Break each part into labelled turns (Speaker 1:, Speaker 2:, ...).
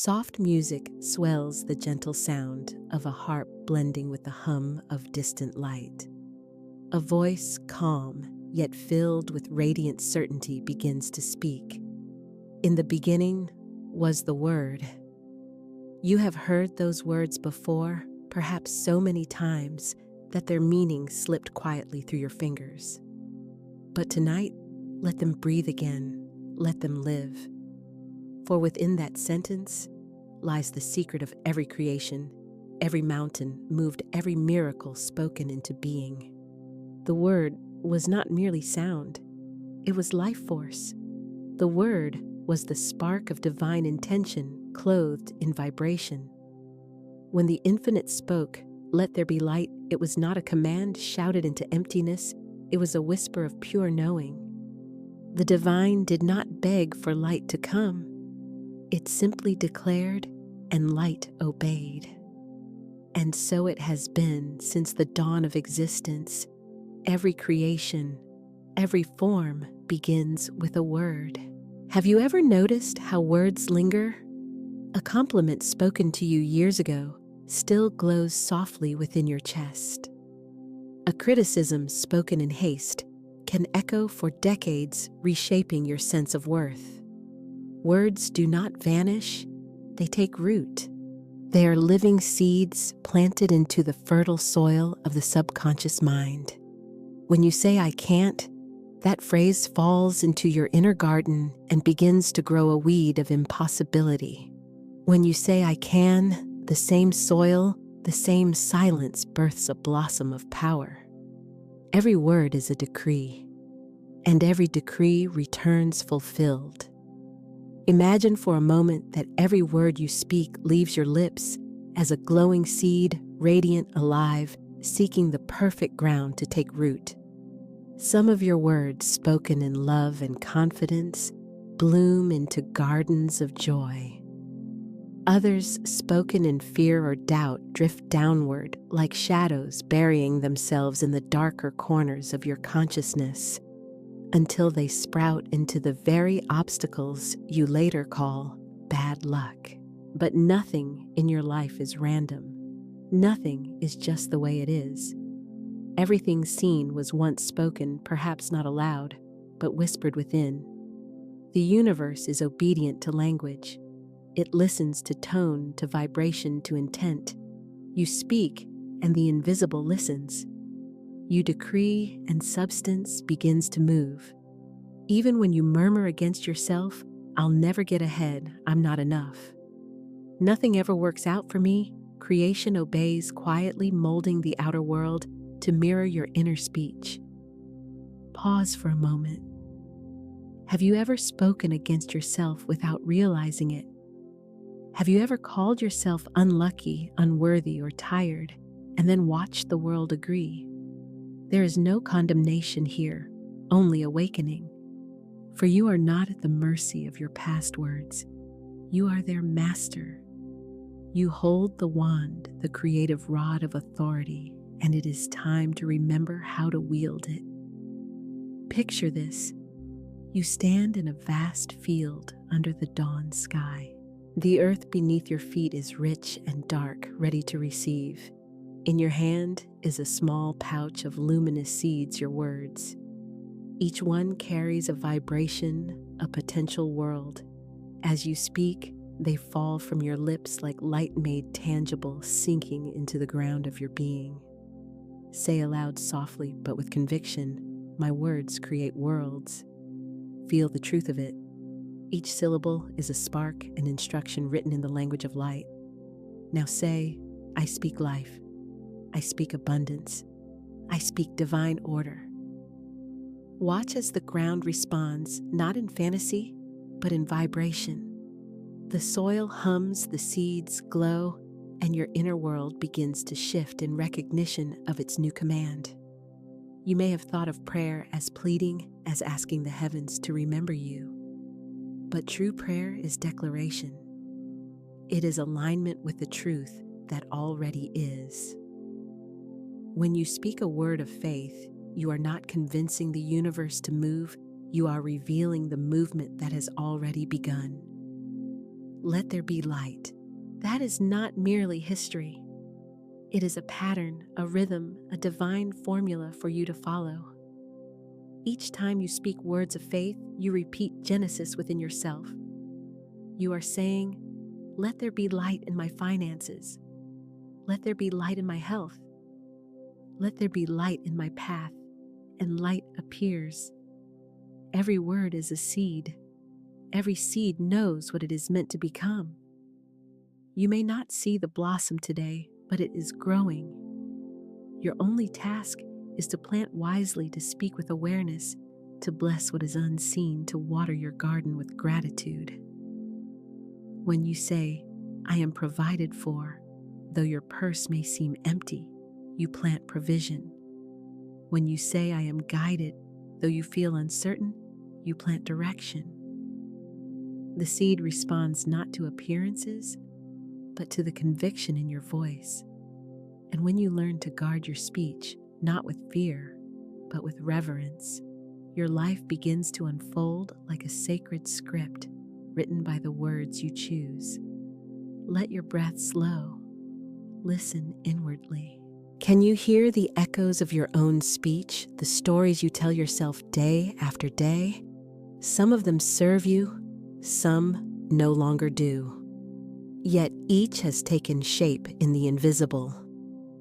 Speaker 1: Soft music swells the gentle sound of a harp blending with the hum of distant light. A voice calm, yet filled with radiant certainty, begins to speak. In the beginning was the Word. You have heard those words before, perhaps so many times that their meaning slipped quietly through your fingers. But tonight, let them breathe again, let them live. For within that sentence lies the secret of every creation, every mountain moved, every miracle spoken into being. The Word was not merely sound, it was life force. The Word was the spark of divine intention clothed in vibration. When the Infinite spoke, "Let there be light," it was not a command shouted into emptiness, it was a whisper of pure knowing. The divine did not beg for light to come. It simply declared, and light obeyed. And so it has been since the dawn of existence. Every creation, every form begins with a word. Have you ever noticed how words linger? A compliment spoken to you years ago still glows softly within your chest. A criticism spoken in haste can echo for decades, reshaping your sense of worth. Words do not vanish, they take root. They are living seeds planted into the fertile soil of the subconscious mind. When you say "I can't," that phrase falls into your inner garden and begins to grow a weed of impossibility. When you say "I can," the same soil, the same silence births a blossom of power. Every word is a decree, and every decree returns fulfilled. Imagine for a moment that every word you speak leaves your lips as a glowing seed, radiant, alive, seeking the perfect ground to take root. Some of your words, spoken in love and confidence, bloom into gardens of joy. Others, spoken in fear or doubt, drift downward like shadows burying themselves in the darker corners of your consciousness, until they sprout into the very obstacles you later call bad luck. But nothing in your life is random. Nothing is just the way it is. Everything seen was once spoken, perhaps not aloud, but whispered within. The universe is obedient to language. It listens to tone, to vibration, to intent. You speak, and the invisible listens. You decree, and substance begins to move. Even when you murmur against yourself, "I'll never get ahead, I'm not enough. Nothing ever works out for me," creation obeys, quietly molding the outer world to mirror your inner speech. Pause for a moment. Have you ever spoken against yourself without realizing it? Have you ever called yourself unlucky, unworthy, or tired, and then watched the world agree? There is no condemnation here, only awakening. For you are not at the mercy of your past words. You are their master. You hold the wand, the creative rod of authority, and it is time to remember how to wield it. Picture this. You stand in a vast field under the dawn sky. The earth beneath your feet is rich and dark, ready to receive. In your hand is a small pouch of luminous seeds, your words. Each one carries a vibration, a potential world. As you speak, they fall from your lips like light made tangible, sinking into the ground of your being. Say aloud softly but with conviction, "My words create worlds." Feel the truth of it. Each syllable is a spark, an instruction written in the language of light. Now say, "I speak life. I speak abundance. I speak divine order." Watch as the ground responds, not in fantasy, but in vibration. The soil hums, the seeds glow, and your inner world begins to shift in recognition of its new command. You may have thought of prayer as pleading, as asking the heavens to remember you. But true prayer is declaration. It is alignment with the truth that already is. When you speak a word of faith, you are not convincing the universe to move, you are revealing the movement that has already begun. "Let there be light." That is not merely history. It is a pattern, a rhythm, a divine formula for you to follow. Each time you speak words of faith, you repeat Genesis within yourself. You are saying, "Let there be light in my finances. Let there be light in my health. Let there be light in my path," and light appears. Every word is a seed. Every seed knows what it is meant to become. You may not see the blossom today, but it is growing. Your only task is to plant wisely, to speak with awareness, to bless what is unseen, to water your garden with gratitude. When you say, "I am provided for," though your purse may seem empty, you plant provision. When you say, "I am guided," though you feel uncertain, you plant direction. The seed responds not to appearances, but to the conviction in your voice. And when you learn to guard your speech, not with fear, but with reverence, your life begins to unfold like a sacred script written by the words you choose. Let your breath slow. Listen inwardly. Can you hear the echoes of your own speech, the stories you tell yourself day after day? Some of them serve you, some no longer do. Yet each has taken shape in the invisible.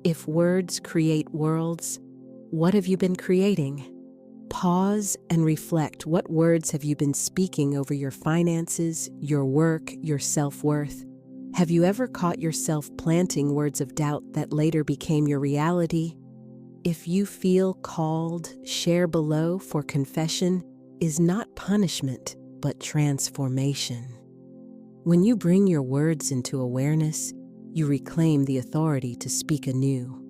Speaker 1: If words create worlds, what have you been creating? Pause and reflect. What words have you been speaking over your finances, your work, your self-worth? Have you ever caught yourself planting words of doubt that later became your reality? If you feel called, share below, for confession is not punishment, but transformation. When you bring your words into awareness, you reclaim the authority to speak anew.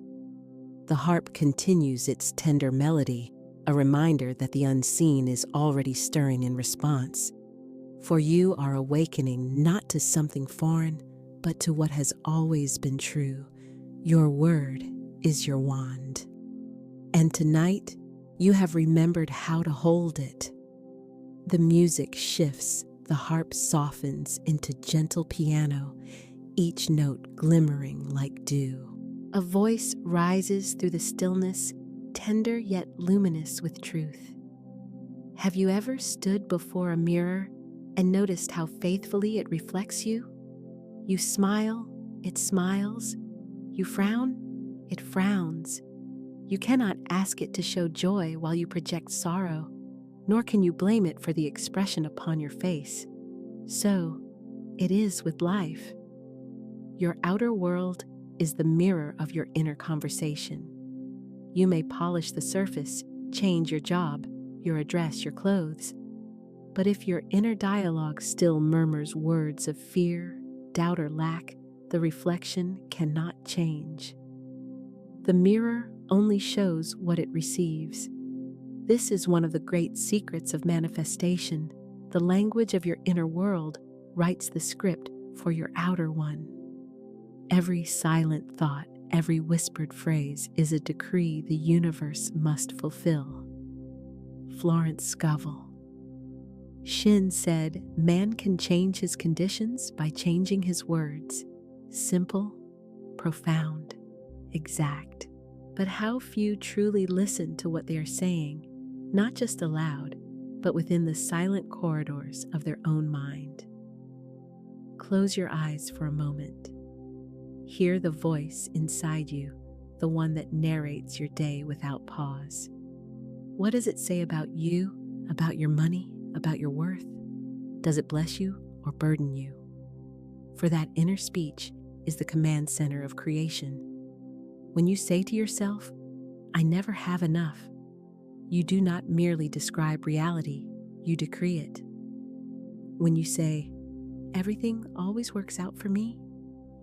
Speaker 1: The harp continues its tender melody, a reminder that the unseen is already stirring in response. For you are awakening not to something foreign, but to what has always been true. Your word is your wand. And tonight, you have remembered how to hold it. The music shifts, the harp softens into gentle piano, each note glimmering like dew. A voice rises through the stillness, tender yet luminous with truth. Have you ever stood before a mirror and noticed how faithfully it reflects you? You smile, it smiles. You frown, it frowns. You cannot ask it to show joy while you project sorrow, nor can you blame it for the expression upon your face. So, it is with life. Your outer world is the mirror of your inner conversation. You may polish the surface, change your job, your address, your clothes, but if your inner dialogue still murmurs words of fear, doubt, or lack, the reflection cannot change. The mirror only shows what it receives. This is one of the great secrets of manifestation. The language of your inner world writes the script for your outer one. Every silent thought, every whispered phrase is a decree the universe must fulfill. Florence Scovel. Shinn said, "Man can change his conditions by changing his words." Simple, profound, exact. But how few truly listen to what they are saying, not just aloud, but within the silent corridors of their own mind. Close your eyes for a moment. Hear the voice inside you, the one that narrates your day without pause. What does it say about you, about your money, about your worth? Does it bless you or burden you? For that inner speech is the command center of creation. When you say to yourself, "I never have enough," you do not merely describe reality, you decree it. When you say, "Everything always works out for me,"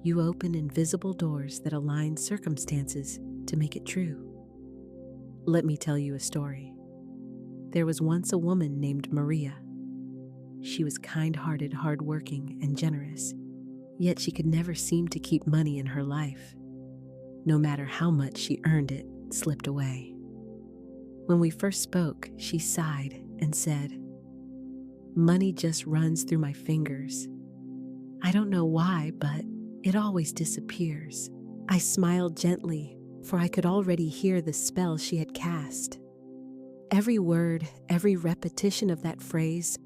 Speaker 1: you open invisible doors that align circumstances to make it true. Let me tell you a story. There was once a woman named Maria. She was kind-hearted, hardworking, and generous, yet she could never seem to keep money in her life. No matter how much she earned, it slipped away. When we first spoke, she sighed and said, "Money just runs through my fingers. I don't know why, but it always disappears. I smiled gently, for I could already hear the spell she had cast. Every word, every repetition of that phrase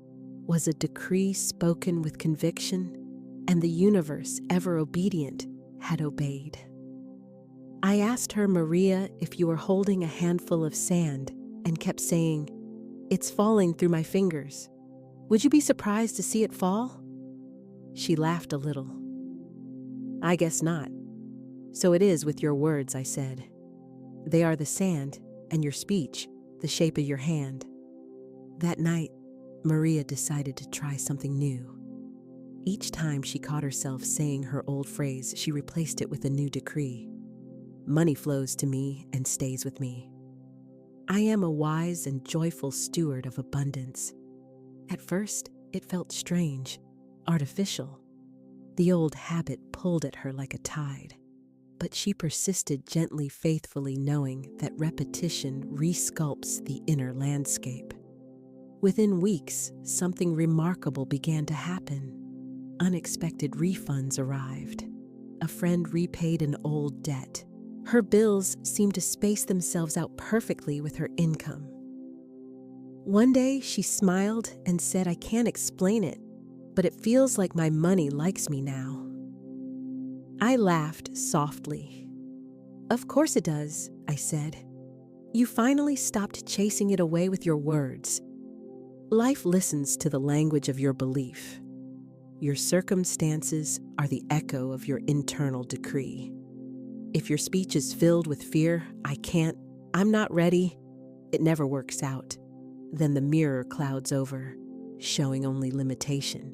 Speaker 1: was a decree spoken with conviction, and the universe, ever obedient, had obeyed. I asked her, Maria, if you were holding a handful of sand, and kept saying, "It's falling through my fingers. Would you be surprised to see it fall?" She laughed a little. "I guess not. So it is with your words," I said. "They are the sand, and your speech, the shape of your hand." That night, Maria decided to try something new. Each time she caught herself saying her old phrase, she replaced it with a new decree. Money flows to me and stays with me. I am a wise and joyful steward of abundance. At first, it felt strange, artificial. The old habit pulled at her like a tide. But she persisted gently, faithfully, knowing that repetition resculpts the inner landscape. Within weeks, something remarkable began to happen. Unexpected refunds arrived. A friend repaid an old debt. Her bills seemed to space themselves out perfectly with her income. One day, she smiled and said, "I can't explain it, but it feels like my money likes me now." I laughed softly. "Of course it does," I said. "You finally stopped chasing it away with your words. Life listens to the language of your belief. Your circumstances are the echo of your internal decree. If your speech is filled with fear, "I can't," "I'm not ready," it never works out. Then the mirror clouds over, showing only limitation.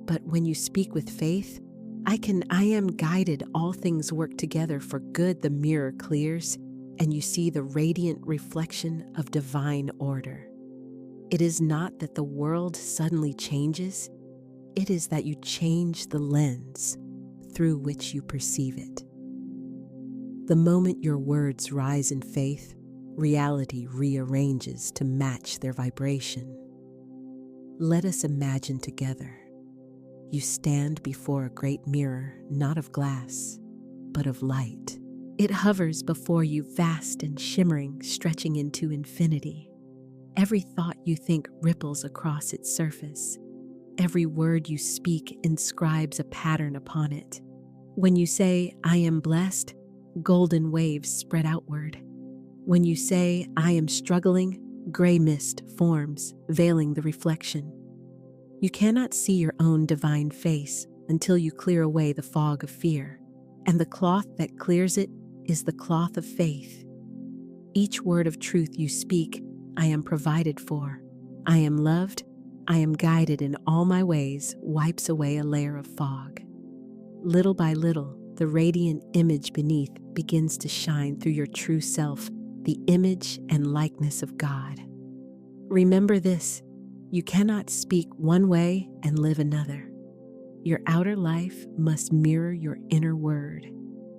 Speaker 1: But when you speak with faith, I am guided, all things work together for good, the mirror clears, and you see the radiant reflection of divine order. It is not that the world suddenly changes, it is that you change the lens through which you perceive it. The moment your words rise in faith, reality rearranges to match their vibration. Let us imagine together. You stand before a great mirror, not of glass, but of light. It hovers before you, vast and shimmering, stretching into infinity. Every thought you think ripples across its surface. Every word you speak inscribes a pattern upon it. When you say, "I am blessed," golden waves spread outward. When you say, "I am struggling," gray mist forms, veiling the reflection. You cannot see your own divine face until you clear away the fog of fear, and the cloth that clears it is the cloth of faith. Each word of truth you speak, "I am provided for," "I am loved," "I am guided in all my ways," wipes away a layer of fog. Little by little, the radiant image beneath begins to shine through your true self, the image and likeness of God. Remember this: you cannot speak one way and live another. Your outer life must mirror your inner word.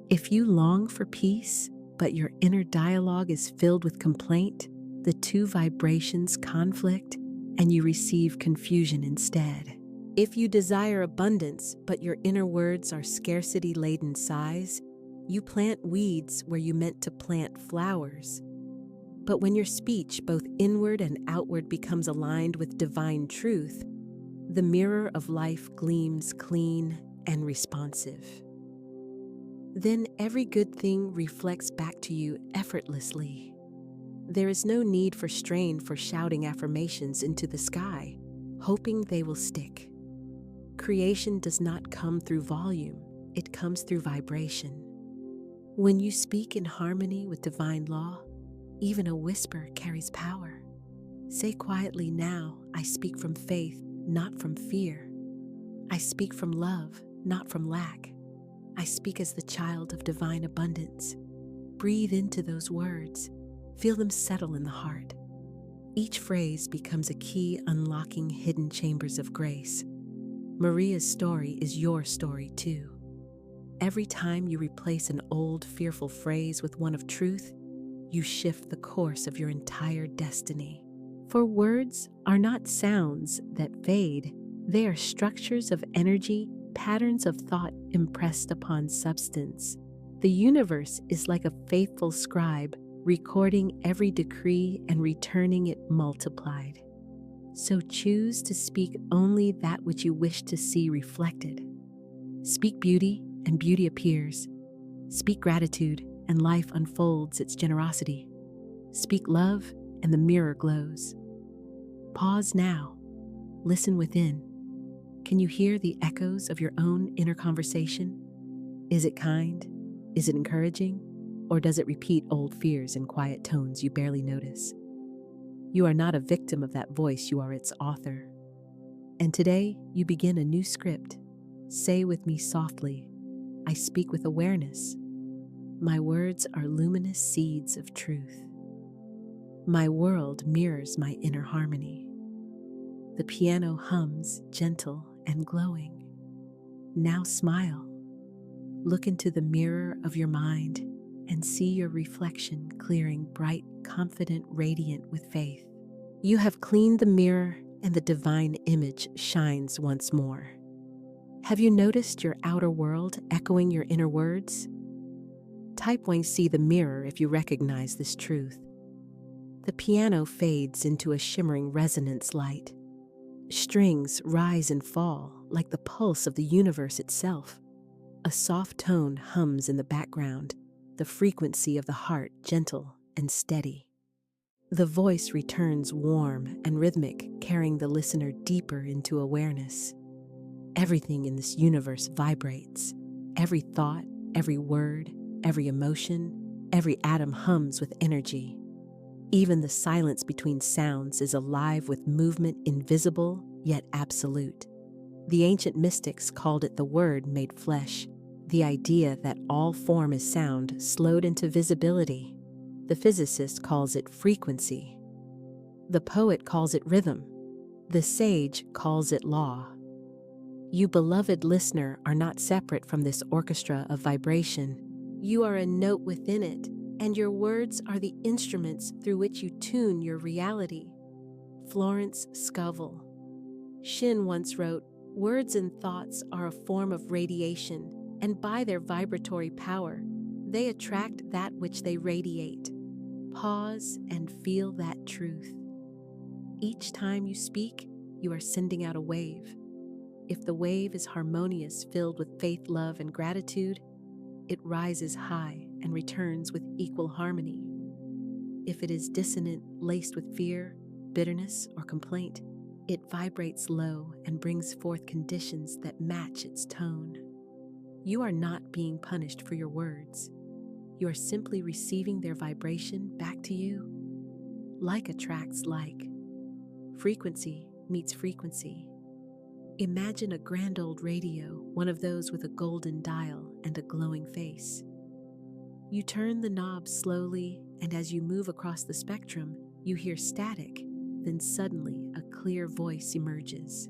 Speaker 1: If you long for peace, but your inner dialogue is filled with complaint, the two vibrations conflict and you receive confusion instead. If you desire abundance, but your inner words are scarcity-laden sighs, you plant weeds where you meant to plant flowers. But when your speech, both inward and outward, becomes aligned with divine truth, the mirror of life gleams clean and responsive. Then every good thing reflects back to you effortlessly. There is no need for strain for shouting affirmations into the sky, hoping they will stick. Creation does not come through volume, it comes through vibration. When you speak in harmony with divine law, even a whisper carries power. Say quietly now, "I speak from faith, not from fear. I speak from love, not from lack. I speak as the child of divine abundance." Breathe into those words. Feel them settle in the heart. Each phrase becomes a key unlocking hidden chambers of grace. Maria's story is your story too. Every time you replace an old, fearful phrase with one of truth, you shift the course of your entire destiny. For words are not sounds that fade, they are structures of energy patterns of thought impressed upon substance. The universe is like a faithful scribe, recording every decree and returning it multiplied. So choose to speak only that which you wish to see reflected. Speak beauty, and beauty appears. Speak gratitude, and life unfolds its generosity. Speak love, and the mirror glows. Pause now. Listen within. Can you hear the echoes of your own inner conversation? Is it kind? Is it encouraging? Or does it repeat old fears in quiet tones you barely notice? You are not a victim of that voice, you are its author. And today, you begin a new script. Say with me softly, I speak with awareness. My words are luminous seeds of truth. My world mirrors my inner harmony. The piano hums, gentle and glowing. Now smile. Look into the mirror of your mind and see your reflection clearing bright, confident, radiant with faith. You have cleaned the mirror and the divine image shines once more. Have you noticed your outer world echoing your inner words? Type when you see the mirror if you recognize this truth. The piano fades into a shimmering resonance light. Strings rise and fall like the pulse of the universe itself. A soft tone hums in the background, the frequency of the heart gentle and steady. The voice returns warm and rhythmic, carrying the listener deeper into awareness. Everything in this universe vibrates. Every thought, every word, every emotion, every atom hums with energy. Even the silence between sounds is alive with movement invisible yet absolute. The ancient mystics called it the word made flesh, the idea that all form is sound slowed into visibility. The physicist calls it frequency. The poet calls it rhythm. The sage calls it law. You, beloved listener, are not separate from this orchestra of vibration. You are a note within it, and your words are the instruments through which you tune your reality. Florence Scovel. Shinn once wrote, "Words and thoughts are a form of radiation, and by their vibratory power, they attract that which they radiate." Pause and feel that truth. Each time you speak, you are sending out a wave. If the wave is harmonious, filled with faith, love, and gratitude, it rises high and returns with equal harmony. If it is dissonant, laced with fear, bitterness, or complaint, it vibrates low and brings forth conditions that match its tone. You are not being punished for your words. You are simply receiving their vibration back to you. Like attracts like. Frequency meets frequency. Imagine a grand old radio, one of those with a golden dial and a glowing face. You turn the knob slowly, and as you move across the spectrum, you hear static, then suddenly a clear voice emerges.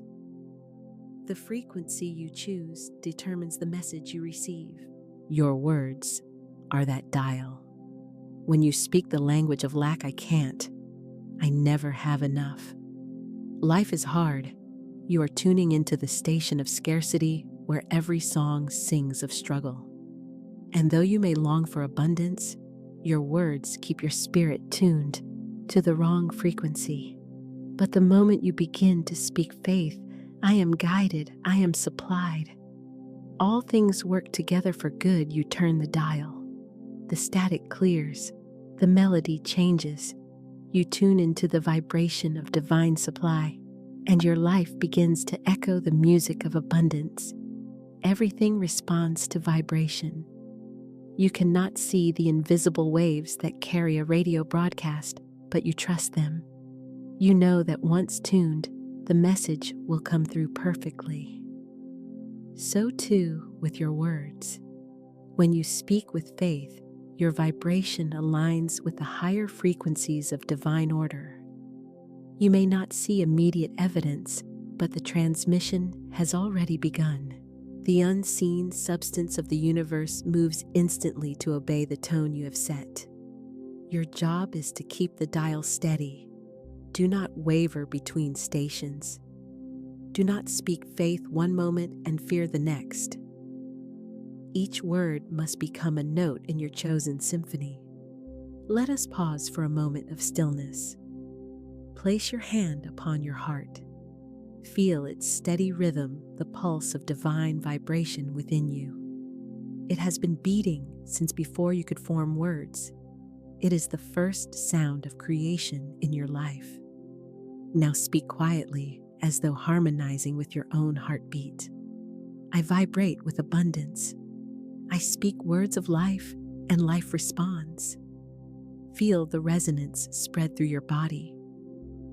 Speaker 1: The frequency you choose determines the message you receive. Your words are that dial. When you speak the language of lack, I can't. I never have enough. Life is hard. You are tuning into the station of scarcity where every song sings of struggle. And though you may long for abundance, your words keep your spirit tuned to the wrong frequency. But the moment you begin to speak faith, I am guided, I am supplied. All things work together for good, you turn the dial. The static clears, the melody changes. You tune into the vibration of divine supply, and your life begins to echo the music of abundance. Everything responds to vibration. You cannot see the invisible waves that carry a radio broadcast, but you trust them. You know that once tuned, the message will come through perfectly. So too with your words. When you speak with faith, your vibration aligns with the higher frequencies of divine order. You may not see immediate evidence, but the transmission has already begun. The unseen substance of the universe moves instantly to obey the tone you have set. Your job is to keep the dial steady. Do not waver between stations. Do not speak faith one moment and fear the next. Each word must become a note in your chosen symphony. Let us pause for a moment of stillness. Place your hand upon your heart. Feel its steady rhythm, the pulse of divine vibration within you. It has been beating since before you could form words. It is the first sound of creation in your life. Now speak quietly, as though harmonizing with your own heartbeat. I vibrate with abundance. I speak words of life, and life responds. Feel the resonance spread through your body.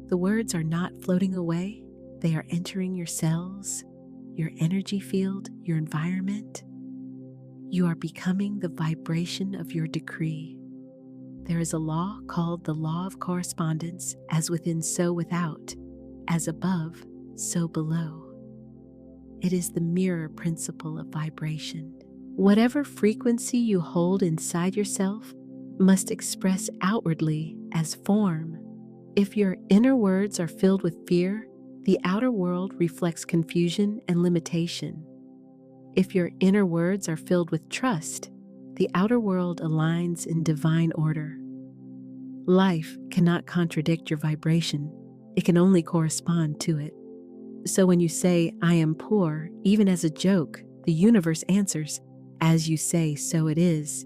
Speaker 1: The words are not floating away, they are entering your cells, your energy field, your environment. You are becoming the vibration of your decree. There is a law called the law of correspondence, as within, so without, as above, so below. It is the mirror principle of vibration. Whatever frequency you hold inside yourself must express outwardly as form. If your inner words are filled with fear, the outer world reflects confusion and limitation. If your inner words are filled with trust, the outer world aligns in divine order. Life cannot contradict your vibration. It can only correspond to it. So when you say, I am poor, even as a joke, the universe answers, as you say, so it is.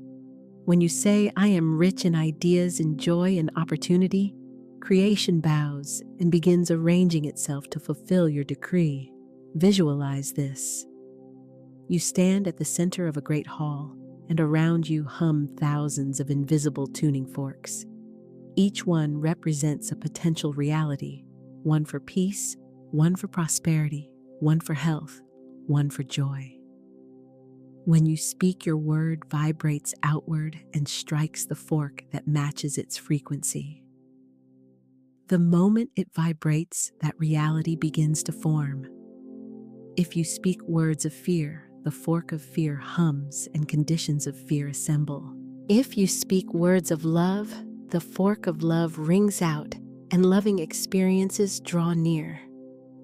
Speaker 1: When you say, I am rich in ideas and joy and opportunity, creation bows and begins arranging itself to fulfill your decree. Visualize this. You stand at the center of a great hall, and around you hum thousands of invisible tuning forks. Each one represents a potential reality, one for peace, one for prosperity, one for health, one for joy. When you speak, your word vibrates outward and strikes the fork that matches its frequency. The moment it vibrates, that reality begins to form. If you speak words of fear, the fork of fear hums and conditions of fear assemble. If you speak words of love, the fork of love rings out and loving experiences draw near.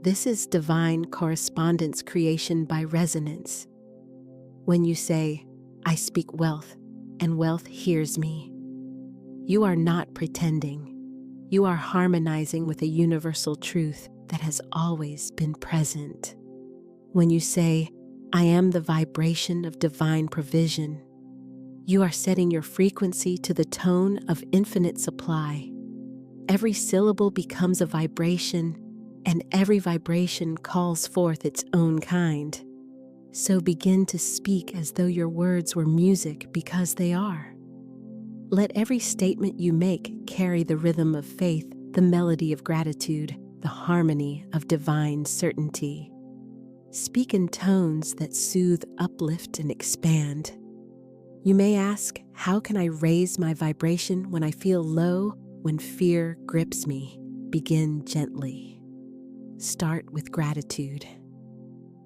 Speaker 1: This is divine correspondence creation by resonance. When you say, I speak wealth, and wealth hears me, you are not pretending. You are harmonizing with a universal truth that has always been present. When you say, I am the vibration of divine provision, you are setting your frequency to the tone of infinite supply. Every syllable becomes a vibration, and every vibration calls forth its own kind. So begin to speak as though your words were music, because they are. Let every statement you make carry the rhythm of faith, the melody of gratitude, the harmony of divine certainty. Speak in tones that soothe, uplift, and expand. You may ask, how can I raise my vibration when I feel low, when fear grips me? Begin gently. Start with gratitude.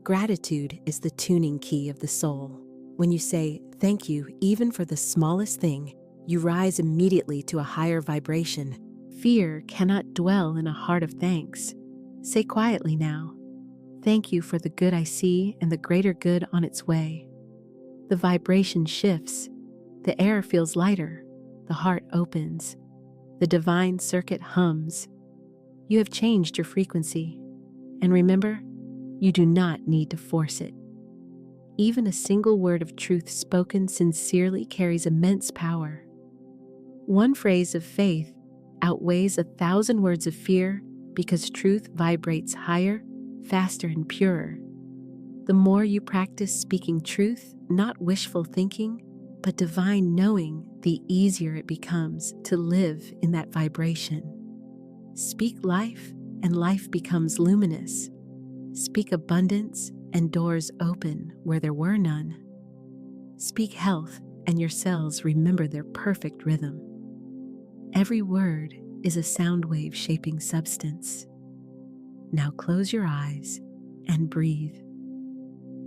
Speaker 1: Gratitude is the tuning key of the soul. When you say, thank you, even for the smallest thing, you rise immediately to a higher vibration. Fear cannot dwell in a heart of thanks. Say quietly now, thank you for the good I see and the greater good on its way. The vibration shifts. The air feels lighter. The heart opens. The divine circuit hums. You have changed your frequency. And remember, you do not need to force it. Even a single word of truth spoken sincerely carries immense power. One phrase of faith outweighs 1,000 words of fear, because truth vibrates higher, faster, and purer. The more you practice speaking truth, not wishful thinking, but divine knowing, the easier it becomes to live in that vibration. Speak life, and life becomes luminous. Speak abundance, and doors open where there were none. Speak health, and your cells remember their perfect rhythm. Every word is a sound wave shaping substance. Now close your eyes and breathe.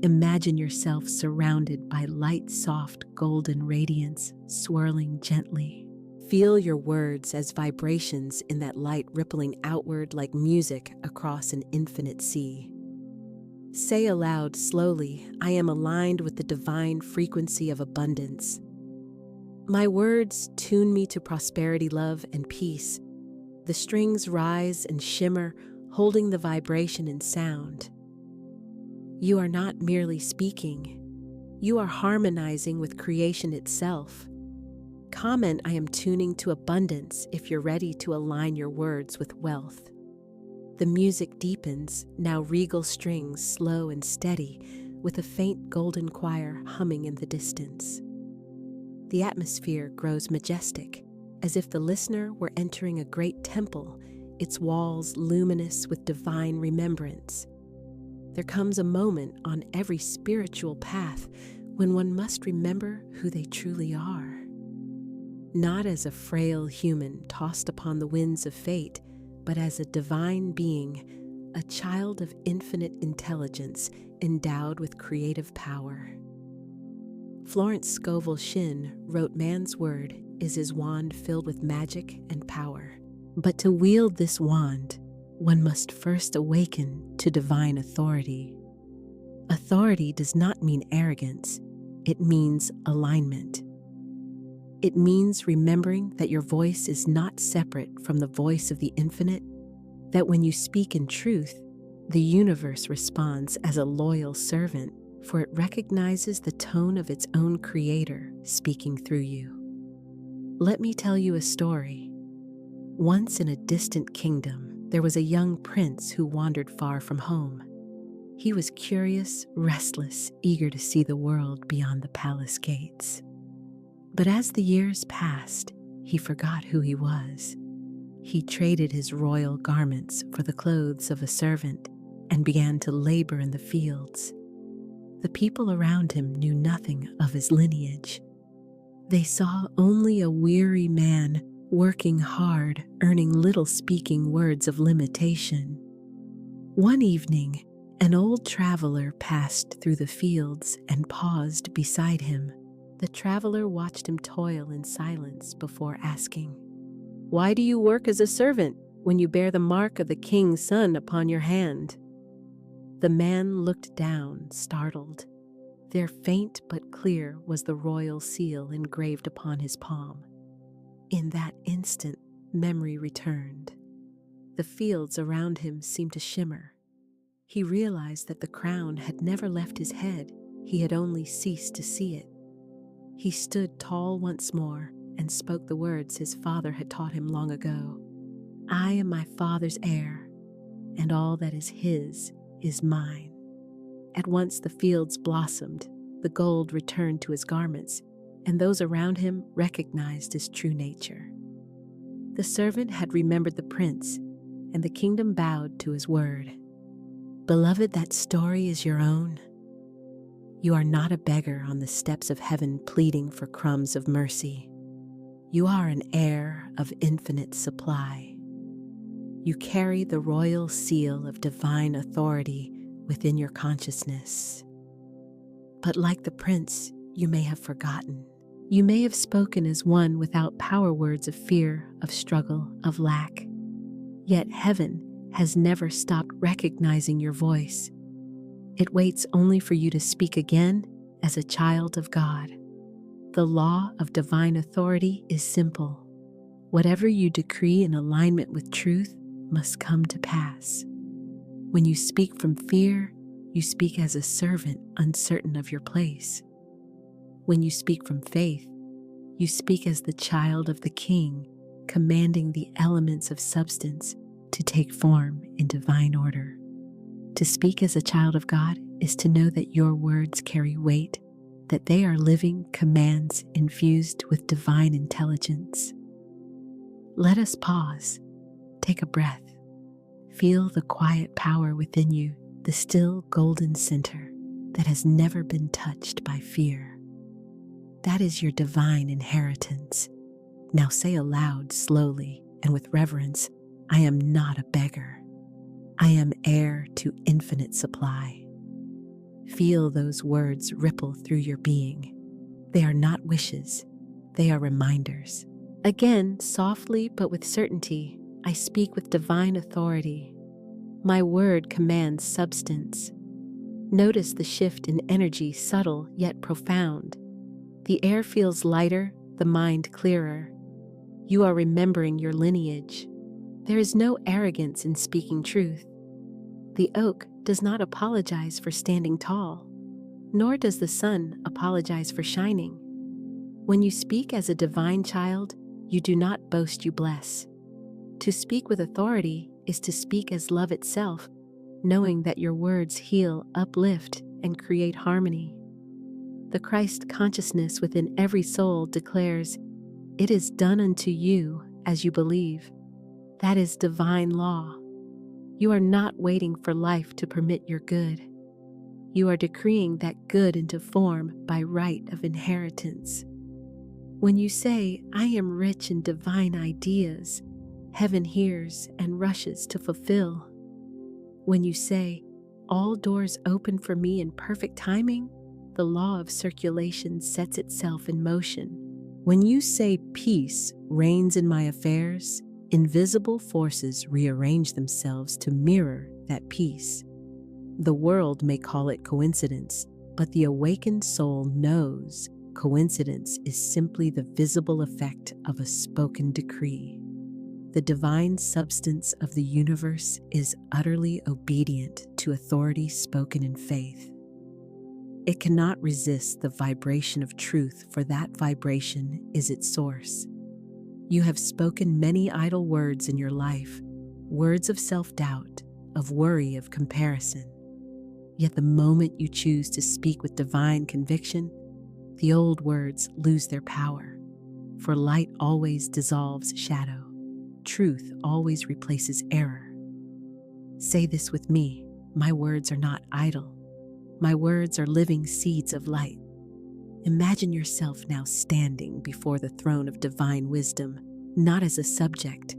Speaker 1: Imagine yourself surrounded by light, soft, golden radiance swirling gently. Feel your words as vibrations in that light rippling outward like music across an infinite sea. Say aloud slowly, I am aligned with the divine frequency of abundance. My words tune me to prosperity, love, and peace. The strings rise and shimmer, holding the vibration in sound. You are not merely speaking. You are harmonizing with creation itself. Comment, I am tuning to abundance if you're ready to align your words with wealth. The music deepens, now regal strings slow and steady, with a faint golden choir humming in the distance. The atmosphere grows majestic, as if the listener were entering a great temple, its walls luminous with divine remembrance. There comes a moment on every spiritual path when one must remember who they truly are. Not as a frail human tossed upon the winds of fate, but as a divine being, a child of infinite intelligence endowed with creative power. Florence Scovel Shinn wrote, man's word is his wand filled with magic and power. But to wield this wand, one must first awaken to divine authority. Authority does not mean arrogance, it means alignment. It means remembering that your voice is not separate from the voice of the infinite, that when you speak in truth, the universe responds as a loyal servant, for it recognizes the tone of its own creator speaking through you. Let me tell you a story. Once in a distant kingdom, there was a young prince who wandered far from home. He was curious, restless, eager to see the world beyond the palace gates. But as the years passed, he forgot who he was. He traded his royal garments for the clothes of a servant and began to labor in the fields. The people around him knew nothing of his lineage. They saw only a weary man working hard, earning little, speaking words of limitation. One evening, an old traveler passed through the fields and paused beside him. The traveler watched him toil in silence before asking, "Why do you work as a servant when you bear the mark of the king's son upon your hand?" The man looked down, startled. There, faint but clear, was the royal seal engraved upon his palm. In that instant, memory returned. The fields around him seemed to shimmer. He realized that the crown had never left his head, he had only ceased to see it. He stood tall once more and spoke the words his father had taught him long ago. I am my father's heir, and all that is his is mine. At once the fields blossomed, the gold returned to his garments, and those around him recognized his true nature. The servant had remembered the prince, and the kingdom bowed to his word. Beloved, that story is your own. You are not a beggar on the steps of heaven pleading for crumbs of mercy. You are an heir of infinite supply. You carry the royal seal of divine authority within your consciousness. But like the prince, you may have forgotten. You may have spoken as one without power words of fear, of struggle, of lack. Yet heaven has never stopped recognizing your voice. It waits only for you to speak again as a child of God. The law of divine authority is simple. Whatever you decree in alignment with truth must come to pass. When you speak from fear, you speak as a servant uncertain of your place. When you speak from faith, you speak as the child of the King, commanding the elements of substance to take form in divine order. To speak as a child of God is to know that your words carry weight, that they are living commands infused with divine intelligence. Let us pause, take a breath, feel the quiet power within you, the still golden center that has never been touched by fear. That is your divine inheritance. Now say aloud, slowly and with reverence, I am not a beggar. I am heir to infinite supply. Feel those words ripple through your being. They are not wishes, they are reminders. Again, softly but with certainty, I speak with divine authority. My word commands substance. Notice the shift in energy, subtle yet profound. The air feels lighter, the mind clearer. You are remembering your lineage. There is no arrogance in speaking truth. The oak does not apologize for standing tall, nor does the sun apologize for shining. When you speak as a divine child, you do not boast, you bless. To speak with authority is to speak as love itself, knowing that your words heal, uplift, and create harmony. The Christ consciousness within every soul declares, "It is done unto you as you believe." That is divine law. You are not waiting for life to permit your good. You are decreeing that good into form by right of inheritance. When you say, "I am rich in divine ideas," heaven hears and rushes to fulfill. When you say, "All doors open for me in perfect timing," the law of circulation sets itself in motion. When you say, "Peace reigns in my affairs," invisible forces rearrange themselves to mirror that peace. The world may call it coincidence, but the awakened soul knows coincidence is simply the visible effect of a spoken decree. The divine substance of the universe is utterly obedient to authority spoken in faith. It cannot resist the vibration of truth, for that vibration is its source. You have spoken many idle words in your life, words of self-doubt, of worry, of comparison. Yet the moment you choose to speak with divine conviction, the old words lose their power. For light always dissolves shadow. Truth always replaces error. Say this with me: my words are not idle. My words are living seeds of light. Imagine yourself now standing before the throne of divine wisdom, not as a subject,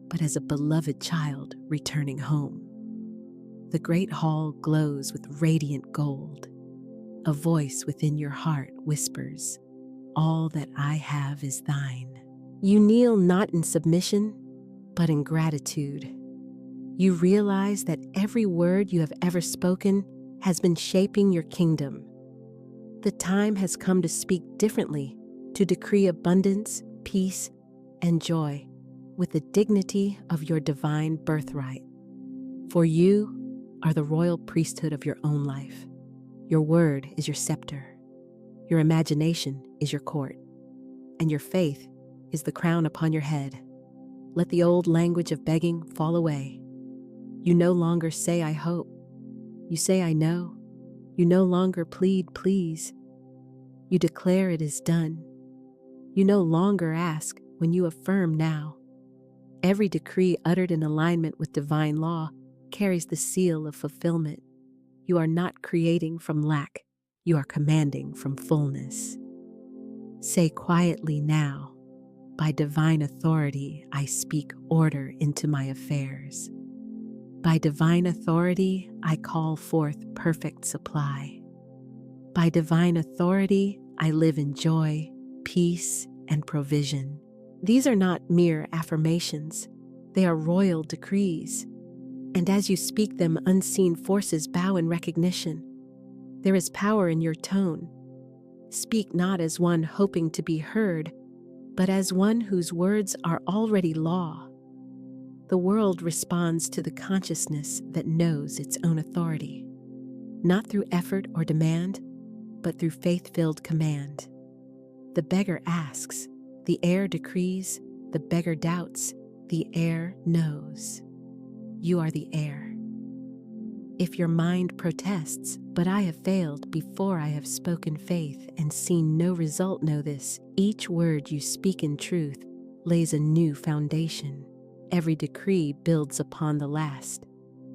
Speaker 1: but as a beloved child returning home. The great hall glows with radiant gold. A voice within your heart whispers, "All that I have is thine." You kneel not in submission, but in gratitude. You realize that every word you have ever spoken has been shaping your kingdom. The time has come to speak differently, to decree abundance, peace, and joy with the dignity of your divine birthright. For you are the royal priesthood of your own life. Your word is your scepter. Your imagination is your court. And your faith is the crown upon your head. Let the old language of begging fall away. You no longer say, "I hope." You say, "I know." You no longer plead, "Please." You declare it is done. You no longer ask when you affirm now. Every decree uttered in alignment with divine law carries the seal of fulfillment. You are not creating from lack. You are commanding from fullness. Say quietly now, "By divine authority, I speak order into my affairs. By divine authority, I call forth perfect supply. By divine authority, I live in joy, peace, and provision." These are not mere affirmations. They are royal decrees. And as you speak them, unseen forces bow in recognition. There is power in your tone. Speak not as one hoping to be heard, but as one whose words are already law. The world responds to the consciousness that knows its own authority, not through effort or demand, but through faith-filled command. The beggar asks, the air decrees, the beggar doubts, the air knows. You are the air. If your mind protests, "But I have failed before I have spoken faith and seen no result," know this: each word you speak in truth lays a new foundation. Every decree builds upon the last.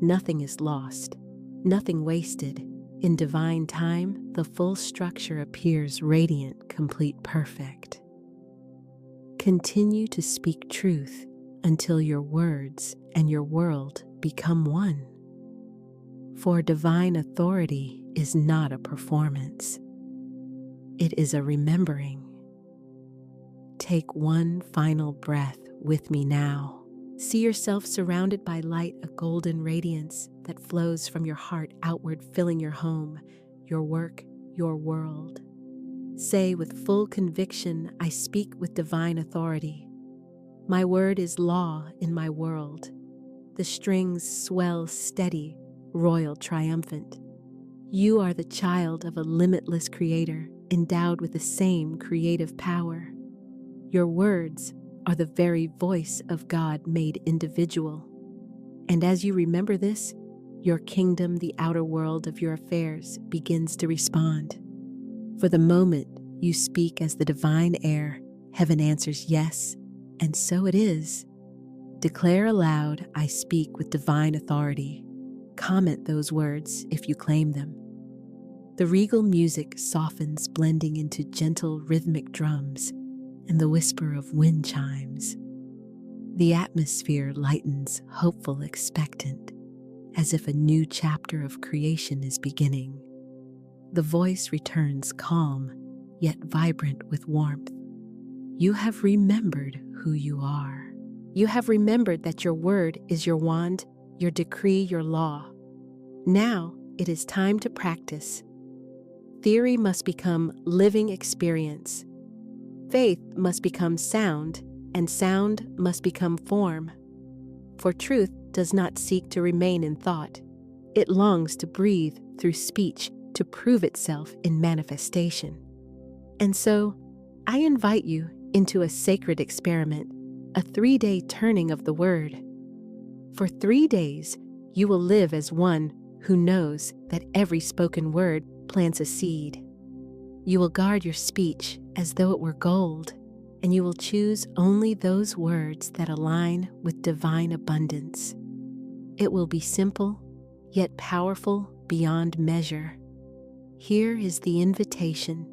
Speaker 1: Nothing is lost, nothing wasted. In divine time, the full structure appears radiant, complete, perfect. Continue to speak truth until your words and your world become one. For divine authority is not a performance. It is a remembering. Take one final breath with me now. See yourself surrounded by light, a golden radiance that flows from your heart outward, filling your home, your work, your world. Say with full conviction, I speak with divine authority. My word is law in my world. The strings swell steady, royal, triumphant. You are the child of a limitless creator, endowed with the same creative power. Your words are the very voice of God made individual. And as you remember this, your kingdom, the outer world of your affairs, begins to respond. For the moment you speak as the divine heir, heaven answers yes, and so it is. Declare aloud, I speak with divine authority. Comment those words if you claim them. The regal music softens, blending into gentle rhythmic drums and the whisper of wind chimes. The atmosphere lightens, hopeful, expectant, as if a new chapter of creation is beginning. The voice returns calm, yet vibrant with warmth. You have remembered who you are. You have remembered that your word is your wand, your decree, your law. Now it is time to practice. Theory must become living experience. Faith must become sound, and sound must become form. For truth does not seek to remain in thought. It longs to breathe through speech, to prove itself in manifestation. And so, I invite you into a sacred experiment, a 3-day turning of the word. For 3 days, you will live as one who knows that every spoken word plants a seed. You will guard your speech as though it were gold, and you will choose only those words that align with divine abundance. It will be simple, yet powerful beyond measure. Here is the invitation.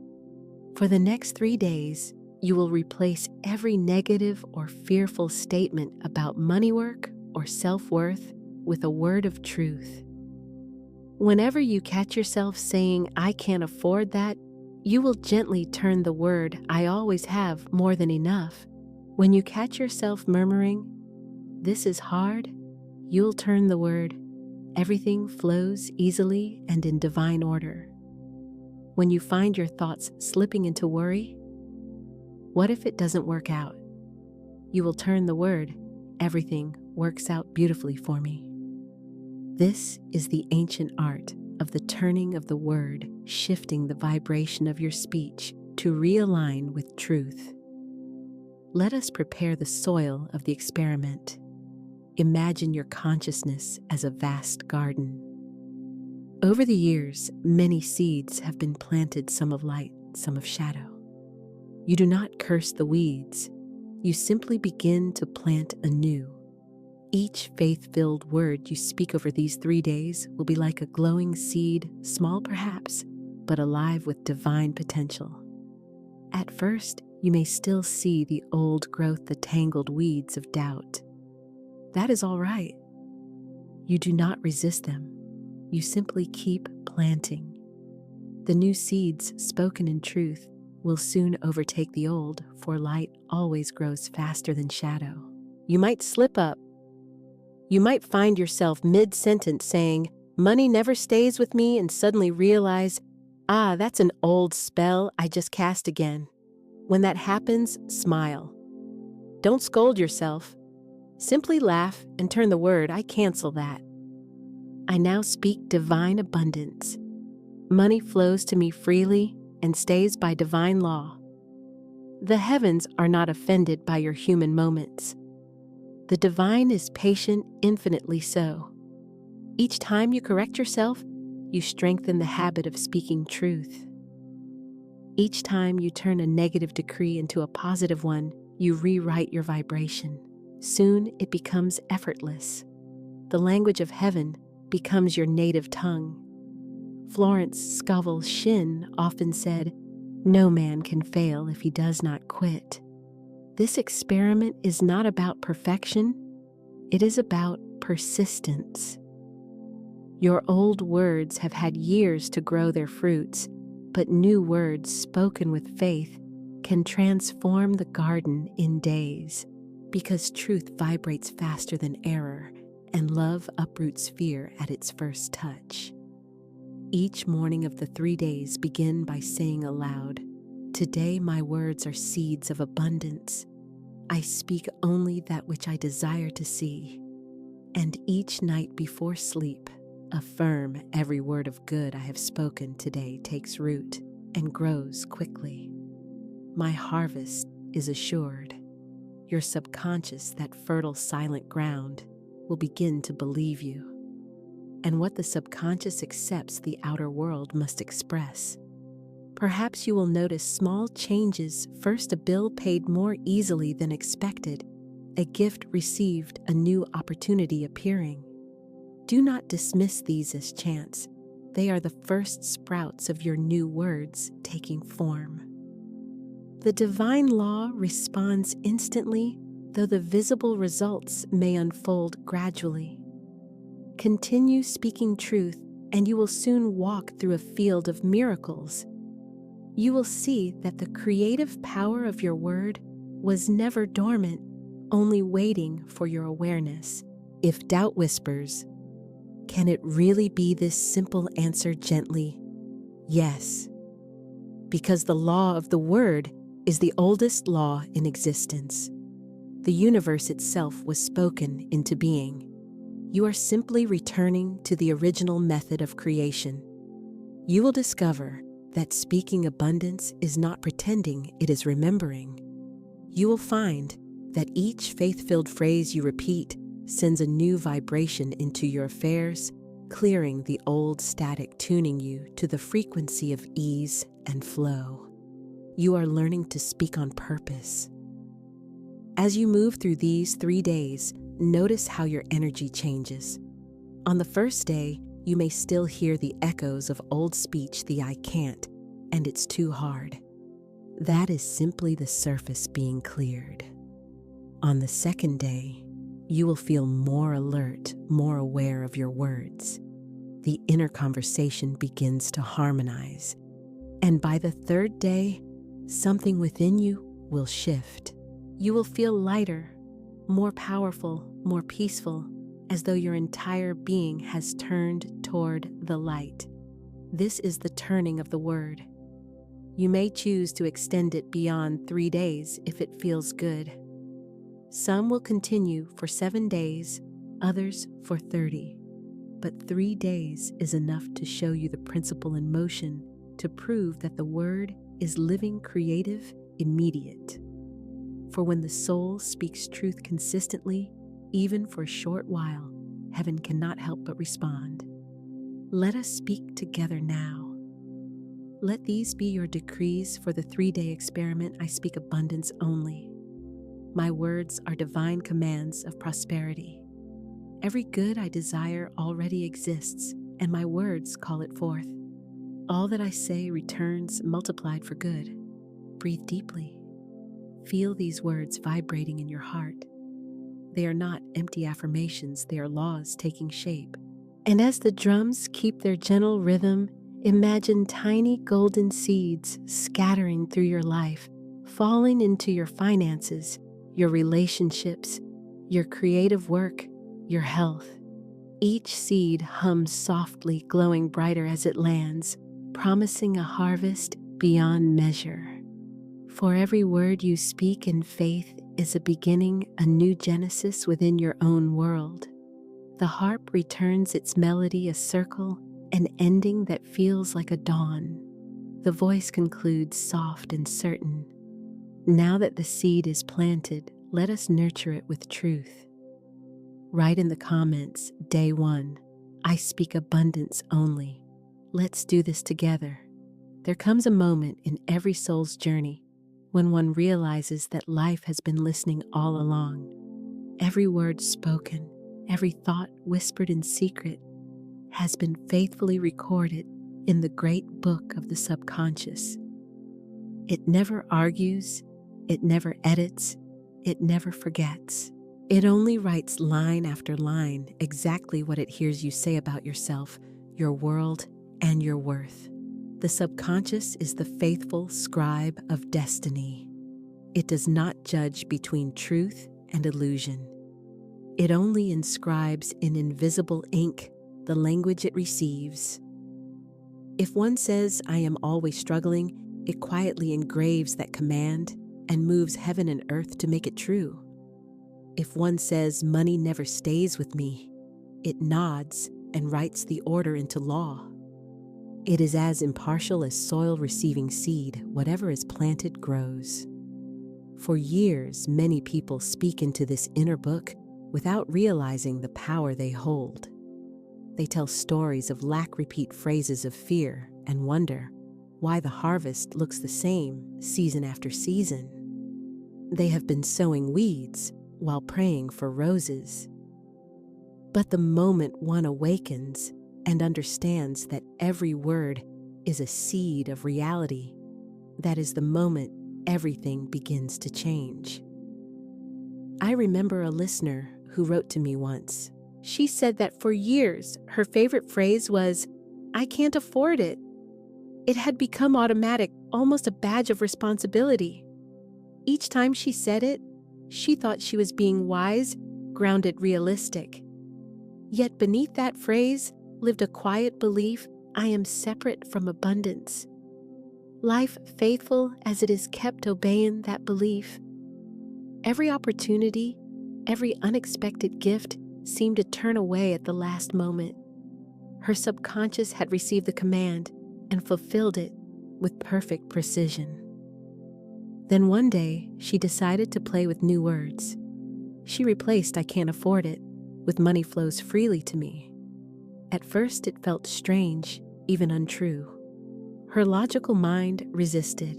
Speaker 1: For the next 3 days, you will replace every negative or fearful statement about money work or self-worth with a word of truth. Whenever you catch yourself saying, I can't afford that, you will gently turn the word, I always have more than enough. When you catch yourself murmuring, this is hard, you'll turn the word, everything flows easily and in divine order. When you find your thoughts slipping into worry, what if it doesn't work out? You will turn the word, everything works out beautifully for me. This is the ancient art of the turning of the word, shifting the vibration of your speech to realign with truth. Let us prepare the soil of the experiment. Imagine your consciousness as a vast garden. Over the years, many seeds have been planted, some of light, some of shadow. You do not curse the weeds. You simply begin to plant anew. Each faith-filled word you speak over these 3 days will be like a glowing seed, small perhaps, but alive with divine potential. At first, you may still see the old growth, the tangled weeds of doubt. That is all right. You do not resist them. You simply keep planting. The new seeds spoken in truth will soon overtake the old, for light always grows faster than shadow. You might slip up. You might find yourself mid-sentence saying, money never stays with me, and suddenly realize, that's an old spell I just cast again. When that happens, smile. Don't scold yourself. Simply laugh and turn the word, I cancel that. I now speak divine abundance. Money flows to me freely and stays by divine law. The heavens are not offended by your human moments. The divine is patient, infinitely so. Each time you correct yourself, you strengthen the habit of speaking truth. Each time you turn a negative decree into a positive one, you rewrite your vibration. Soon it becomes effortless. The language of heaven becomes your native tongue. Florence, Scovel, Shinn often said, no man can fail if he does not quit. This experiment is not about perfection, it is about persistence. Your old words have had years to grow their fruits, but new words spoken with faith can transform the garden in days, because truth vibrates faster than error, and love uproots fear at its first touch. Each morning of the 3 days begin by saying aloud, "Today my words are seeds of abundance. I speak only that which I desire to see." And each night before sleep, affirm, "Every word of good I have spoken today takes root and grows quickly. My harvest is assured." Your subconscious, that fertile silent ground, will begin to believe you. And what the subconscious accepts, the outer world must express. Perhaps you will notice small changes. First, a bill paid more easily than expected, a gift received, a new opportunity appearing. Do not dismiss these as chance. They are the first sprouts of your new words taking form. The divine law responds instantly, though the visible results may unfold gradually. Continue speaking truth, and you will soon walk through a field of miracles. You will see that the creative power of your word was never dormant, only waiting for your awareness. If doubt whispers, "Can it really be this simple?" answer gently, "Yes." Because the law of the word is the oldest law in existence. The universe itself was spoken into being. You are simply returning to the original method of creation. You will discover that speaking abundance is not pretending, it is remembering. You will find that each faith-filled phrase you repeat sends a new vibration into your affairs, clearing the old static, tuning you to the frequency of ease and flow. You are learning to speak on purpose. As you move through these 3 days, notice how your energy changes. On the first day, you may still hear the echoes of old speech, the "I can't" and "it's too hard." That is simply the surface being cleared. On the second day, you will feel more alert, more aware of your words. The inner conversation begins to harmonize. And by the third day, something within you will shift. You will feel lighter, more powerful, more peaceful, as though your entire being has turned toward the light. This is the turning of the word. You may choose to extend it beyond 3 days if it feels good. Some will continue for 7 days, others for 30. But 3 days is enough to show you the principle in motion, to prove that the word is living, creative, immediate. For when the soul speaks truth consistently, even for a short while, heaven cannot help but respond. Let us speak together now. Let these be your decrees for the 3-day experiment. I speak abundance only. My words are divine commands of prosperity. Every good I desire already exists, and my words call it forth. All that I say returns multiplied for good. Breathe deeply. Feel these words vibrating in your heart. They are not empty affirmations, they are laws taking shape. And as the drums keep their gentle rhythm, imagine tiny golden seeds scattering through your life, falling into your finances, your relationships, your creative work, your health. Each seed hums softly, glowing brighter as it lands, promising a harvest beyond measure. For every word you speak in faith is a beginning, a new genesis within your own world. The harp returns its melody, a circle, an ending that feels like a dawn. The voice concludes soft and certain. Now that the seed is planted, let us nurture it with truth. Write in the comments, Day 1, I speak abundance only. Let's do this together. There comes a moment in every soul's journey when one realizes that life has been listening all along. Every word spoken, every thought whispered in secret has been faithfully recorded in the great book of the subconscious. It never argues, it never edits, it never forgets. It only writes line after line exactly what it hears you say about yourself, your world, and your worth. The subconscious is the faithful scribe of destiny. It does not judge between truth and illusion. It only inscribes in invisible ink the language it receives. If one says, "I am always struggling," it quietly engraves that command and moves heaven and earth to make it true. If one says, "Money never stays with me," it nods and writes the order into law. It is as impartial as soil receiving seed. Whatever is planted grows. For years, many people speak into this inner book without realizing the power they hold. They tell stories of lack, repeat phrases of fear, and wonder why the harvest looks the same season after season. They have been sowing weeds while praying for roses. But the moment one awakens and understands that every word is a seed of reality, that is the moment everything begins to change. I remember a listener who wrote to me once. She said that for years, her favorite phrase was, "I can't afford it." It had become automatic, almost a badge of responsibility. Each time she said it, she thought she was being wise, grounded, realistic. Yet beneath that phrase lived a quiet belief, I am separate from abundance. Life faithful as it is kept obeying that belief. Every opportunity, every unexpected gift seemed to turn away at the last moment. Her subconscious had received the command and fulfilled it with perfect precision. Then one day, she decided to play with new words. She replaced "I can't afford it" with "money flows freely to me." At first, it felt strange, even untrue. Her logical mind resisted,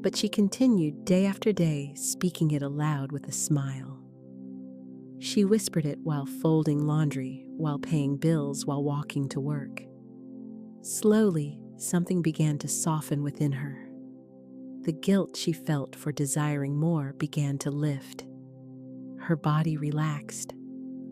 Speaker 1: but she continued day after day, speaking it aloud with a smile. She whispered it while folding laundry, while paying bills, while walking to work. Slowly, something began to soften within her. The guilt she felt for desiring more began to lift. Her body relaxed,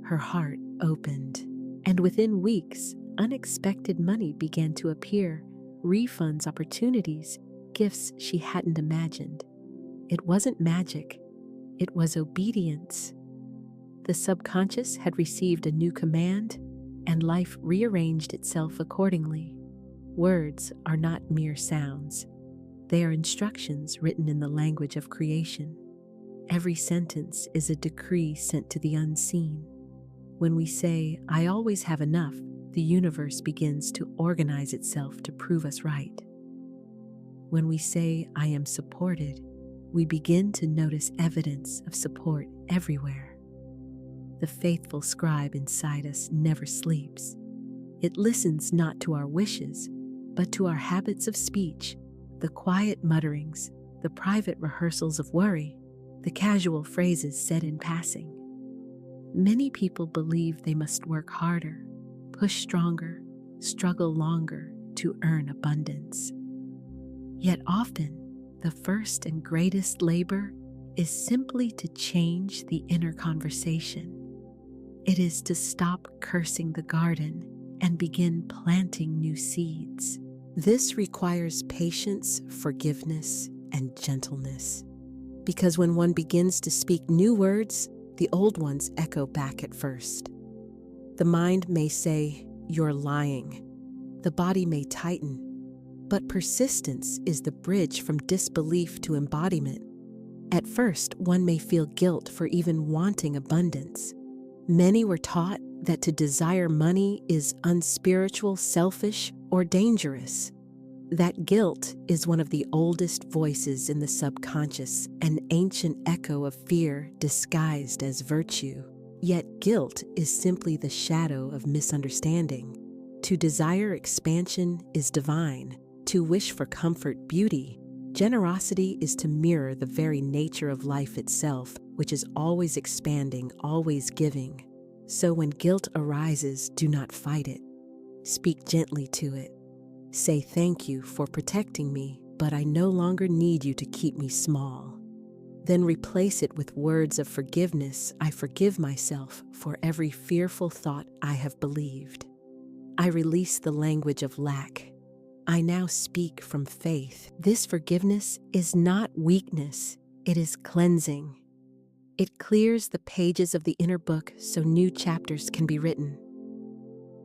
Speaker 1: her heart opened, and within weeks, unexpected money began to appear, refunds, opportunities, gifts she hadn't imagined. It wasn't magic, it was obedience. The subconscious had received a new command, and life rearranged itself accordingly. Words are not mere sounds. They are instructions written in the language of creation. Every sentence is a decree sent to the unseen. When we say, "I always have enough," the universe begins to organize itself to prove us right. When we say, "I am supported," we begin to notice evidence of support everywhere. The faithful scribe inside us never sleeps. It listens not to our wishes, but to our habits of speech, the quiet mutterings, the private rehearsals of worry, the casual phrases said in passing. Many people believe they must work harder, push stronger, struggle longer to earn abundance. Yet often, the first and greatest labor is simply to change the inner conversation. It is to stop cursing the garden and begin planting new seeds. This requires patience, forgiveness, and gentleness. Because when one begins to speak new words, the old ones echo back at first. The mind may say, "You're lying." The body may tighten. But persistence is the bridge from disbelief to embodiment. At first, one may feel guilt for even wanting abundance. Many were taught that to desire money is unspiritual, selfish, or dangerous. That guilt is one of the oldest voices in the subconscious, an ancient echo of fear disguised as virtue. Yet guilt is simply the shadow of misunderstanding. To desire expansion is divine. To wish for comfort, beauty. Generosity is to mirror the very nature of life itself, which is always expanding, always giving. So when guilt arises, do not fight it. Speak gently to it. Say, "Thank you for protecting me, but I no longer need you to keep me small." Then replace it with words of forgiveness. "I forgive myself for every fearful thought I have believed. I release the language of lack. I now speak from faith." This forgiveness is not weakness, it is cleansing. It clears the pages of the inner book so new chapters can be written.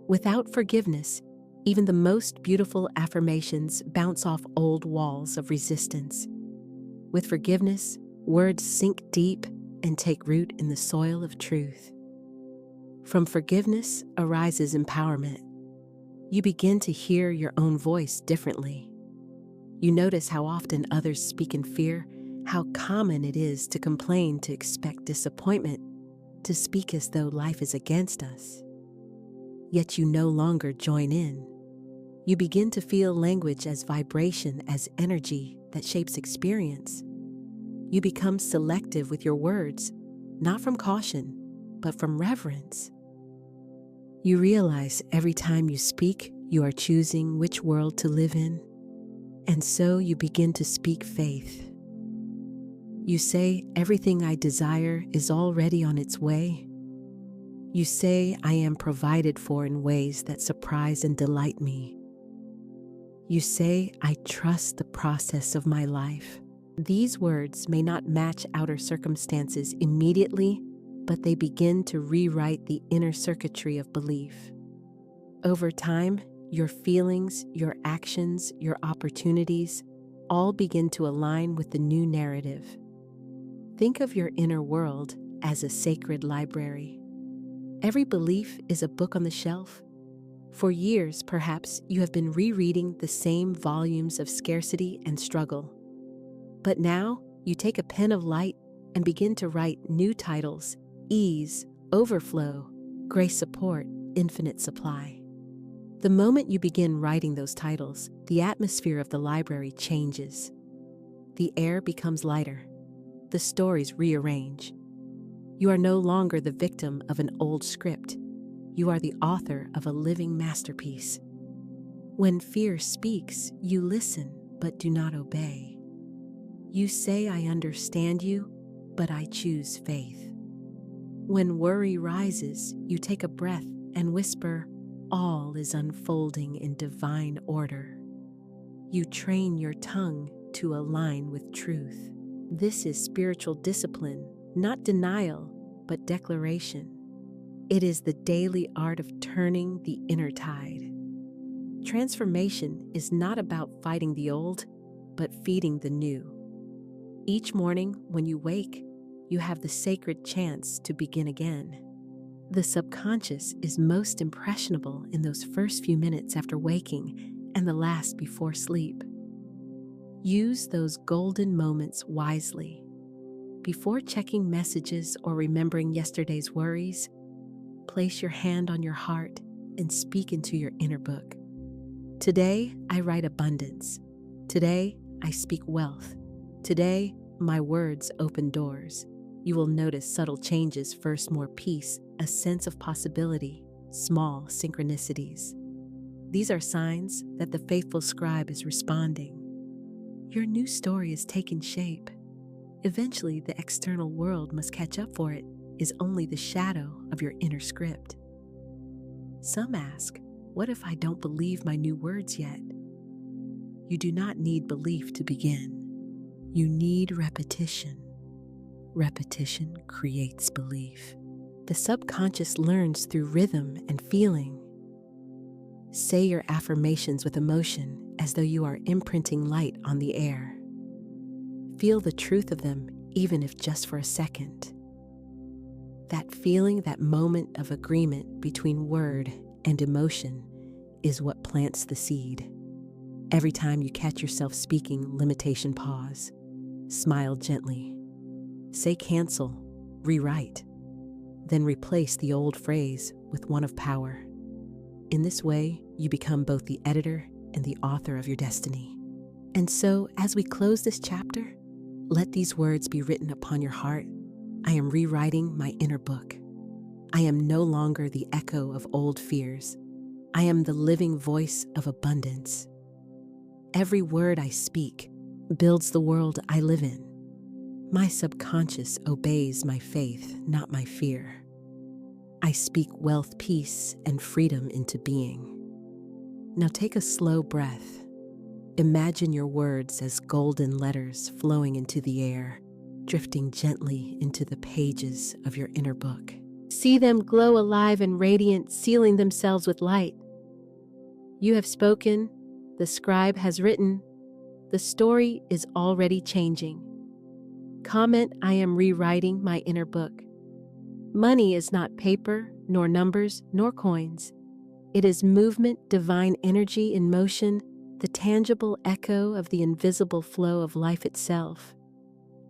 Speaker 1: Without forgiveness, even the most beautiful affirmations bounce off old walls of resistance. With forgiveness, words sink deep and take root in the soil of truth. From forgiveness arises empowerment. You begin to hear your own voice differently. You notice how often others speak in fear, how common it is to complain, to expect disappointment, to speak as though life is against us. Yet you no longer join in. You begin to feel language as vibration, as energy that shapes experience. You become selective with your words, not from caution, but from reverence. You realize every time you speak, you are choosing which world to live in, and so you begin to speak faith. You say, everything I desire is already on its way. You say, I am provided for in ways that surprise and delight me. You say, I trust the process of my life. These words may not match outer circumstances immediately, but they begin to rewrite the inner circuitry of belief. Over time, your feelings, your actions, your opportunities all begin to align with the new narrative. Think of your inner world as a sacred library. Every belief is a book on the shelf. For years, perhaps, you have been rereading the same volumes of scarcity and struggle. But now, you take a pen of light and begin to write new titles: ease, overflow, grace support, infinite supply. The moment you begin writing those titles, the atmosphere of the library changes. The air becomes lighter. The stories rearrange. You are no longer the victim of an old script. You are the author of a living masterpiece. When fear speaks, you listen but do not obey. You say, I understand you, but I choose faith. When worry rises, you take a breath and whisper, all is unfolding in divine order. You train your tongue to align with truth. This is spiritual discipline, not denial, but declaration. It is the daily art of turning the inner tide. Transformation is not about fighting the old, but feeding the new. Each morning when you wake, you have the sacred chance to begin again. The subconscious is most impressionable in those first few minutes after waking and the last before sleep. Use those golden moments wisely. Before checking messages or remembering yesterday's worries, place your hand on your heart and speak into your inner book. Today, I write abundance. Today, I speak wealth. Today, my words open doors. You will notice subtle changes: first, more peace, a sense of possibility, small synchronicities. These are signs that the faithful scribe is responding. Your new story is taking shape. Eventually, the external world must catch up, for it is only the shadow of your inner script. Some ask, what if I don't believe my new words yet? You do not need belief to begin. You need repetition. Repetition creates belief. The subconscious learns through rhythm and feeling. Say your affirmations with emotion, as though you are imprinting light on the air. Feel the truth of them, even if just for a second. That feeling, that moment of agreement between word and emotion, is what plants the seed. Every time you catch yourself speaking limitation, pause. Smile gently. Say cancel, rewrite. Then replace the old phrase with one of power. In this way, you become both the editor and the author of your destiny. And so, as we close this chapter, let these words be written upon your heart. I am rewriting my inner book. I am no longer the echo of old fears. I am the living voice of abundance. Every word I speak builds the world I live in. My subconscious obeys my faith, not my fear. I speak wealth, peace, and freedom into being. Now take a slow breath. Imagine your words as golden letters flowing into the air, drifting gently into the pages of your inner book. See them glow alive and radiant, sealing themselves with light. You have spoken, the scribe has written, the story is already changing. Comment, I am rewriting my inner book. Money is not paper, nor numbers, nor coins. It is movement, divine energy in motion, the tangible echo of the invisible flow of life itself.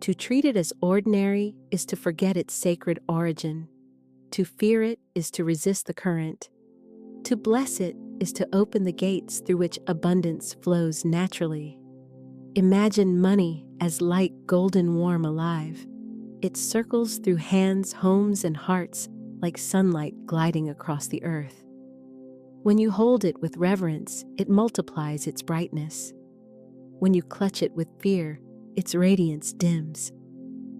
Speaker 1: To treat it as ordinary is to forget its sacred origin. To fear it is to resist the current. To bless it is to open the gates through which abundance flows naturally. Imagine money as light, golden, warm, alive. It circles through hands, homes, and hearts like sunlight gliding across the earth. When you hold it with reverence, it multiplies its brightness. When you clutch it with fear, its radiance dims.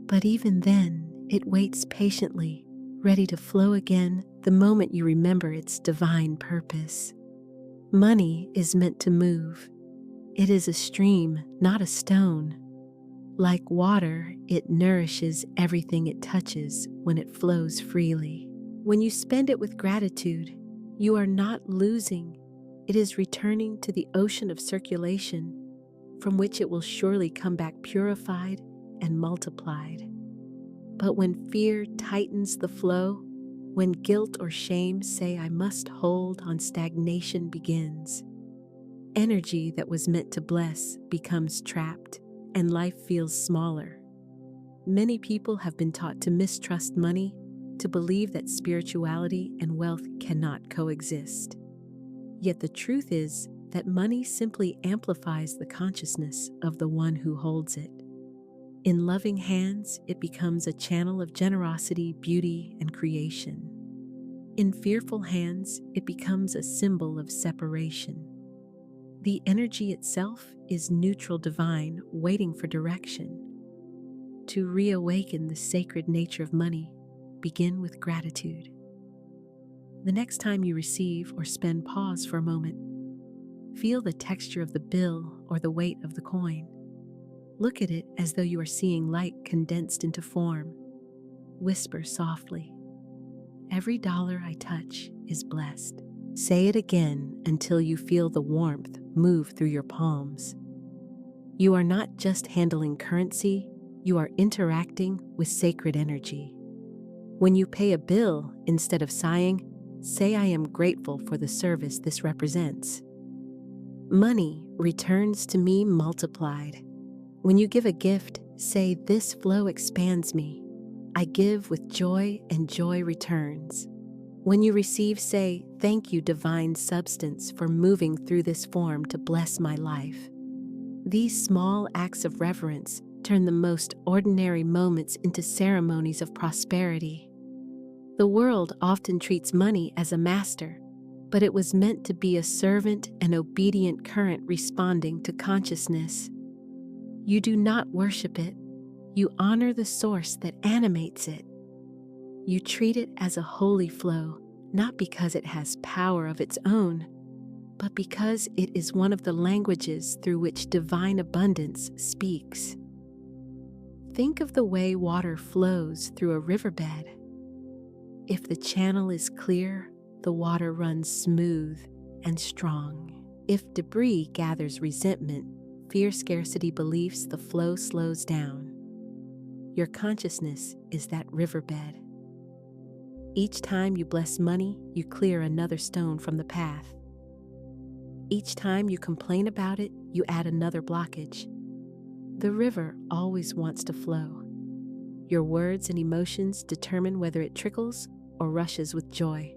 Speaker 1: But even then, it waits patiently, ready to flow again the moment you remember its divine purpose. Money is meant to move. It is a stream, not a stone. Like water, it nourishes everything it touches when it flows freely. When you spend it with gratitude, you are not losing. It is returning to the ocean of circulation, from which it will surely come back purified and multiplied. But when fear tightens the flow, when guilt or shame say I must hold on, stagnation begins. Energy that was meant to bless becomes trapped, and life feels smaller. Many people have been taught to mistrust money, to believe that spirituality and wealth cannot coexist. Yet the truth is that money simply amplifies the consciousness of the one who holds it. In loving hands, it becomes a channel of generosity, beauty, and creation. In fearful hands, it becomes a symbol of separation. The energy itself is neutral divine, waiting for direction. To reawaken the sacred nature of money, begin with gratitude. The next time you receive or spend, pause for a moment. Feel the texture of the bill or the weight of the coin. Look at it as though you are seeing light condensed into form. Whisper softly, "Every dollar I touch is blessed." Say it again until you feel the warmth move through your palms. You are not just handling currency, you are interacting with sacred energy. When you pay a bill, instead of sighing, say I am grateful for the service this represents. Money returns to me multiplied. When you give a gift, say this flow expands me. I give with joy and joy returns. When you receive, say, thank you, divine substance, for moving through this form to bless my life. These small acts of reverence turn the most ordinary moments into ceremonies of prosperity. The world often treats money as a master, but it was meant to be a servant and obedient current responding to consciousness. You do not worship it, you honor the source that animates it. You treat it as a holy flow, not because it has power of its own, but because it is one of the languages through which divine abundance speaks. Think of the way water flows through a riverbed. If the channel is clear, the water runs smooth and strong. If debris gathers resentment, fear, scarcity beliefs, the flow slows down. Your consciousness is that riverbed. Each time you bless money, you clear another stone from the path. Each time you complain about it, you add another blockage. The river always wants to flow. Your words and emotions determine whether it trickles or rushes with joy.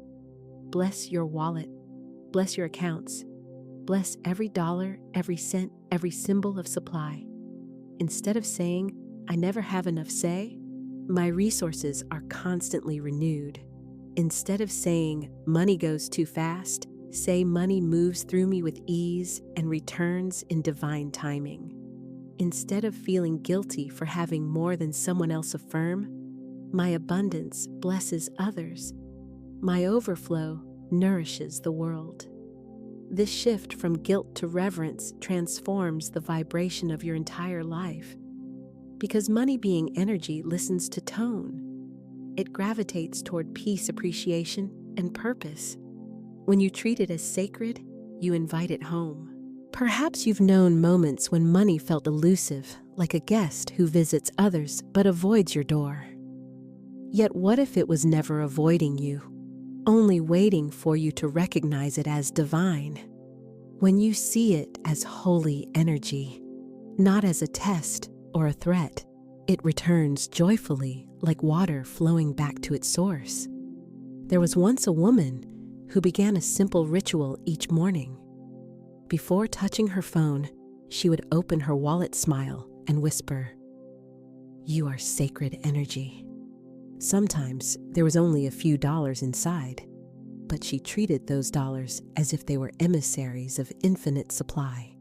Speaker 1: Bless your wallet. Bless your accounts. Bless every dollar, every cent, every symbol of supply. Instead of saying, I never have enough, say, my resources are constantly renewed. Instead of saying, money goes too fast, say money moves through me with ease and returns in divine timing. Instead of feeling guilty for having more than someone else, affirm, my abundance blesses others. My overflow nourishes the world. This shift from guilt to reverence transforms the vibration of your entire life. Because money, being energy, listens to tone. It gravitates toward peace, appreciation, and purpose. When you treat it as sacred, you invite it home. Perhaps you've known moments when money felt elusive, like a guest who visits others but avoids your door. Yet what if it was never avoiding you, only waiting for you to recognize it as divine? When you see it as holy energy, not as a test or a threat, it returns joyfully, like water flowing back to its source. There was once a woman who began a simple ritual each morning. Before touching her phone, she would open her wallet, smile, and whisper, "You are sacred energy." Sometimes there was only a few dollars inside, but she treated those dollars as if they were emissaries of infinite supply.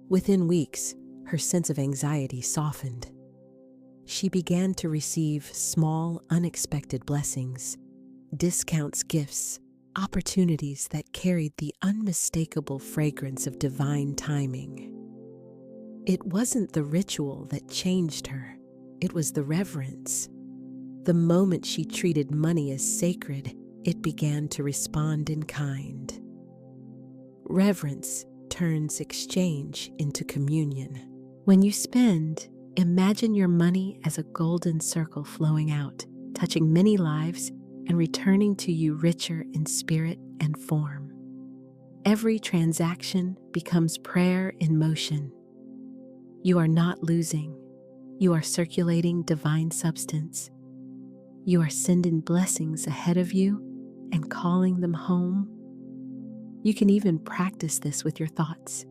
Speaker 1: Within weeks, her sense of anxiety softened. She began to receive small, unexpected blessings, discounts, gifts, opportunities that carried the unmistakable fragrance of divine timing. It wasn't the ritual that changed her, it was the reverence. The moment she treated money as sacred, it began to respond in kind. Reverence turns exchange into communion. When you spend, imagine your money as a golden circle flowing out, touching many lives and returning to you richer in spirit and form. Every transaction becomes prayer in motion. You are not losing. You are circulating divine substance. You are sending blessings ahead of you and calling them home. You can even practice this with your thoughts.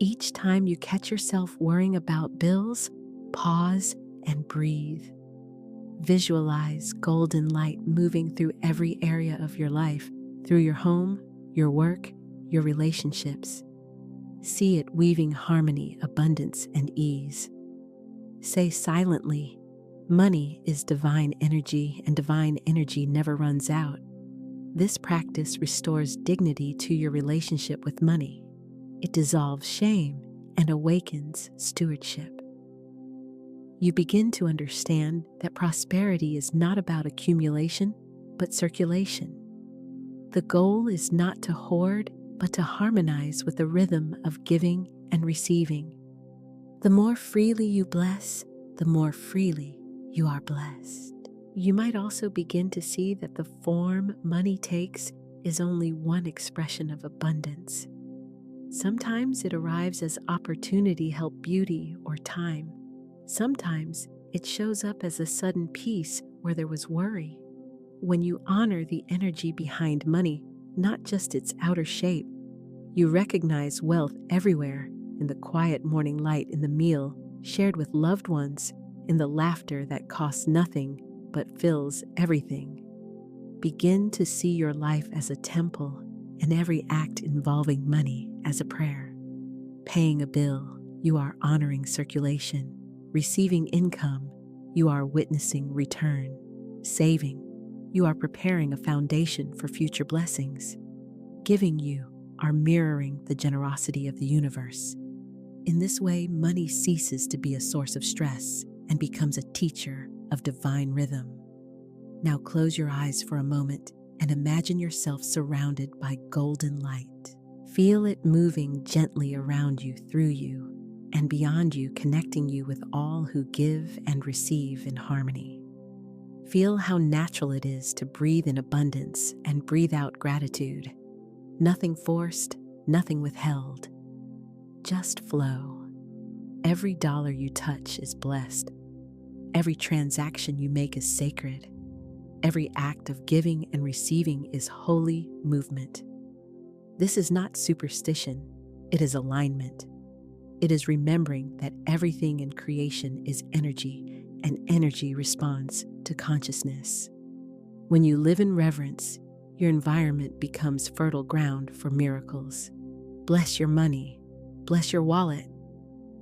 Speaker 1: Each time you catch yourself worrying about bills, pause and breathe. Visualize golden light moving through every area of your life, through your home, your work, your relationships. See it weaving harmony, abundance, and ease. Say silently, "Money is divine energy, and divine energy never runs out." This practice restores dignity to your relationship with money. It dissolves shame and awakens stewardship. You begin to understand that prosperity is not about accumulation, but circulation. The goal is not to hoard, but to harmonize with the rhythm of giving and receiving. The more freely you bless, the more freely you are blessed. You might also begin to see that the form money takes is only one expression of abundance. Sometimes it arrives as opportunity, help, beauty, or time. Sometimes it shows up as a sudden peace where there was worry. When you honor the energy behind money, not just its outer shape, you recognize wealth everywhere, in the quiet morning light, in the meal shared with loved ones, in the laughter that costs nothing but fills everything. Begin to see your life as a temple, and every act involving money as a prayer. Paying a bill, you are honoring circulation. Receiving income, you are witnessing return. Saving, you are preparing a foundation for future blessings. Giving, you are mirroring the generosity of the universe. In this way, money ceases to be a source of stress and becomes a teacher of divine rhythm. Now close your eyes for a moment and imagine yourself surrounded by golden light. Feel it moving gently around you, through you, and beyond you, connecting you with all who give and receive in harmony. Feel how natural it is to breathe in abundance and breathe out gratitude. Nothing forced, nothing withheld. Just flow. Every dollar you touch is blessed. Every transaction you make is sacred. Every act of giving and receiving is holy movement. This is not superstition, it is alignment. It is remembering that everything in creation is energy, and energy responds to consciousness. When you live in reverence, your environment becomes fertile ground for miracles. Bless your money, bless your wallet,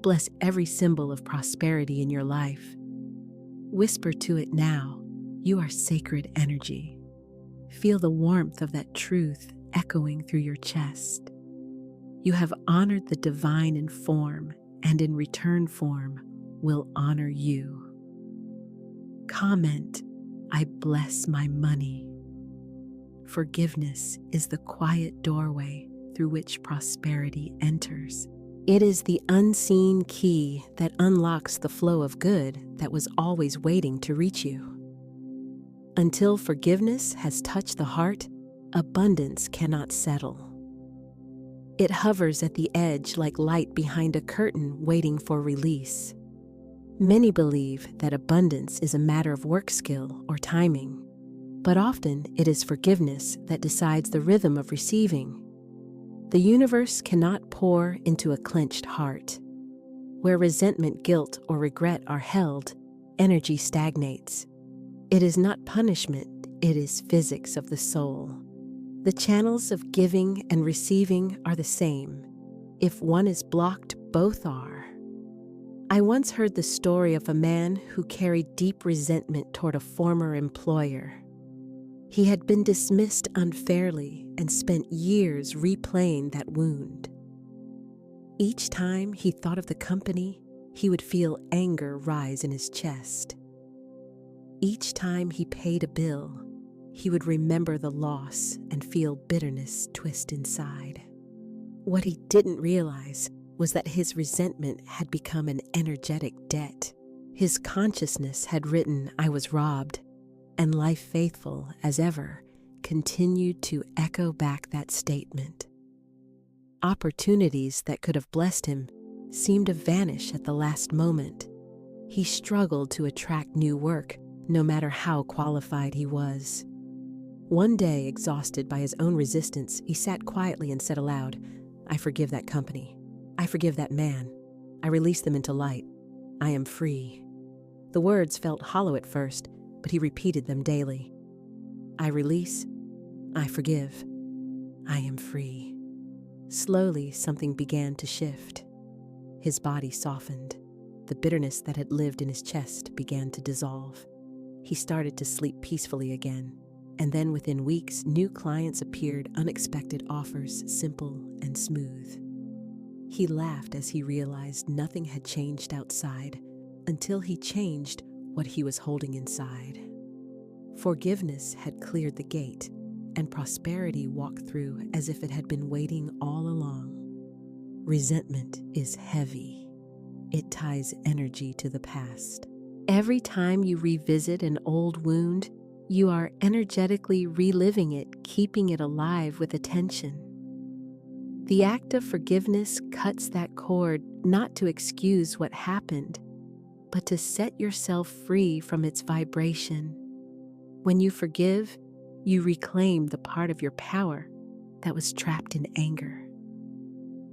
Speaker 1: bless every symbol of prosperity in your life. Whisper to it now, "You are sacred energy." Feel the warmth of that truth echoing through your chest. You have honored the divine in form, and in return form, will honor you. Comment, I bless my money. Forgiveness is the quiet doorway through which prosperity enters. It is the unseen key that unlocks the flow of good that was always waiting to reach you. Until forgiveness has touched the heart, abundance cannot settle. It hovers at the edge like light behind a curtain waiting for release. Many believe that abundance is a matter of work skill or timing, but often it is forgiveness that decides the rhythm of receiving. The universe cannot pour into a clenched heart. Where resentment, guilt, or regret are held, energy stagnates. It is not punishment, it is physics of the soul. The channels of giving and receiving are the same. If one is blocked, both are. I once heard the story of a man who carried deep resentment toward a former employer. He had been dismissed unfairly and spent years replaying that wound. Each time he thought of the company, he would feel anger rise in his chest. Each time he paid a bill, he would remember the loss and feel bitterness twist inside. What he didn't realize was that his resentment had become an energetic debt. His consciousness had written, I was robbed, and life, faithful as ever, continued to echo back that statement. Opportunities that could have blessed him seemed to vanish at the last moment. He struggled to attract new work, no matter how qualified he was. One day, exhausted by his own resistance, he sat quietly and said aloud, I forgive that company. I forgive that man. I release them into light. I am free. The words felt hollow at first, but he repeated them daily. I release. I forgive. I am free. Slowly, something began to shift. His body softened. The bitterness that had lived in his chest began to dissolve. He started to sleep peacefully again. And then within weeks, new clients appeared, unexpected offers, simple and smooth. He laughed as he realized nothing had changed outside until he changed what he was holding inside. Forgiveness had cleared the gate, and prosperity walked through as if it had been waiting all along. Resentment is heavy. It ties energy to the past. Every time you revisit an old wound, you are energetically reliving it, keeping it alive with attention. The act of forgiveness cuts that cord not to excuse what happened, but to set yourself free from its vibration. When you forgive, you reclaim the part of your power that was trapped in anger.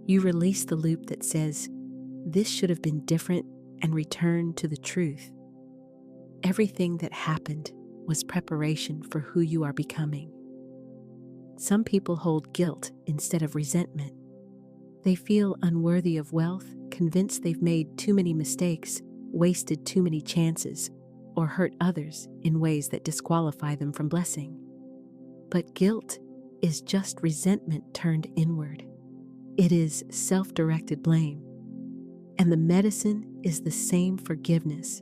Speaker 1: You release the loop that says, this should have been different, and return to the truth. Everything that happened was preparation for who you are becoming. Some people hold guilt instead of resentment. They feel unworthy of wealth, convinced they've made too many mistakes, wasted too many chances, or hurt others in ways that disqualify them from blessing. But guilt is just resentment turned inward. It is self-directed blame. And the medicine is the same forgiveness.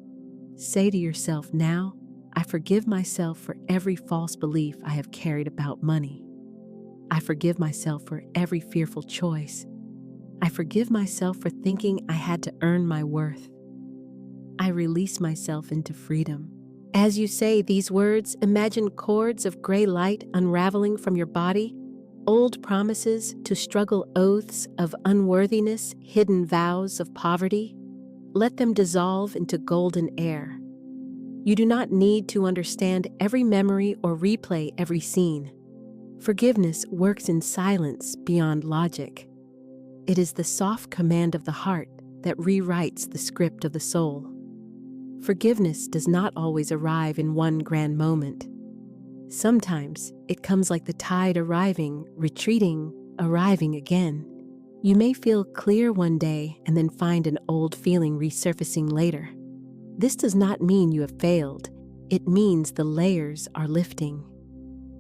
Speaker 1: Say to yourself now, I forgive myself for every false belief I have carried about money. I forgive myself for every fearful choice. I forgive myself for thinking I had to earn my worth. I release myself into freedom. As you say these words, imagine cords of gray light unraveling from your body, old promises to struggle, oaths of unworthiness, hidden vows of poverty. Let them dissolve into golden air. You do not need to understand every memory or replay every scene. Forgiveness works in silence beyond logic. It is the soft command of the heart that rewrites the script of the soul. Forgiveness does not always arrive in one grand moment. Sometimes it comes like the tide arriving, retreating, arriving again. You may feel clear one day and then find an old feeling resurfacing later. This does not mean you have failed. It means the layers are lifting.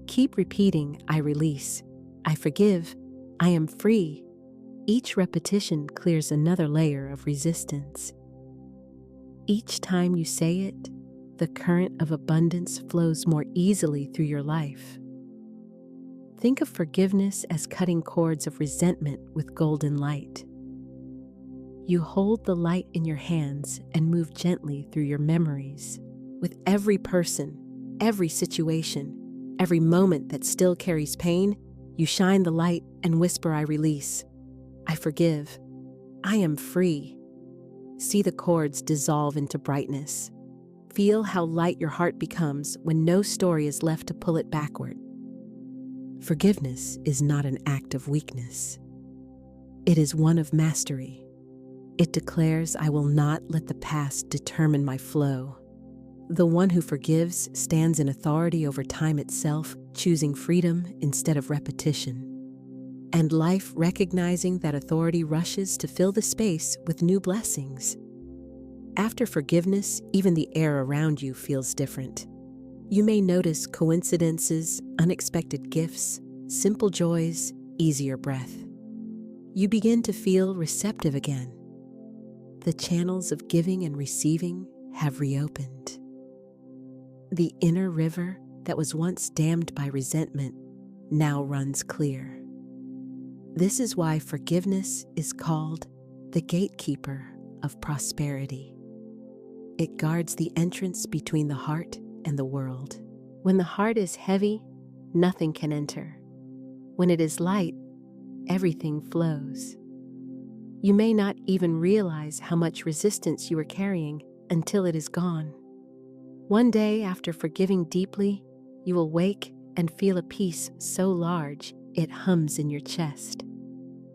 Speaker 1: Keep repeating, I release, I forgive, I am free. Each repetition clears another layer of resistance. Each time you say it, the current of abundance flows more easily through your life. Think of forgiveness as cutting cords of resentment with golden light. You hold the light in your hands and move gently through your memories. With every person, every situation, every moment that still carries pain, you shine the light and whisper, I release. I forgive. I am free. See the cords dissolve into brightness. Feel how light your heart becomes when no story is left to pull it backward. Forgiveness is not an act of weakness. It is one of mastery. It declares, I will not let the past determine my flow. The one who forgives stands in authority over time itself, choosing freedom instead of repetition. And life, recognizing that authority, rushes to fill the space with new blessings. After forgiveness, even the air around you feels different. You may notice coincidences, unexpected gifts, simple joys, easier breath. You begin to feel receptive again. The channels of giving and receiving have reopened. The inner river that was once dammed by resentment now runs clear. This is why forgiveness is called the gatekeeper of prosperity. It guards the entrance between the heart and the world. When the heart is heavy, nothing can enter. When it is light, everything flows. You may not even realize how much resistance you are carrying until it is gone. One day, after forgiving deeply, you will wake and feel a peace so large it hums in your chest.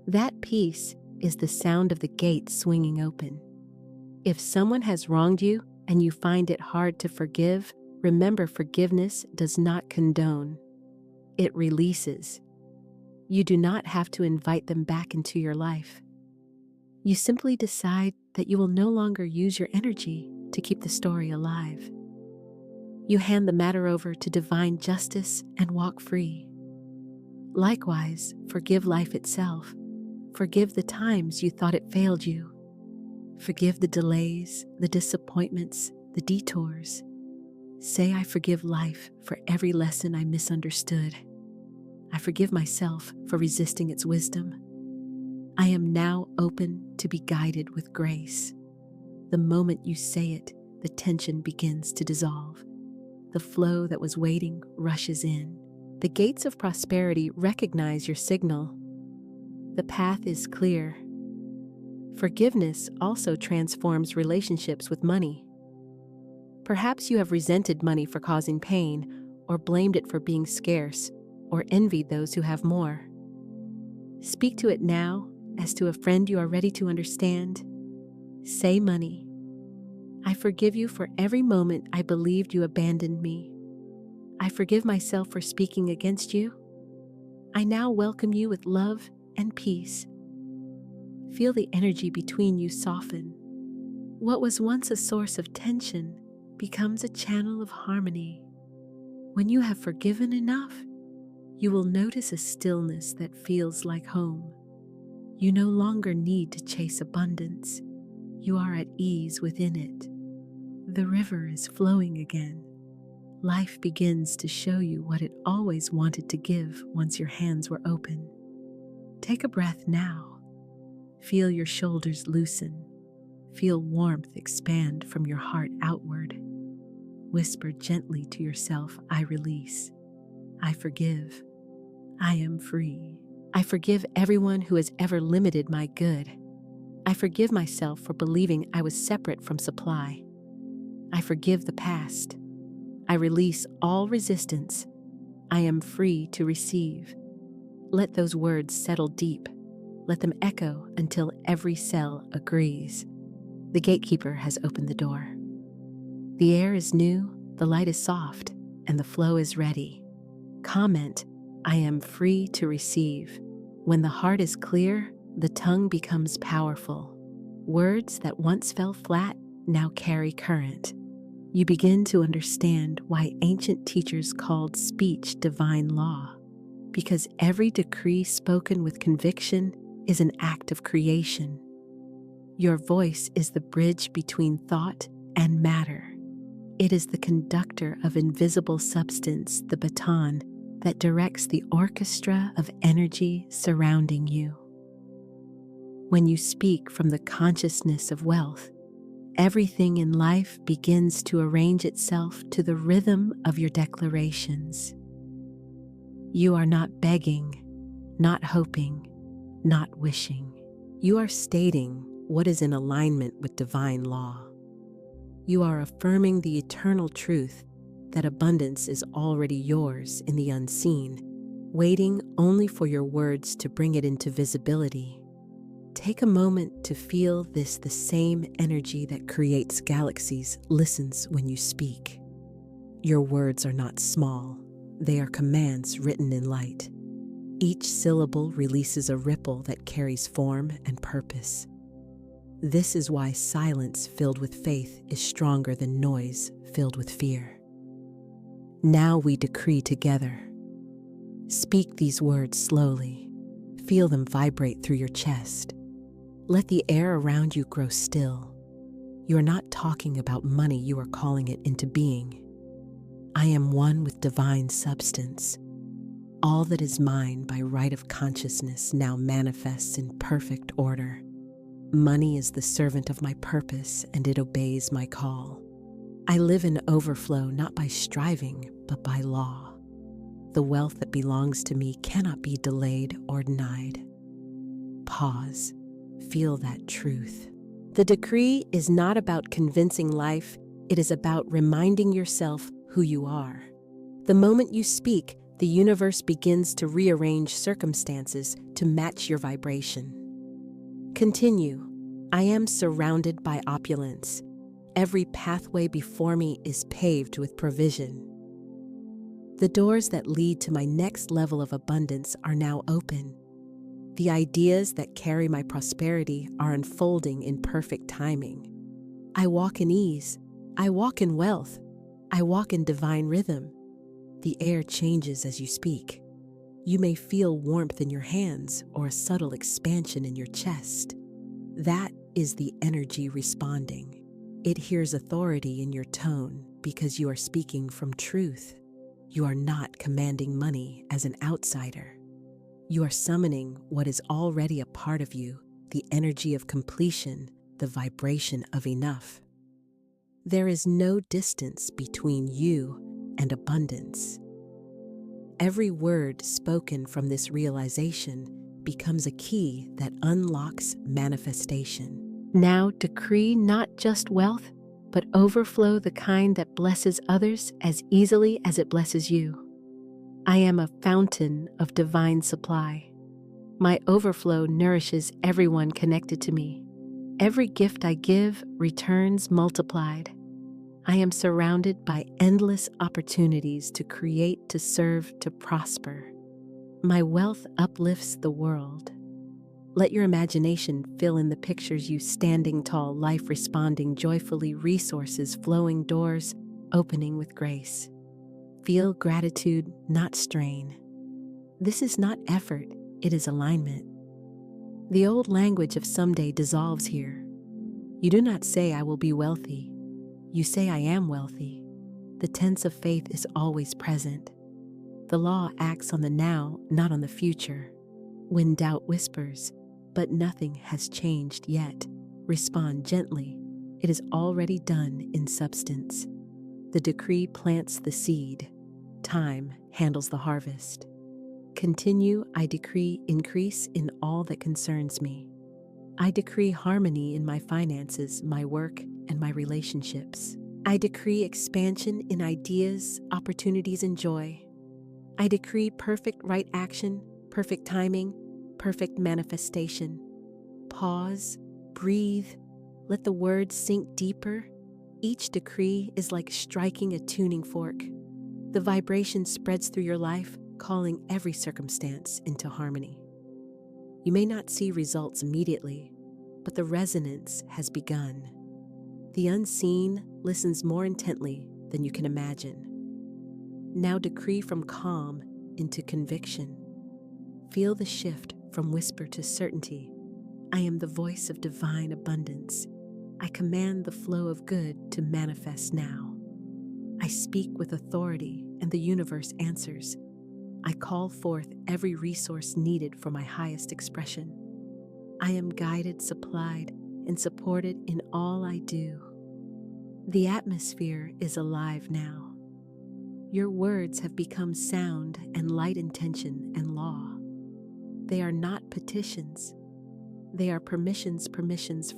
Speaker 1: That peace is the sound of the gate swinging open. If someone has wronged you and you find it hard to forgive, remember, forgiveness does not condone. It releases. You do not have to invite them back into your life. You simply decide that you will no longer use your energy to keep the story alive. You hand the matter over to divine justice and walk free. Likewise, forgive life itself. Forgive the times you thought it failed you. Forgive the delays, the disappointments, the detours. Say, I forgive life for every lesson I misunderstood. I forgive myself for resisting its wisdom. I am now open to be guided with grace. The moment you say it, the tension begins to dissolve. The flow that was waiting rushes in. The gates of prosperity recognize your signal. The path is clear. Forgiveness also transforms relationships with money. Perhaps you have resented money for causing pain, or blamed it for being scarce, or envied those who have more. Speak to it now as to a friend you are ready to understand. Say, money, I forgive you for every moment I believed you abandoned me. I forgive myself for speaking against you. I now welcome you with love and peace. Feel the energy between you soften. What was once a source of tension becomes a channel of harmony. When you have forgiven enough, you will notice a stillness that feels like home. You no longer need to chase abundance. You are at ease within it. The river is flowing again. Life begins to show you what it always wanted to give once your hands were open. Take a breath now. Feel your shoulders loosen. Feel warmth expand from your heart outward. Whisper gently to yourself, I release. I forgive. I am free. I forgive everyone who has ever limited my good. I forgive myself for believing I was separate from supply. I forgive the past. I release all resistance. I am free to receive. Let those words settle deep. Let them echo until every cell agrees. The gatekeeper has opened the door. The air is new, the light is soft, and the flow is ready. Comment, I am free to receive. When the heart is clear, the tongue becomes powerful. Words that once fell flat now carry current. You begin to understand why ancient teachers called speech divine law, because every decree spoken with conviction is an act of creation. Your voice is the bridge between thought and matter. It is the conductor of invisible substance, the baton that directs the orchestra of energy surrounding you. When you speak from the consciousness of wealth, everything in life begins to arrange itself to the rhythm of your declarations. You are not begging, not hoping, not wishing. You are stating what is in alignment with divine law. You are affirming the eternal truth that abundance is already yours in the unseen, waiting only for your words to bring it into visibility. Take a moment to feel this. The same energy that creates galaxies listens when you speak. Your words are not small. They are commands written in light. Each syllable releases a ripple that carries form and purpose. This is why silence filled with faith is stronger than noise filled with fear. Now we decree together. Speak these words slowly. Feel them vibrate through your chest. Let the air around you grow still. You are not talking about money, you are calling it into being. I am one with divine substance. All that is mine by right of consciousness now manifests in perfect order. Money is the servant of my purpose, and it obeys my call. I live in overflow not by striving, but by law. The wealth that belongs to me cannot be delayed or denied. Pause. Feel that truth. The decree is not about convincing life, it is about reminding yourself who you are. The moment you speak, the universe begins to rearrange circumstances to match your vibration. Continue. I am surrounded by opulence. Every pathway before me is paved with provision. The doors that lead to my next level of abundance are now open. The ideas that carry my prosperity are unfolding in perfect timing. I walk in ease. I walk in wealth. I walk in divine rhythm. The air changes as you speak. You may feel warmth in your hands or a subtle expansion in your chest. That is the energy responding. It hears authority in your tone because you are speaking from truth. You are not commanding money as an outsider. You are summoning what is already a part of you, the energy of completion, the vibration of enough. There is no distance between you and abundance. Every word spoken from this realization becomes a key that unlocks manifestation. Now decree not just wealth, but overflow, the kind that blesses others as easily as it blesses you. I am a fountain of divine supply. My overflow nourishes everyone connected to me. Every gift I give returns multiplied. I am surrounded by endless opportunities to create, to serve, to prosper. My wealth uplifts the world. Let your imagination fill in the pictures, you standing tall, life responding joyfully, resources flowing, doors opening with grace. Feel gratitude, not strain. This is not effort, it is alignment. The old language of someday dissolves here. You do not say, I will be wealthy. You say, I am wealthy. The tense of faith is always present. The law acts on the now, not on the future. When doubt whispers, but nothing has changed yet, respond gently. It is already done in substance. The decree plants the seed. Time handles the harvest. Continue. I decree increase in all that concerns me. I decree harmony in my finances, my work, and my relationships. I decree expansion in ideas, opportunities, and joy. I decree perfect right action, perfect timing, perfect manifestation. Pause, breathe, let the words sink deeper. Each decree is like striking a tuning fork. The vibration spreads through your life, calling every circumstance into harmony. You may not see results immediately, but the resonance has begun. The unseen listens more intently than you can imagine. Now decree from calm into conviction. Feel the shift from whisper to certainty. I am the voice of divine abundance. I command the flow of good to manifest now. I speak with authority, and the universe answers. I call forth every resource needed for my highest expression. I am guided, supplied, and supported in all I do. The atmosphere is alive now. Your words have become sound and light intention and law. They are not petitions. They are permissions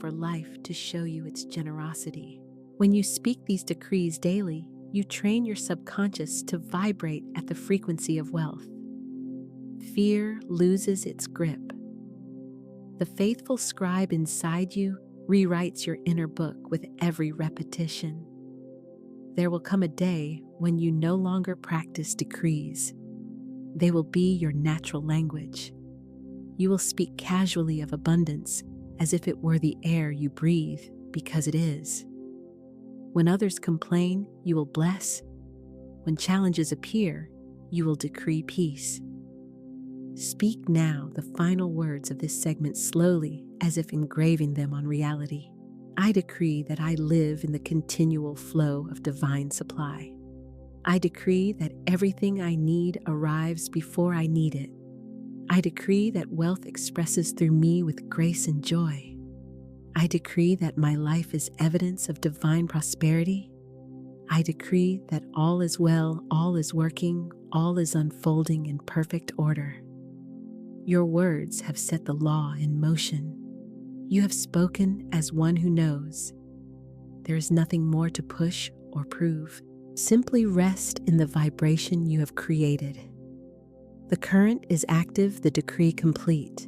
Speaker 1: for life to show you its generosity. When you speak these decrees daily, you train your subconscious to vibrate at the frequency of wealth. Fear loses its grip. The faithful scribe inside you rewrites your inner book with every repetition. There will come a day when you no longer practice decrees. They will be your natural language. You will speak casually of abundance as if it were the air you breathe, because it is. When others complain, you will bless. When challenges appear, you will decree peace. Speak now the final words of this segment slowly, as if engraving them on reality. I decree that I live in the continual flow of divine supply. I decree that everything I need arrives before I need it. I decree that wealth expresses through me with grace and joy. I decree that my life is evidence of divine prosperity. I decree that all is well, all is working, all is unfolding in perfect order. Your words have set the law in motion. You have spoken as one who knows. There is nothing more to push or prove. Simply rest in the vibration you have created. The current is active, the decree complete.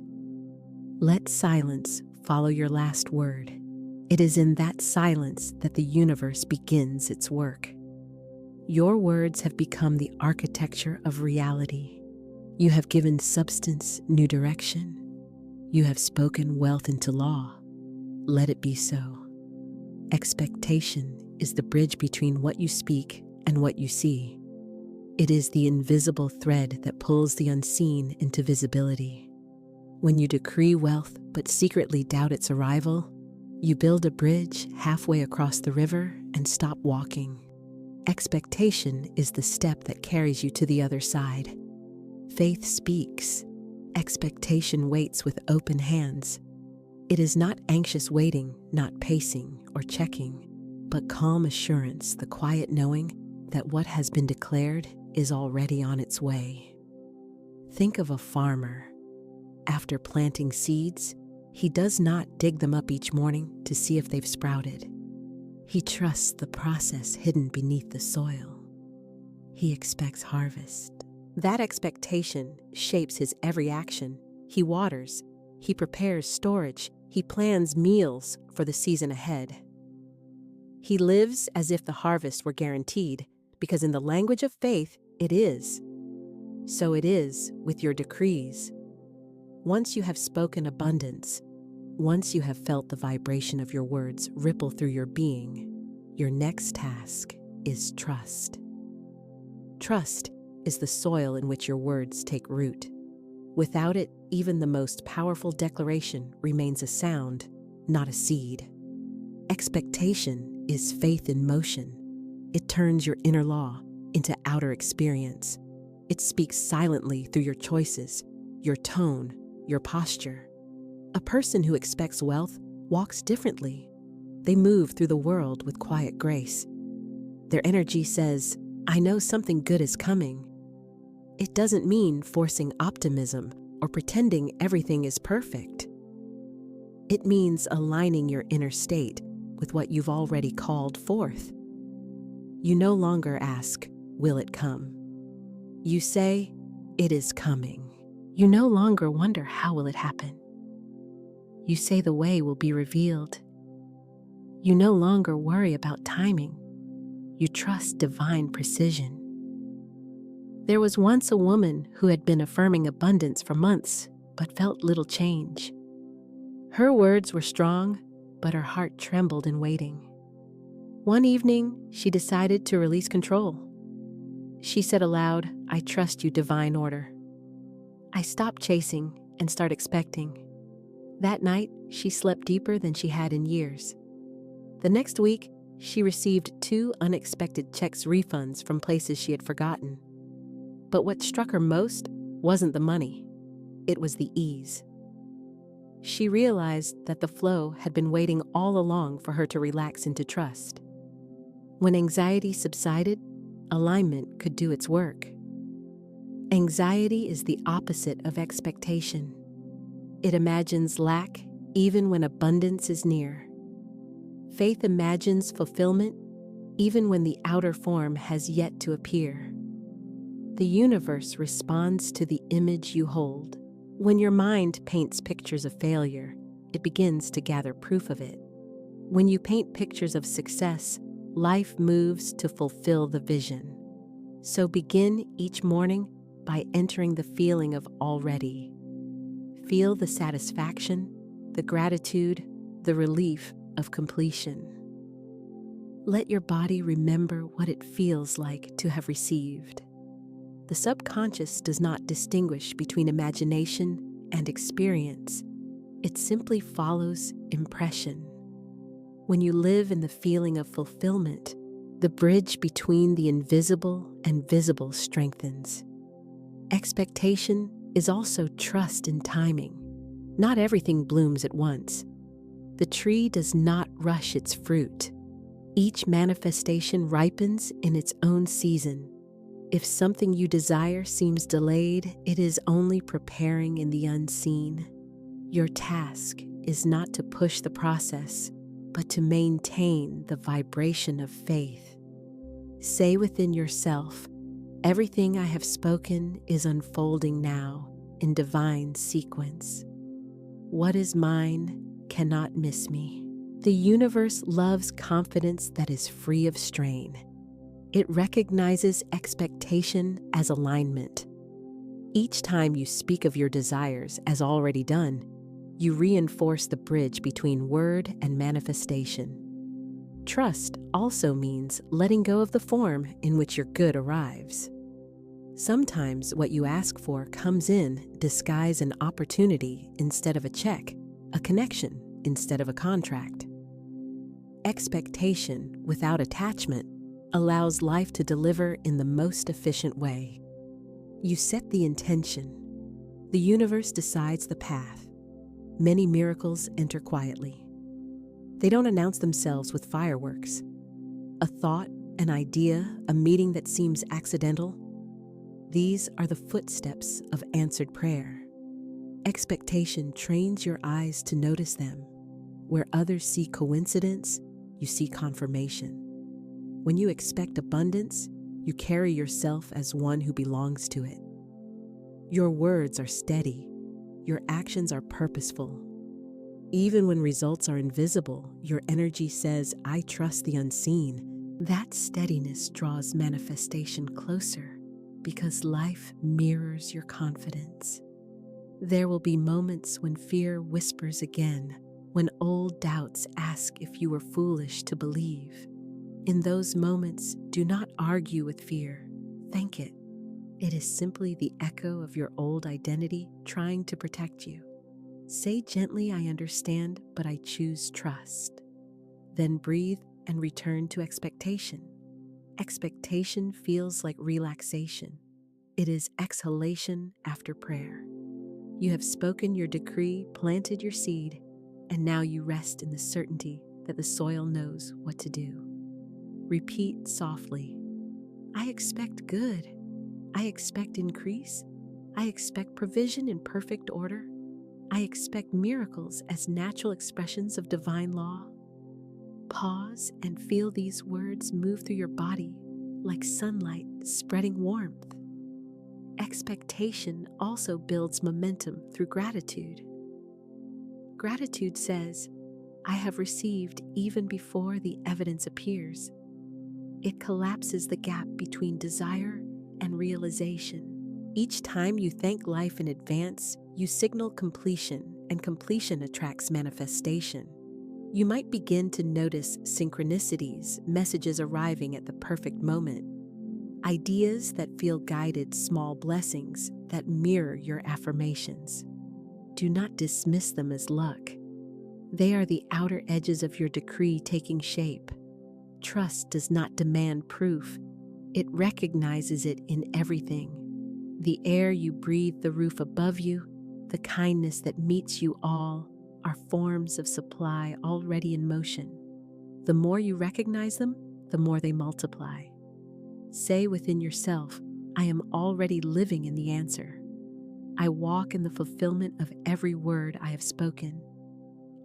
Speaker 1: Let silence follow your last word. It is in that silence that the universe begins its work. Your words have become the architecture of reality. You have given substance new direction. You have spoken wealth into law. Let it be so. Expectation is the bridge between what you speak and what you see. It is the invisible thread that pulls the unseen into visibility. When you decree wealth but secretly doubt its arrival, you build a bridge halfway across the river and stop walking. Expectation is the step that carries you to the other side. Faith speaks. Expectation waits with open hands. It is not anxious waiting, not pacing or checking, but calm assurance, the quiet knowing that what has been declared is already on its way. Think of a farmer. After planting seeds, he does not dig them up each morning to see if they've sprouted. He trusts the process hidden beneath the soil. He expects harvest. That expectation shapes his every action. He waters, he prepares storage, he plans meals for the season ahead. He lives as if the harvest were guaranteed, because in the language of faith, it is. So it is with your decrees. Once you have spoken abundance, once you have felt the vibration of your words ripple through your being, your next task is trust. Trust is the soil in which your words take root. Without it, even the most powerful declaration remains a sound, not a seed. Expectation is faith in motion. It turns your inner law into outer experience. It speaks silently through your choices, your tone, your posture. A person who expects wealth walks differently. They move through the world with quiet grace. Their energy says, I know something good is coming. It doesn't mean forcing optimism or pretending everything is perfect. It means aligning your inner state with what you've already called forth. You no longer ask, will it come? You say, it is coming. You no longer wonder, how will it happen? You say the way will be revealed. You no longer worry about timing. You trust divine precision. There was once a woman who had been affirming abundance for months, but felt little change. Her words were strong, but her heart trembled in waiting. One evening, she decided to release control. She said aloud, I trust you, divine order. I stopped chasing and start expecting. That night, she slept deeper than she had in years. The next week, she received 2 unexpected checks refunds from places she had forgotten. But what struck her most wasn't the money. It was the ease. She realized that the flow had been waiting all along for her to relax into trust. When anxiety subsided, alignment could do its work. Anxiety is the opposite of expectation. It imagines lack even when abundance is near. Faith imagines fulfillment even when the outer form has yet to appear. The universe responds to the image you hold. When your mind paints pictures of failure, it begins to gather proof of it. When you paint pictures of success, life moves to fulfill the vision. So begin each morning by entering the feeling of already. Feel the satisfaction, the gratitude, the relief of completion. Let your body remember what it feels like to have received. The subconscious does not distinguish between imagination and experience. It simply follows impression. When you live in the feeling of fulfillment, the bridge between the invisible and visible strengthens. Expectation is also trust in timing. Not everything blooms at once. The tree does not rush its fruit. Each manifestation ripens in its own season. If something you desire seems delayed, it is only preparing in the unseen. Your task is not to push the process, but to maintain the vibration of faith. Say within yourself, "Everything I have spoken is unfolding now in divine sequence. What is mine cannot miss me." The universe loves confidence that is free of strain. It recognizes expectation as alignment. Each time you speak of your desires as already done, you reinforce the bridge between word and manifestation. Trust also means letting go of the form in which your good arrives. Sometimes what you ask for comes in disguised an opportunity instead of a check, a connection instead of a contract. Expectation without attachment allows life to deliver in the most efficient way. You set the intention. The universe decides the path. Many miracles enter quietly. They don't announce themselves with fireworks. A thought, an idea, a meeting that seems accidental. These are the footsteps of answered prayer. Expectation trains your eyes to notice them. Where others see coincidence, you see confirmation. When you expect abundance, you carry yourself as one who belongs to it. Your words are steady. Your actions are purposeful. Even when results are invisible, your energy says, "I trust the unseen." That steadiness draws manifestation closer because life mirrors your confidence. There will be moments when fear whispers again, when old doubts ask if you were foolish to believe. In those moments, do not argue with fear. Thank it. It is simply the echo of your old identity trying to protect you. Say gently, "I understand, but I choose trust." Then breathe and return to expectation. Expectation feels like relaxation. It is exhalation after prayer. You have spoken your decree, planted your seed, and now you rest in the certainty that the soil knows what to do. Repeat softly, "I expect good. I expect increase. I expect provision in perfect order. I expect miracles as natural expressions of divine law." Pause and feel these words move through your body like sunlight spreading warmth. Expectation also builds momentum through gratitude. Gratitude says, "I have received even before the evidence appears." It collapses the gap between desire and realization. Each time you thank life in advance, you signal completion, and completion attracts manifestation. You might begin to notice synchronicities, messages arriving at the perfect moment, ideas that feel guided, small blessings that mirror your affirmations. Do not dismiss them as luck. They are the outer edges of your decree taking shape. Trust does not demand proof. It recognizes it in everything. The air you breathe, the roof above you, the kindness that meets you all are forms of supply already in motion. The more you recognize them, the more they multiply. Say within yourself, I am already living in the answer. I walk in the fulfillment of every word I have spoken.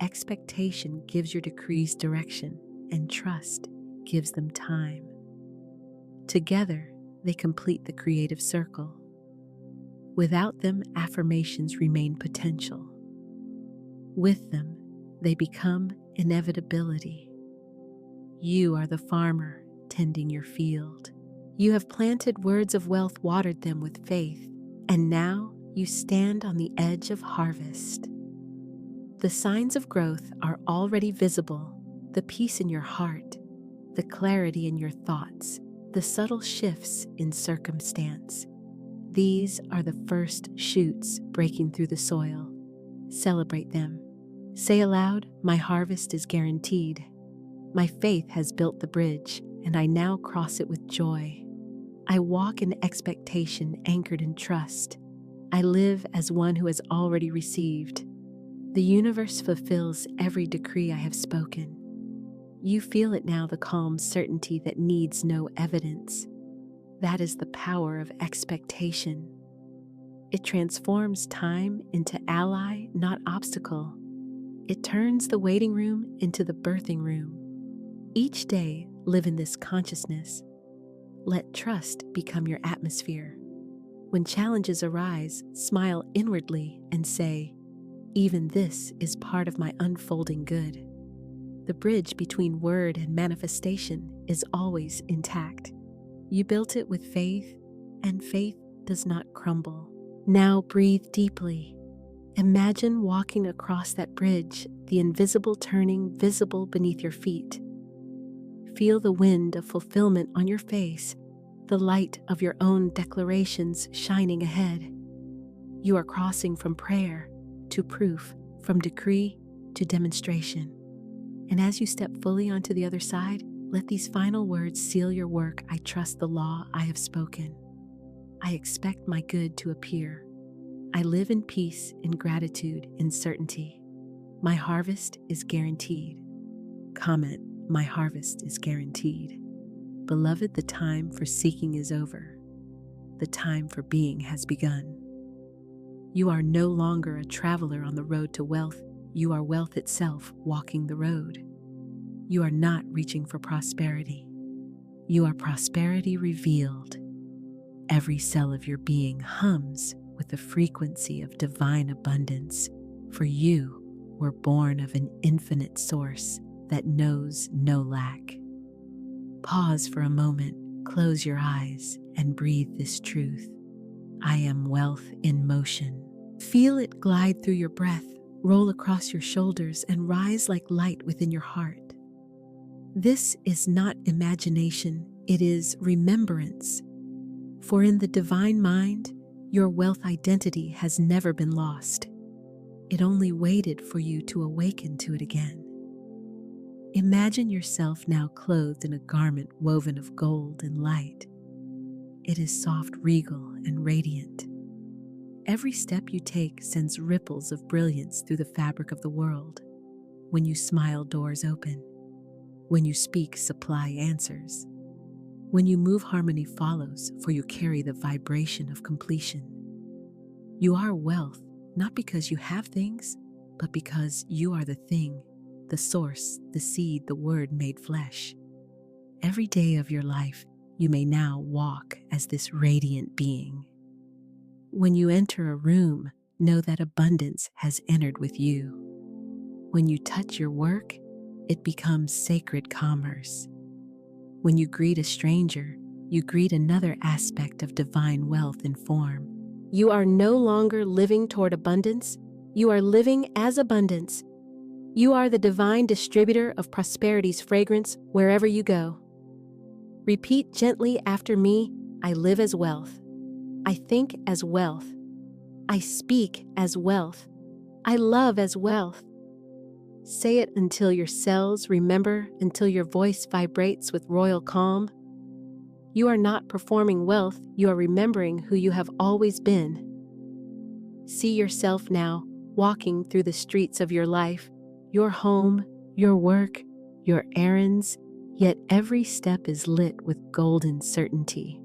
Speaker 1: Expectation gives your decrees direction, and trust gives them time. Together, they complete the creative circle. Without them, affirmations remain potential. With them, they become inevitability. You are the farmer tending your field. You have planted words of wealth, watered them with faith, and now you stand on the edge of harvest. The signs of growth are already visible: the peace in your heart, the clarity in your thoughts, the subtle shifts in circumstance. These are the first shoots breaking through the soil. Celebrate them. Say aloud, my harvest is guaranteed. My faith has built the bridge, and I now cross it with joy. I walk in expectation, anchored in trust. I live as one who has already received. The universe fulfills every decree I have spoken. You feel it now, the calm certainty that needs no evidence. That is the power of expectation. It transforms time into ally, not obstacle. It turns the waiting room into the birthing room. Each day, live in this consciousness. Let trust become your atmosphere. When challenges arise, smile inwardly and say, even this is part of my unfolding good. The bridge between word and manifestation is always intact. You built it with faith, and faith does not crumble. Now breathe deeply. Imagine walking across that bridge, the invisible turning visible beneath your feet. Feel the wind of fulfillment on your face, the light of your own declarations shining ahead. You are crossing from prayer to proof, from decree to demonstration. And as you step fully onto the other side, let these final words seal your work. I trust the law I have spoken. I expect my good to appear. I live in peace, in gratitude, in certainty. My harvest is guaranteed. Comment, my harvest is guaranteed. Beloved, the time for seeking is over. The time for being has begun. You are no longer a traveler on the road to wealth. You are wealth itself walking the road. You are not reaching for prosperity. You are prosperity revealed. Every cell of your being hums with the frequency of divine abundance, for you were born of an infinite source that knows no lack. Pause for a moment, close your eyes, and breathe this truth. I am wealth in motion. Feel it glide through your breath, roll across your shoulders, and rise like light within your heart. This is not imagination, it is remembrance. For in the divine mind, your wealth identity has never been lost. It only waited for you to awaken to it again. Imagine yourself now clothed in a garment woven of gold and light. It is soft, regal, and radiant. Every step you take sends ripples of brilliance through the fabric of the world. When you smile, doors open. When you speak, supply answers. When you move, harmony follows, for you carry the vibration of completion. You are wealth, not because you have things, but because you are the thing, the source, the seed, the word made flesh. Every day of your life, you may now walk as this radiant being. When you enter a room, know that abundance has entered with you. When you touch your work, it becomes sacred commerce. When you greet a stranger, you greet another aspect of divine wealth in form. You are no longer living toward abundance, you are living as abundance. You are the divine distributor of prosperity's fragrance wherever you go. Repeat gently after me, I live as wealth. I think as wealth. I speak as wealth. I love as wealth. Say it until your cells remember, until your voice vibrates with royal calm. You are not performing wealth, you are remembering who you have always been. See yourself now, walking through the streets of your life, your home, your work, your errands, yet every step is lit with golden certainty.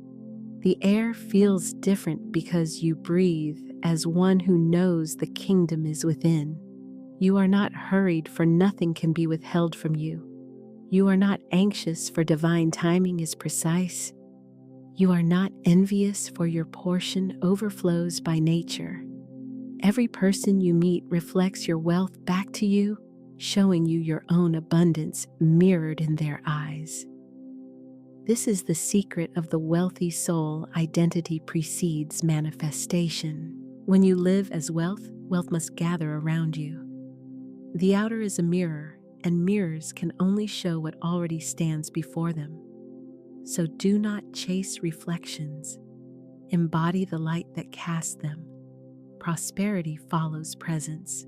Speaker 1: The air feels different because you breathe as one who knows the kingdom is within. You are not hurried, for nothing can be withheld from you. You are not anxious, for divine timing is precise. You are not envious, for your portion overflows by nature. Every person you meet reflects your wealth back to you, showing you your own abundance mirrored in their eyes. This is the secret of the wealthy soul. Identity precedes manifestation. When you live as wealth, wealth must gather around you. The outer is a mirror, and mirrors can only show what already stands before them. So do not chase reflections. Embody the light that casts them. Prosperity follows presence.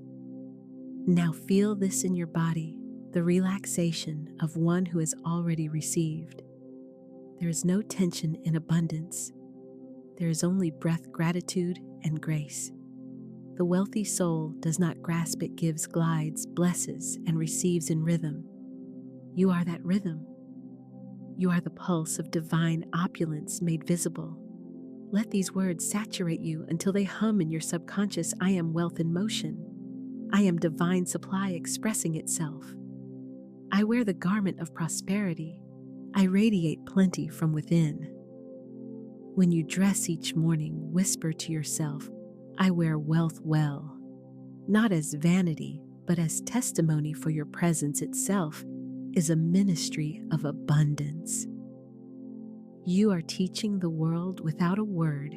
Speaker 1: Now feel this in your body, the relaxation of one who has already received. There is no tension in abundance. There is only breath, gratitude, and grace. The wealthy soul does not grasp, it gives, glides, blesses, and receives in rhythm. You are that rhythm. You are the pulse of divine opulence made visible. Let these words saturate you until they hum in your subconscious. I am wealth in motion. I am divine supply expressing itself. I wear the garment of prosperity. I radiate plenty from within. When you dress each morning, whisper to yourself, I wear wealth well, not as vanity, but as testimony, for your presence itself is a ministry of abundance. You are teaching the world without a word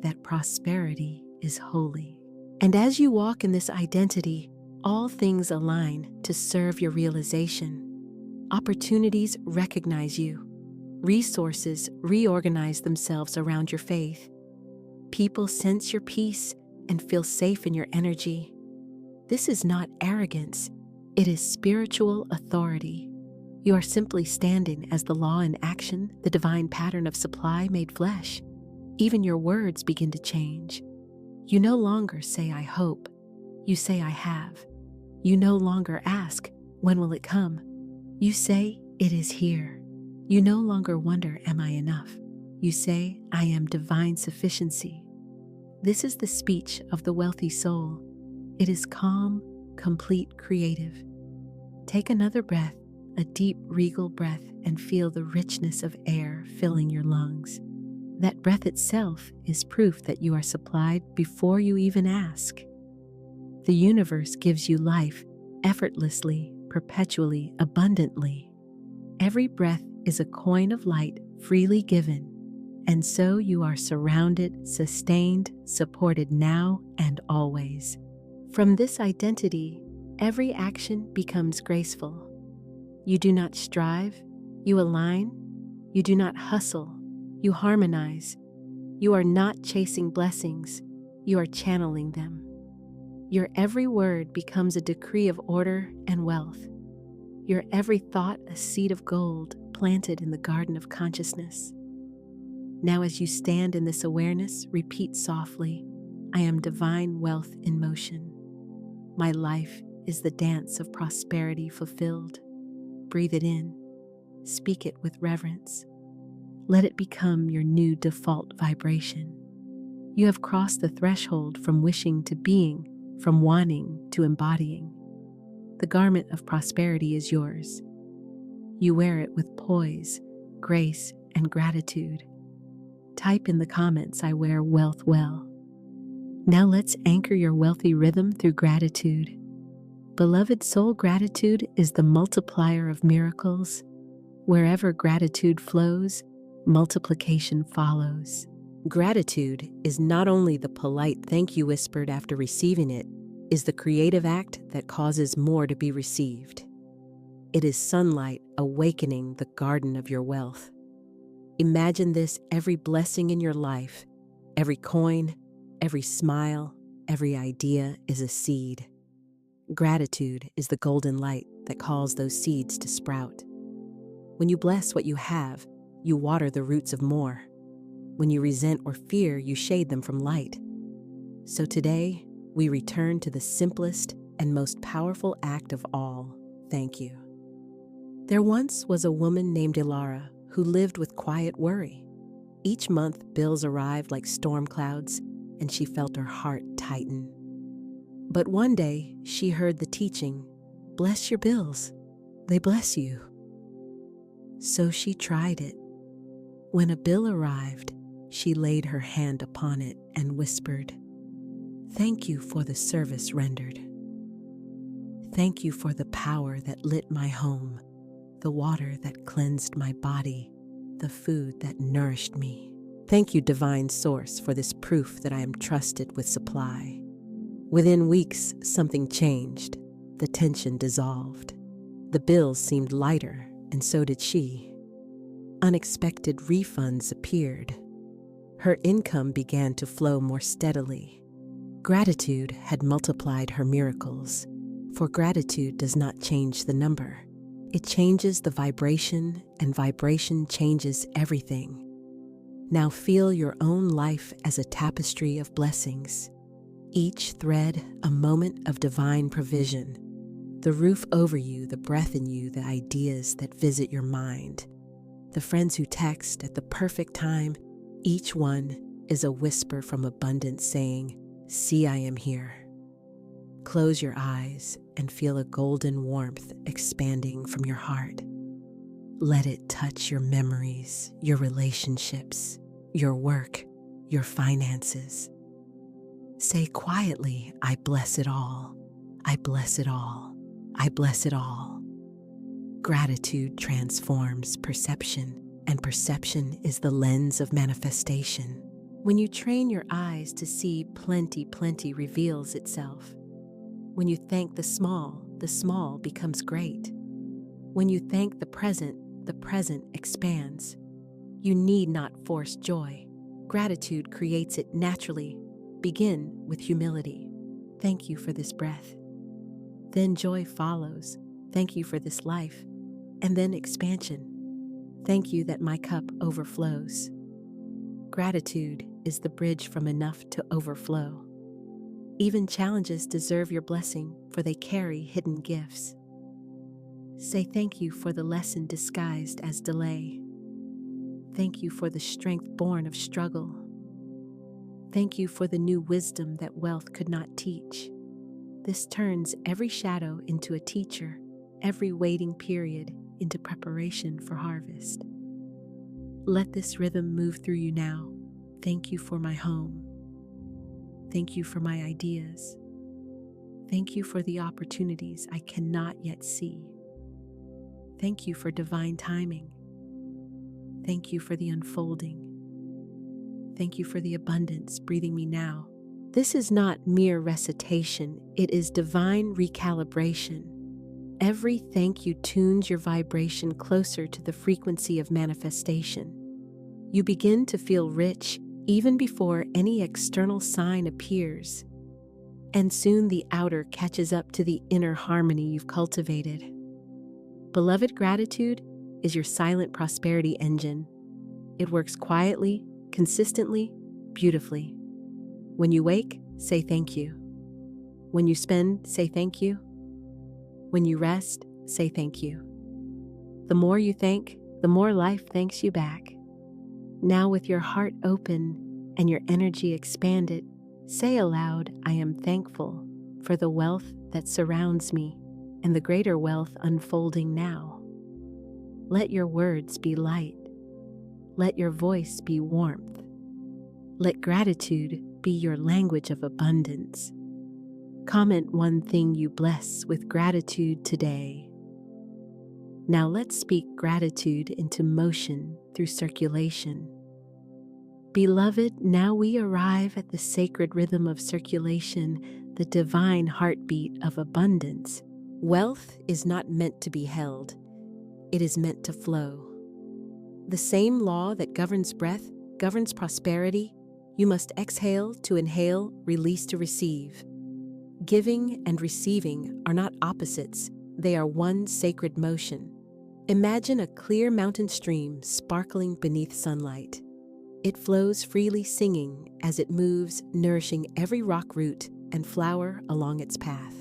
Speaker 1: that prosperity is holy. And as you walk in this identity, all things align to serve your realization. Opportunities recognize you. Resources reorganize themselves around your faith. People sense your peace and feel safe in your energy. This is not arrogance, it is spiritual authority. You are simply standing as the law in action, the divine pattern of supply made flesh. Even your words begin to change. You no longer say, I hope. You say, I have. You no longer ask, when will it come? You say, it is here. You no longer wonder, am I enough? You say, I am divine sufficiency. This is the speech of the wealthy soul. It is calm, complete, creative. Take another breath, a deep, regal breath, and feel the richness of air filling your lungs. That breath itself is proof that you are supplied before you even ask. The universe gives you life effortlessly, perpetually, abundantly. Every breath is a coin of light freely given, and so you are surrounded, sustained, supported now and always. From this identity, every action becomes graceful. You do not strive, you align. You do not hustle, you harmonize. You are not chasing blessings, you are channeling them. Your every word becomes a decree of order and wealth. Your every thought a seed of gold planted in the garden of consciousness. Now as you stand in this awareness, repeat softly, I am divine wealth in motion. My life is the dance of prosperity fulfilled. Breathe it in. Speak it with reverence. Let it become your new default vibration. You have crossed the threshold from wishing to being, from wanting to embodying. The garment of prosperity is yours. You wear it with poise, grace, and gratitude. Type in the comments, I wear wealth well. Now let's anchor your wealthy rhythm through gratitude. Beloved soul, gratitude is the multiplier of miracles. Wherever gratitude flows, multiplication follows. Gratitude is not only the polite thank you whispered after receiving it, is the creative act that causes more to be received. It is sunlight awakening the garden of your wealth. Imagine this: every blessing in your life, every coin, every smile, every idea is a seed. Gratitude is the golden light that calls those seeds to sprout. When you bless what you have, you water the roots of more. When you resent or fear, you shade them from light. So today, we return to the simplest and most powerful act of all: thank you. There once was a woman named Ilara who lived with quiet worry. Each month, bills arrived like storm clouds, and she felt her heart tighten. But one day, she heard the teaching, "Bless your bills, they bless you." So she tried it. When a bill arrived, she laid her hand upon it and whispered, "Thank you for the service rendered. Thank you for the power that lit my home, the water that cleansed my body, the food that nourished me. Thank you, Divine Source, for this proof that I am trusted with supply." Within weeks, something changed. The tension dissolved. The bills seemed lighter, and so did she. Unexpected refunds appeared. Her income began to flow more steadily. Gratitude had multiplied her miracles, for gratitude does not change the number. It changes the vibration, and vibration changes everything. Now feel your own life as a tapestry of blessings. Each thread a moment of divine provision. The roof over you, the breath in you, the ideas that visit your mind. The friends who text at the perfect time, each one is a whisper from abundance saying, "See, I am here." Close your eyes and feel a golden warmth expanding from your heart. Let it touch your memories, your relationships, your work, your finances. Say quietly, "I bless it all. I bless it all. I bless it all." Gratitude transforms perception, and perception is the lens of manifestation. When you train your eyes to see, plenty reveals itself. When you thank the small becomes great. When you thank the present expands. You need not force joy. Gratitude creates it naturally. Begin with humility. Thank you for this breath. Then joy follows. Thank you for this life. And then expansion. Thank you that my cup overflows. Gratitude is the bridge from enough to overflow. Even challenges deserve your blessing, for they carry hidden gifts. Say thank you for the lesson disguised as delay. Thank you for the strength born of struggle. Thank you for the new wisdom that wealth could not teach. This turns every shadow into a teacher, every waiting period into preparation for harvest. Let this rhythm move through you now. Thank you for my home. Thank you for my ideas. Thank you for the opportunities I cannot yet see. Thank you for divine timing. Thank you for the unfolding. Thank you for the abundance breathing me now. This is not mere recitation, it is divine recalibration. Every thank you tunes your vibration closer to the frequency of manifestation. You begin to feel rich even before any external sign appears. And soon the outer catches up to the inner harmony you've cultivated. Beloved, gratitude is your silent prosperity engine. It works quietly, consistently, beautifully. When you wake, say thank you. When you spend, say thank you. When you rest, say thank you. The more you thank, the more life thanks you back. Now, with your heart open and your energy expanded, say aloud, "I am thankful for the wealth that surrounds me and the greater wealth unfolding now." Let your words be light. Let your voice be warmth. Let gratitude be your language of abundance. Comment one thing you bless with gratitude today. Now let's speak gratitude into motion through circulation. Beloved, now we arrive at the sacred rhythm of circulation, the divine heartbeat of abundance. Wealth is not meant to be held. It is meant to flow. The same law that governs breath governs prosperity. You must exhale to inhale, release to receive. Giving and receiving are not opposites, they are one sacred motion. Imagine a clear mountain stream sparkling beneath sunlight. It flows freely, singing as it moves, nourishing every rock root and flower along its path.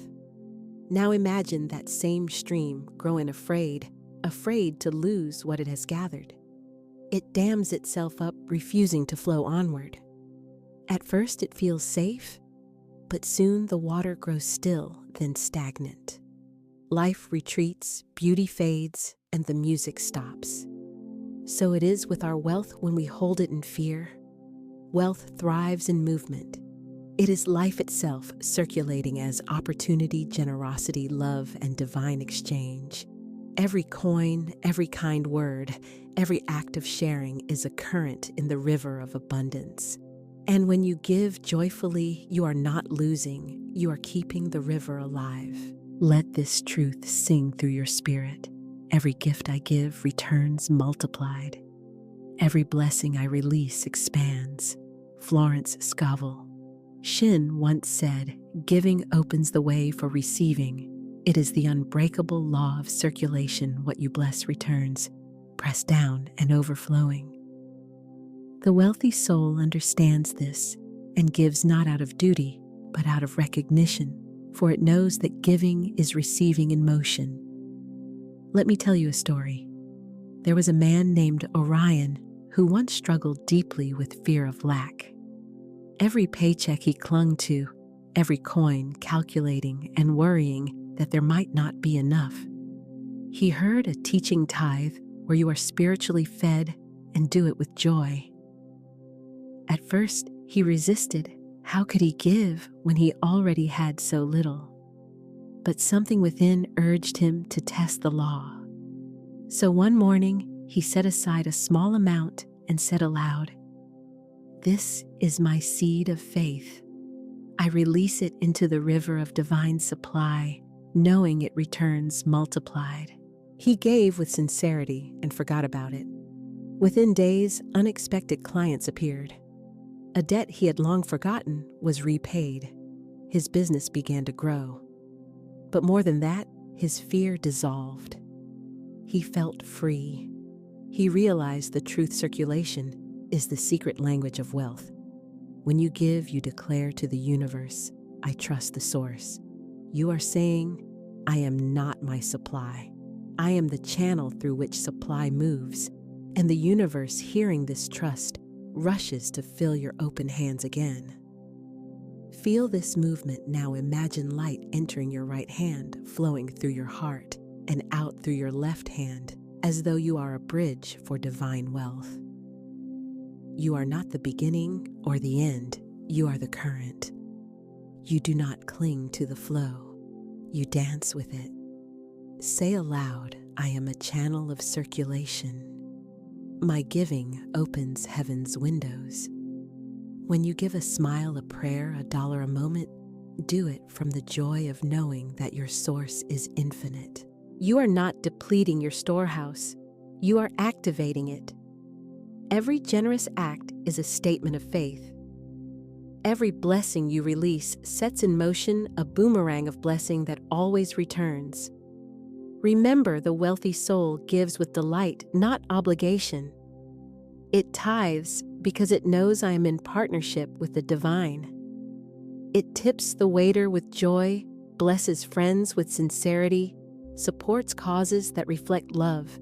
Speaker 1: Now imagine that same stream growing afraid to lose what it has gathered. It dams itself up, refusing to flow onward. At first it feels safe, but soon the water grows still, then stagnant. Life retreats, beauty fades, and the music stops. So it is with our wealth when we hold it in fear. Wealth thrives in movement. It is life itself circulating as opportunity, generosity, love, and divine exchange. Every coin, every kind word, every act of sharing is a current in the river of abundance. And when you give joyfully, you are not losing, you are keeping the river alive. Let this truth sing through your spirit. Every gift I give returns multiplied. Every blessing I release expands. Florence Scovel. Shinn once said, "Giving opens the way for receiving. It is the unbreakable law of circulation. What you bless returns, pressed down and overflowing." The wealthy soul understands this and gives not out of duty, but out of recognition, for it knows that giving is receiving in motion. Let me tell you a story. There was a man named Orion who once struggled deeply with fear of lack. Every paycheck he clung to, every coin calculating and worrying that there might not be enough. He heard a teaching tithe where you are spiritually fed and do it with joy. At first, he resisted. How could he give when he already had so little? But something within urged him to test the law. So one morning, he set aside a small amount and said aloud, "This is my seed of faith. I release it into the river of divine supply, knowing it returns multiplied." He gave with sincerity and forgot about it. Within days, unexpected clients appeared. A debt he had long forgotten was repaid. His business began to grow. But more than that, his fear dissolved. He felt free. He realized the truth circulation is the secret language of wealth. When you give, you declare to the universe, "I trust the source." You are saying, "I am not my supply. I am the channel through which supply moves." And the universe, hearing this trust, rushes to fill your open hands again. Feel this movement now. Imagine light entering your right hand, flowing through your heart and out through your left hand, as though you are a bridge for divine wealth. You are not the beginning or the end, you are the current. You do not cling to the flow, you dance with it. Say aloud, "I am a channel of circulation." My giving opens heaven's windows. When you give a smile, a prayer, $1 a moment, do it from the joy of knowing that your source is infinite. You are not depleting your storehouse, you are activating it. Every generous act is a statement of faith. Every blessing you release sets in motion a boomerang of blessing that always returns. Remember, the wealthy soul gives with delight, not obligation. It tithes because it knows I am in partnership with the divine. It tips the waiter with joy, blesses friends with sincerity, supports causes that reflect love.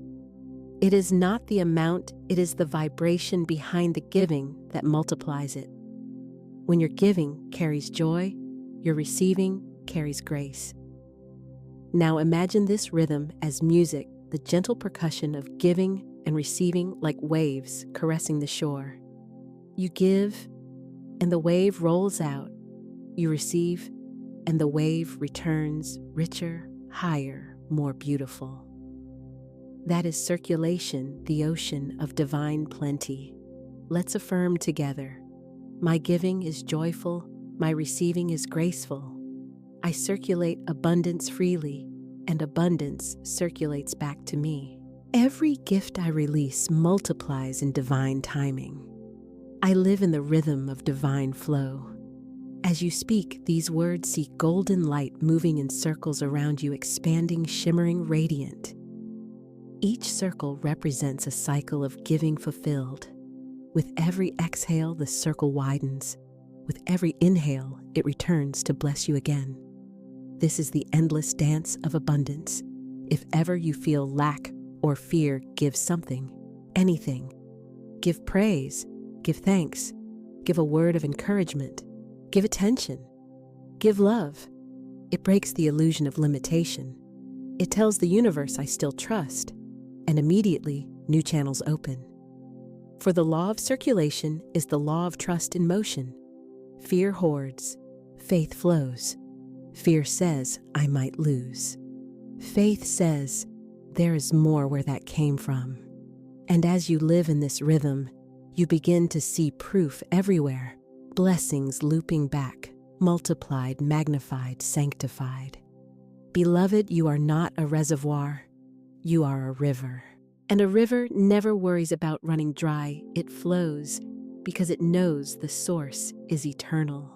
Speaker 1: It is not the amount, it is the vibration behind the giving that multiplies it. When your giving carries joy, your receiving carries grace. Now imagine this rhythm as music, the gentle percussion of giving and receiving like waves caressing the shore. You give, and the wave rolls out. You receive, and the wave returns richer, higher, more beautiful. That is circulation, the ocean of divine plenty. Let's affirm together. My giving is joyful, my receiving is graceful. I circulate abundance freely, and abundance circulates back to me. Every gift I release multiplies in divine timing. I live in the rhythm of divine flow. As you speak, these words see golden light moving in circles around you, expanding, shimmering, radiant. Each circle represents a cycle of giving fulfilled. With every exhale, the circle widens. With every inhale, it returns to bless you again. This is the endless dance of abundance. If ever you feel lack or fear, give something, anything. Give praise, give thanks, give a word of encouragement, give attention, give love. It breaks the illusion of limitation. It tells the universe I still trust, and immediately new channels open. For the law of circulation is the law of trust in motion. Fear hoards, faith flows. Fear says, I might lose. Faith says, there is more where that came from. And as you live in this rhythm, you begin to see proof everywhere. Blessings looping back, multiplied, magnified, sanctified. Beloved, you are not a reservoir, you are a river. And a river never worries about running dry. It flows because it knows the source is eternal.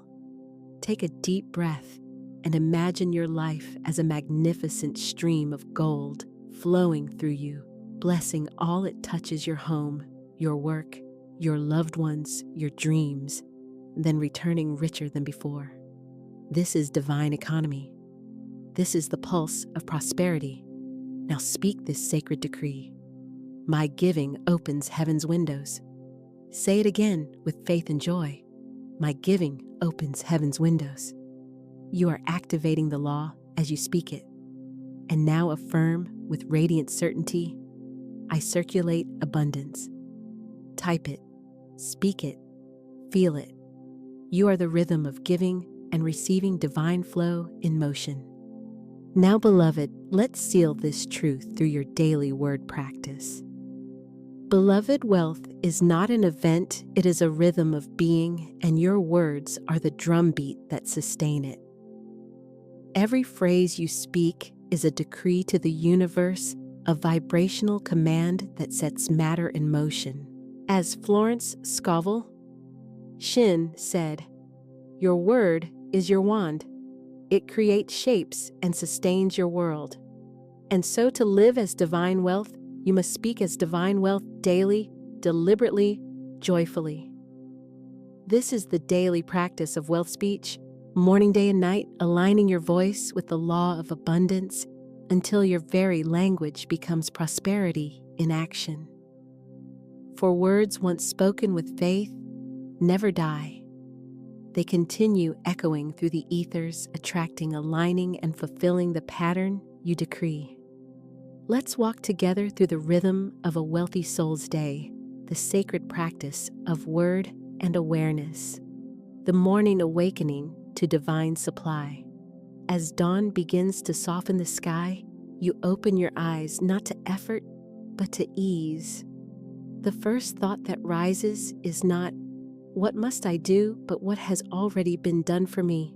Speaker 1: Take a deep breath and imagine your life as a magnificent stream of gold flowing through you, blessing all it touches: your home, your work, your loved ones, your dreams, then returning richer than before. This is divine economy. This is the pulse of prosperity. Now speak this sacred decree. My giving opens heaven's windows. Say it again with faith and joy. My giving opens heaven's windows. You are activating the law as you speak it. And now affirm with radiant certainty, I circulate abundance. Type it, speak it, feel it. You are the rhythm of giving and receiving divine flow in motion. Now, beloved, let's seal this truth through your daily word practice. Beloved, wealth is not an event, it is a rhythm of being, and your words are the drumbeat that sustain it. Every phrase you speak is a decree to the universe, a vibrational command that sets matter in motion. As Florence Scovel, Shinn said, your word is your wand. It creates shapes and sustains your world. And so to live as divine wealth, you must speak as divine wealth daily, deliberately, joyfully. This is the daily practice of wealth speech, morning, day, and night, aligning your voice with the law of abundance until your very language becomes prosperity in action. For words once spoken with faith never die. They continue echoing through the ethers, attracting, aligning, and fulfilling the pattern you decree. Let's walk together through the rhythm of a wealthy soul's day, the sacred practice of word and awareness, the morning awakening to divine supply. As dawn begins to soften the sky, you open your eyes not to effort, but to ease. The first thought that rises is not, what must I do, but what has already been done for me?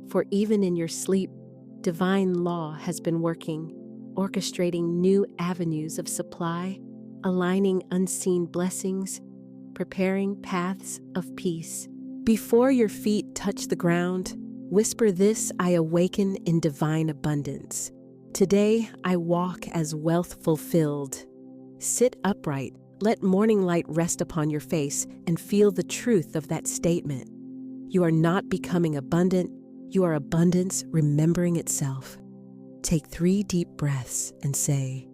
Speaker 1: For even in your sleep, divine law has been working, orchestrating new avenues of supply, aligning unseen blessings, preparing paths of peace. Before your feet touch the ground, whisper this: I awaken in divine abundance. Today, I walk as wealth fulfilled. Sit upright. Let morning light rest upon your face and feel the truth of that statement. You are not becoming abundant, you are abundance remembering itself. Take 3 deep breaths and say,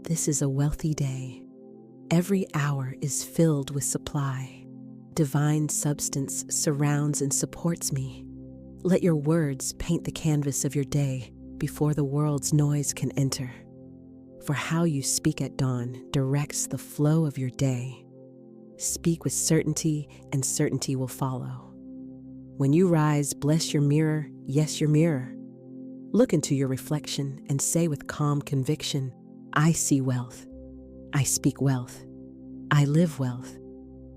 Speaker 1: this is a wealthy day. Every hour is filled with supply. Divine substance surrounds and supports me. Let your words paint the canvas of your day before the world's noise can enter. For how you speak at dawn directs the flow of your day. Speak with certainty, and certainty will follow. When you rise, bless your mirror, yes, your mirror. Look into your reflection and say with calm conviction, I see wealth. I speak wealth. I live wealth.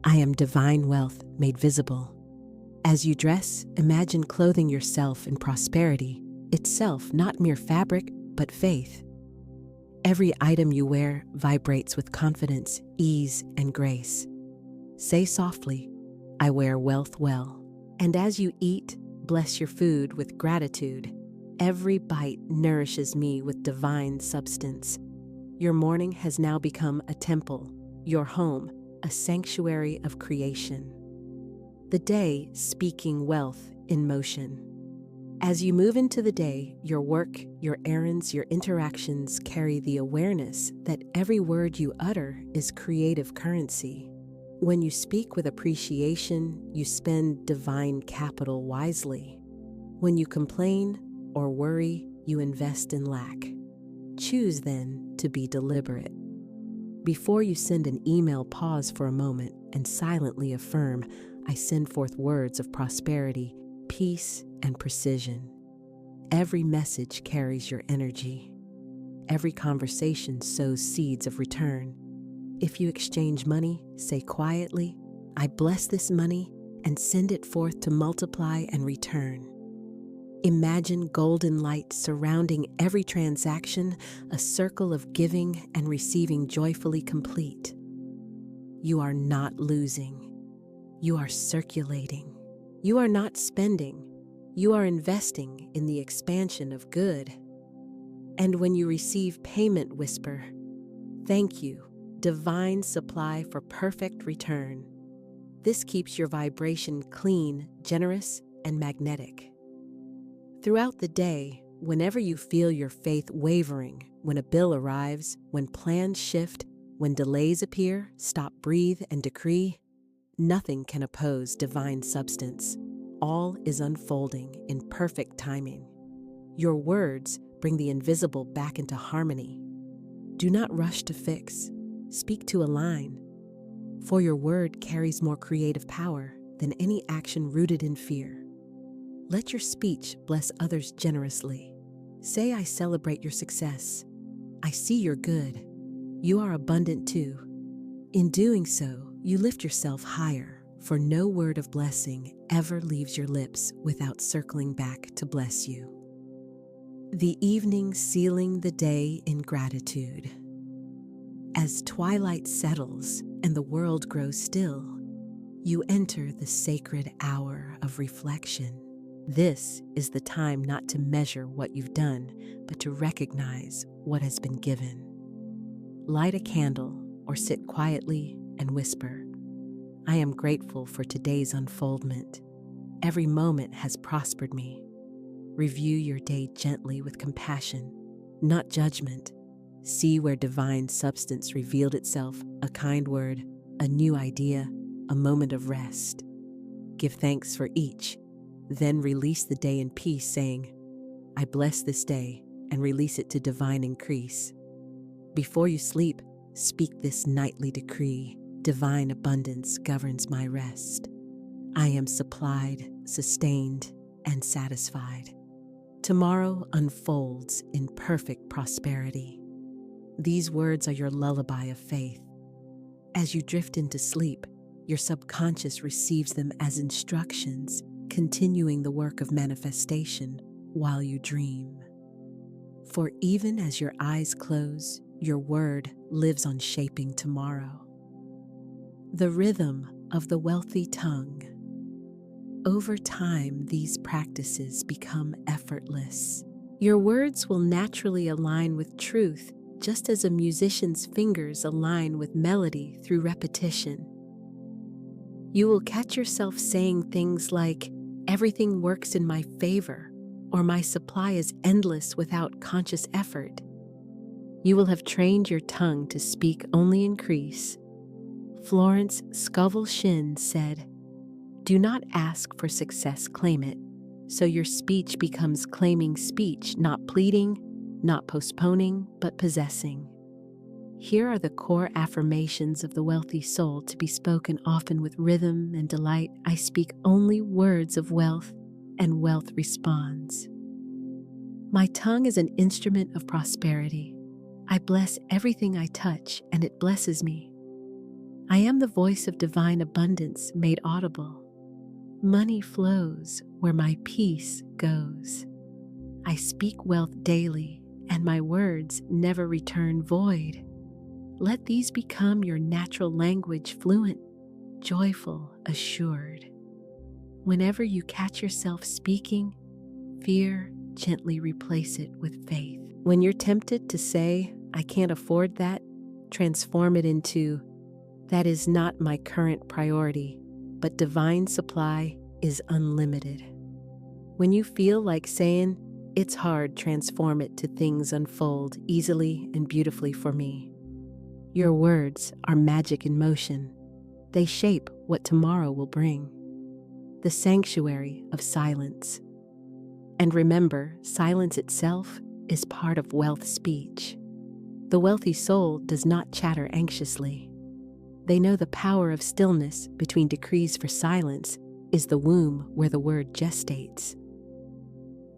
Speaker 1: I am divine wealth made visible. As you dress, imagine clothing yourself in prosperity, itself not mere fabric, but faith. Every item you wear vibrates with confidence, ease, and grace. Say softly, I wear wealth well, And as you eat, bless your food with gratitude. Every bite nourishes me with divine substance. Your morning has now become a temple, your home, a sanctuary of creation. The day speaking wealth in motion. As you move into the day, your work, your errands, your interactions carry the awareness that every word you utter is creative currency. When you speak with appreciation, you spend divine capital wisely. When you complain or worry, you invest in lack. Choose then to be deliberate. Before you send an email, pause for a moment and silently affirm, I send forth words of prosperity, peace, and precision. Every message carries your energy. Every conversation sows seeds of return. If you exchange money, say quietly, I bless this money and send it forth to multiply and return. Imagine golden light surrounding every transaction, a circle of giving and receiving joyfully complete. You are not losing. You are circulating. You are not spending. You are investing in the expansion of good. And when you receive payment, whisper, thank you, divine supply for perfect return. This keeps your vibration clean, generous, and magnetic. Throughout the day, whenever you feel your faith wavering, when a bill arrives, when plans shift, when delays appear, stop, breathe, and decree, nothing can oppose divine substance. All is unfolding in perfect timing. Your words bring the invisible back into harmony. Do not rush to fix. Speak to align. For your word carries more creative power than any action rooted in fear. Let your speech bless others generously. Say, I celebrate your success. I see your good. You are abundant too. In doing so, you lift yourself higher. For no word of blessing ever leaves your lips without circling back to bless you. The evening sealing the day in gratitude. As twilight settles and the world grows still, you enter the sacred hour of reflection. This is the time not to measure what you've done, but to recognize what has been given. Light a candle or sit quietly and whisper, I am grateful for today's unfoldment. Every moment has prospered me. Review your day gently with compassion, not judgment. See where divine substance revealed itself, a kind word, a new idea, a moment of rest. Give thanks for each, then release the day in peace, saying, I bless this day and release it to divine increase. Before you sleep, speak this nightly decree. Divine abundance governs my rest. I am supplied, sustained, and satisfied. Tomorrow unfolds in perfect prosperity. These words are your lullaby of faith. As you drift into sleep, your subconscious receives them as instructions, continuing the work of manifestation while you dream. For even as your eyes close, your word lives on shaping tomorrow. The rhythm of the wealthy tongue. Over time, these practices become effortless. Your words will naturally align with truth, just as a musician's fingers align with melody through repetition. You will catch yourself saying things like, everything works in my favor, or my supply is endless without conscious effort. You will have trained your tongue to speak only increase. Florence Scovel Shinn said, do not ask for success, claim it. So your speech becomes claiming speech, not pleading, not postponing, but possessing. Here are the core affirmations of the wealthy soul to be spoken often with rhythm and delight. I speak only words of wealth, and wealth responds. My tongue is an instrument of prosperity. I bless everything I touch, and it blesses me. I am the voice of divine abundance made audible. Money flows where my peace goes. I speak wealth daily, and my words never return void. Let these become your natural language, fluent, joyful, assured. Whenever you catch yourself speaking fear, gently replace it with faith. When you're tempted to say, I can't afford that, transform it into, that is not my current priority, but divine supply is unlimited. When you feel like saying, it's hard, transform it to things unfold easily and beautifully for me. Your words are magic in motion. They shape what tomorrow will bring. The sanctuary of silence. And remember, silence itself is part of wealth speech. The wealthy soul does not chatter anxiously. They know the power of stillness between decrees, for silence is the womb where the word gestates.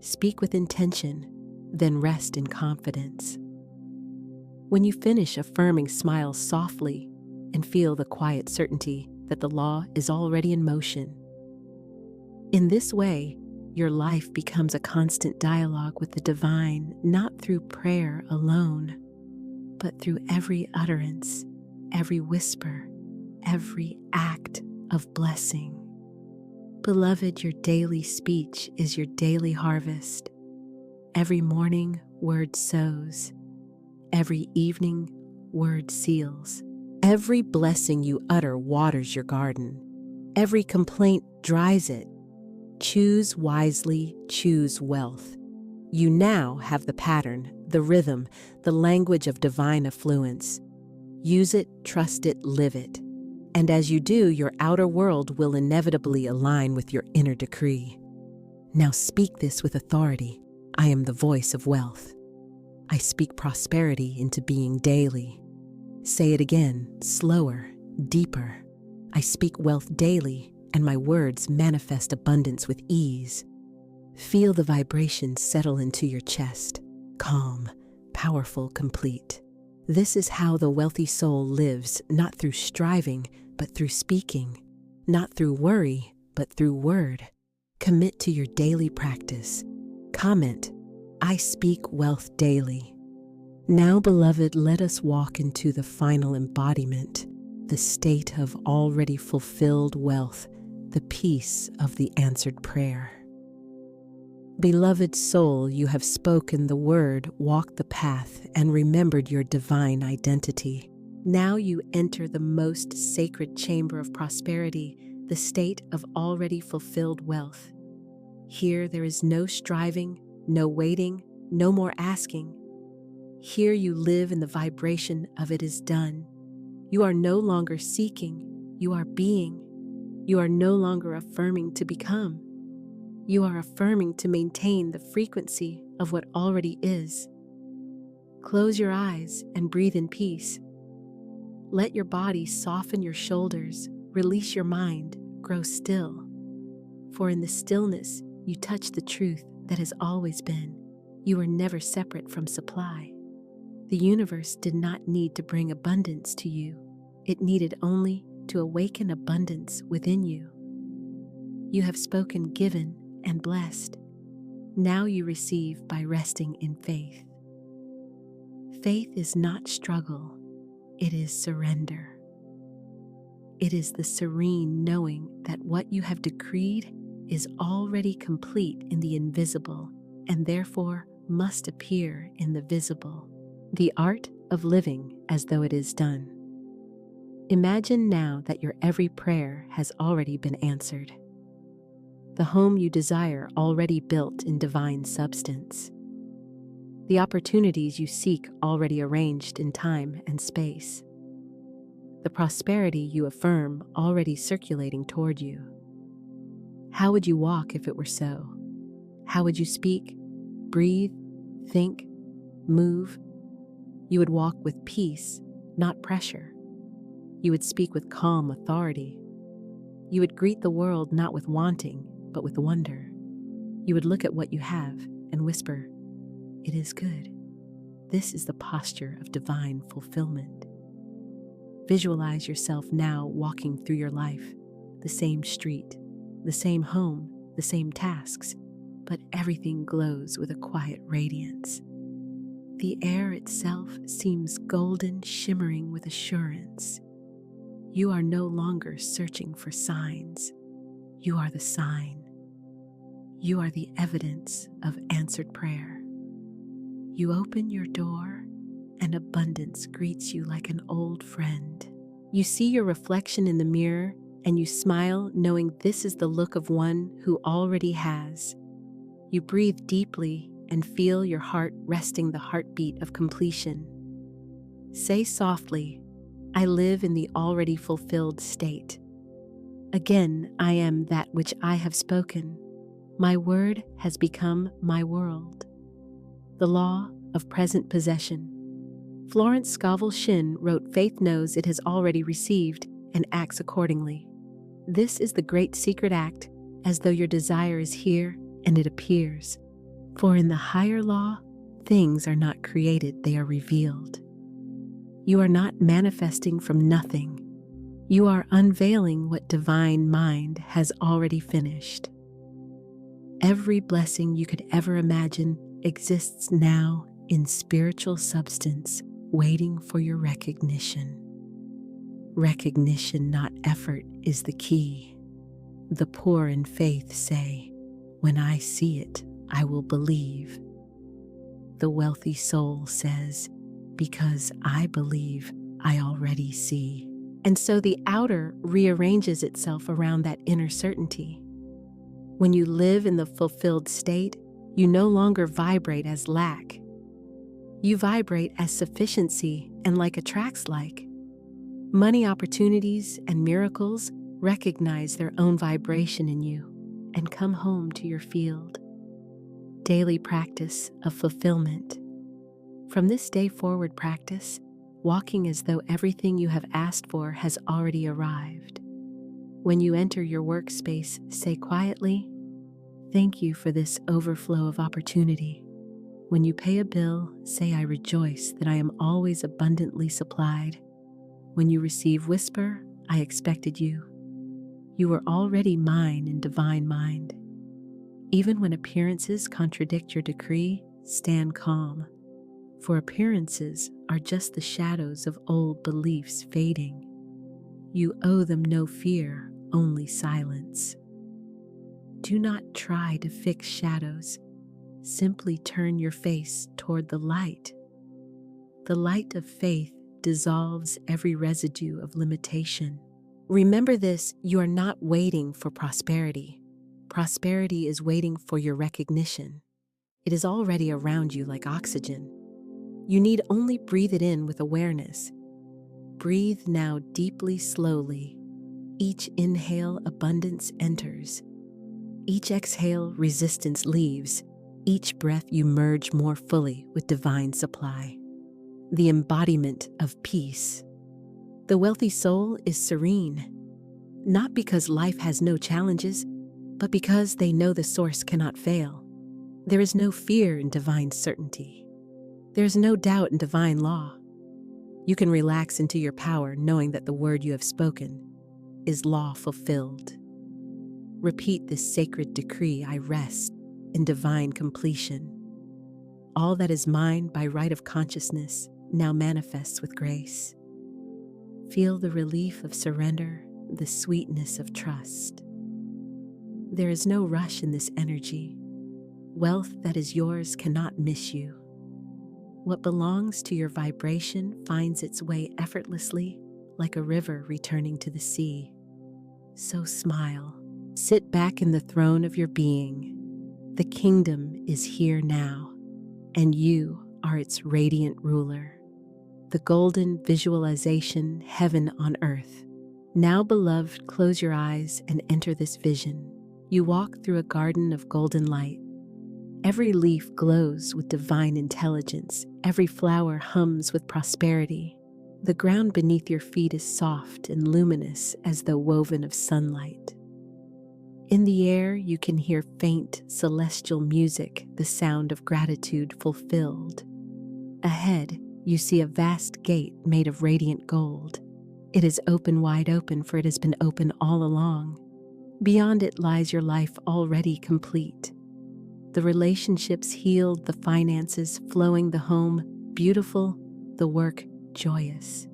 Speaker 1: Speak with intention, then rest in confidence. When you finish affirming, smile softly and feel the quiet certainty that the law is already in motion. In this way, your life becomes a constant dialogue with the divine, not through prayer alone, but through every utterance, every whisper, every act of blessing. Beloved, your daily speech is your daily harvest. Every morning, word sows. Every evening, word seals. Every blessing you utter waters your garden. Every complaint dries it. Choose wisely, choose wealth. You now have the pattern, the rhythm, the language of divine affluence. Use it, trust it, live it. And as you do, your outer world will inevitably align with your inner decree. Now speak this with authority. I am the voice of wealth. I speak prosperity into being daily. Say it again, slower, deeper. I speak wealth daily, and my words manifest abundance with ease. Feel the vibrations settle into your chest, calm, powerful, complete. This is how the wealthy soul lives, not through striving, but through speaking, not through worry, but through word. Commit to your daily practice. Comment, I speak wealth daily. Now, beloved, let us walk into the final embodiment, the state of already fulfilled wealth, the peace of the answered prayer. Beloved soul, you have spoken the word, walked the path, and remembered your divine identity. Now you enter the most sacred chamber of prosperity, the state of already fulfilled wealth. Here there is no striving, no waiting, no more asking. Here you live in the vibration of it is done. You are no longer seeking, you are being. You are no longer affirming to become. You are affirming to maintain the frequency of what already is. Close your eyes and breathe in peace. Let your body soften your shoulders, release your mind, grow still. For in the stillness, you touch the truth that has always been. You are never separate from supply. The universe did not need to bring abundance to you. It needed only to awaken abundance within you. You have spoken, given, and blessed. Now you receive by resting in faith. Faith is not struggle, it is surrender. It is the serene knowing that what you have decreed is already complete in the invisible and therefore must appear in the visible. The art of living as though it is done. Imagine now that your every prayer has already been answered. The home you desire already built in divine substance. The opportunities you seek already arranged in time and space. The prosperity you affirm already circulating toward you. How would you walk if it were so? How would you speak, breathe, think, move? You would walk with peace, not pressure. You would speak with calm authority. You would greet the world not with wanting, but with wonder. You would look at what you have and whisper, "It is good." This is the posture of divine fulfillment. Visualize yourself now walking through your life, the same street, the same home, the same tasks, but everything glows with a quiet radiance. The air itself seems golden, shimmering with assurance. You are no longer searching for signs. You are the sign. You are the evidence of answered prayer. You open your door, and abundance greets you like an old friend. You see your reflection in the mirror, and you smile knowing this is the look of one who already has. You breathe deeply and feel your heart resting the heartbeat of completion. Say softly, I live in the already fulfilled state. Again, I am that which I have spoken. My word has become my world. The law of present possession. Florence Scovel Shinn wrote, Faith knows it has already received and acts accordingly. This is the great secret act, as though your desire is here and it appears. For in the higher law, things are not created, they are revealed. You are not manifesting from nothing. You are unveiling what divine mind has already finished. Every blessing you could ever imagine exists now in spiritual substance, waiting for your recognition. Recognition, not effort, is the key. The poor in faith say, when I see it, I will believe. The wealthy soul says, because I believe, I already see. And so the outer rearranges itself around that inner certainty. When you live in the fulfilled state, you no longer vibrate as lack. You vibrate as sufficiency, and like attracts like. Money, opportunities, and miracles recognize their own vibration in you and come home to your field. Daily practice of fulfillment. From this day forward, practice walking as though everything you have asked for has already arrived. When you enter your workspace, say quietly, thank you for this overflow of opportunity. When you pay a bill, say, I rejoice that I am always abundantly supplied. When you receive, whisper, I expected you. You were already mine in divine mind. Even when appearances contradict your decree, stand calm. For appearances are just the shadows of old beliefs fading. You owe them no fear, only silence. Do not try to fix shadows. Simply turn your face toward the light. The light of faith dissolves every residue of limitation. Remember this, you are not waiting for prosperity. Prosperity is waiting for your recognition. It is already around you like oxygen. You need only breathe it in with awareness. Breathe now deeply, slowly. Each inhale, abundance enters. Each exhale, resistance leaves. Each breath, you merge more fully with divine supply. The embodiment of peace. The wealthy soul is serene, not because life has no challenges, but because they know the source cannot fail. There is no fear in divine certainty. There is no doubt in divine law. You can relax into your power knowing that the word you have spoken is law fulfilled. Repeat this sacred decree, I rest in divine completion. All that is mine by right of consciousness now manifests with grace. Feel the relief of surrender, the sweetness of trust. There is no rush in this energy. Wealth that is yours cannot miss you. What belongs to your vibration finds its way effortlessly, like a river returning to the sea. So smile. Sit back in the throne of your being. The kingdom is here now, and you are its radiant ruler. The golden visualization, heaven on earth. Now, beloved, close your eyes and enter this vision. You walk through a garden of golden light. Every leaf glows with divine intelligence. Every flower hums with prosperity. The ground beneath your feet is soft and luminous as though woven of sunlight. In the air, you can hear faint celestial music, the sound of gratitude fulfilled. Ahead, you see a vast gate made of radiant gold. It is open, wide open, for it has been open all along. Beyond it lies your life already complete. The relationships healed, the finances flowing, the home beautiful, the work joyous.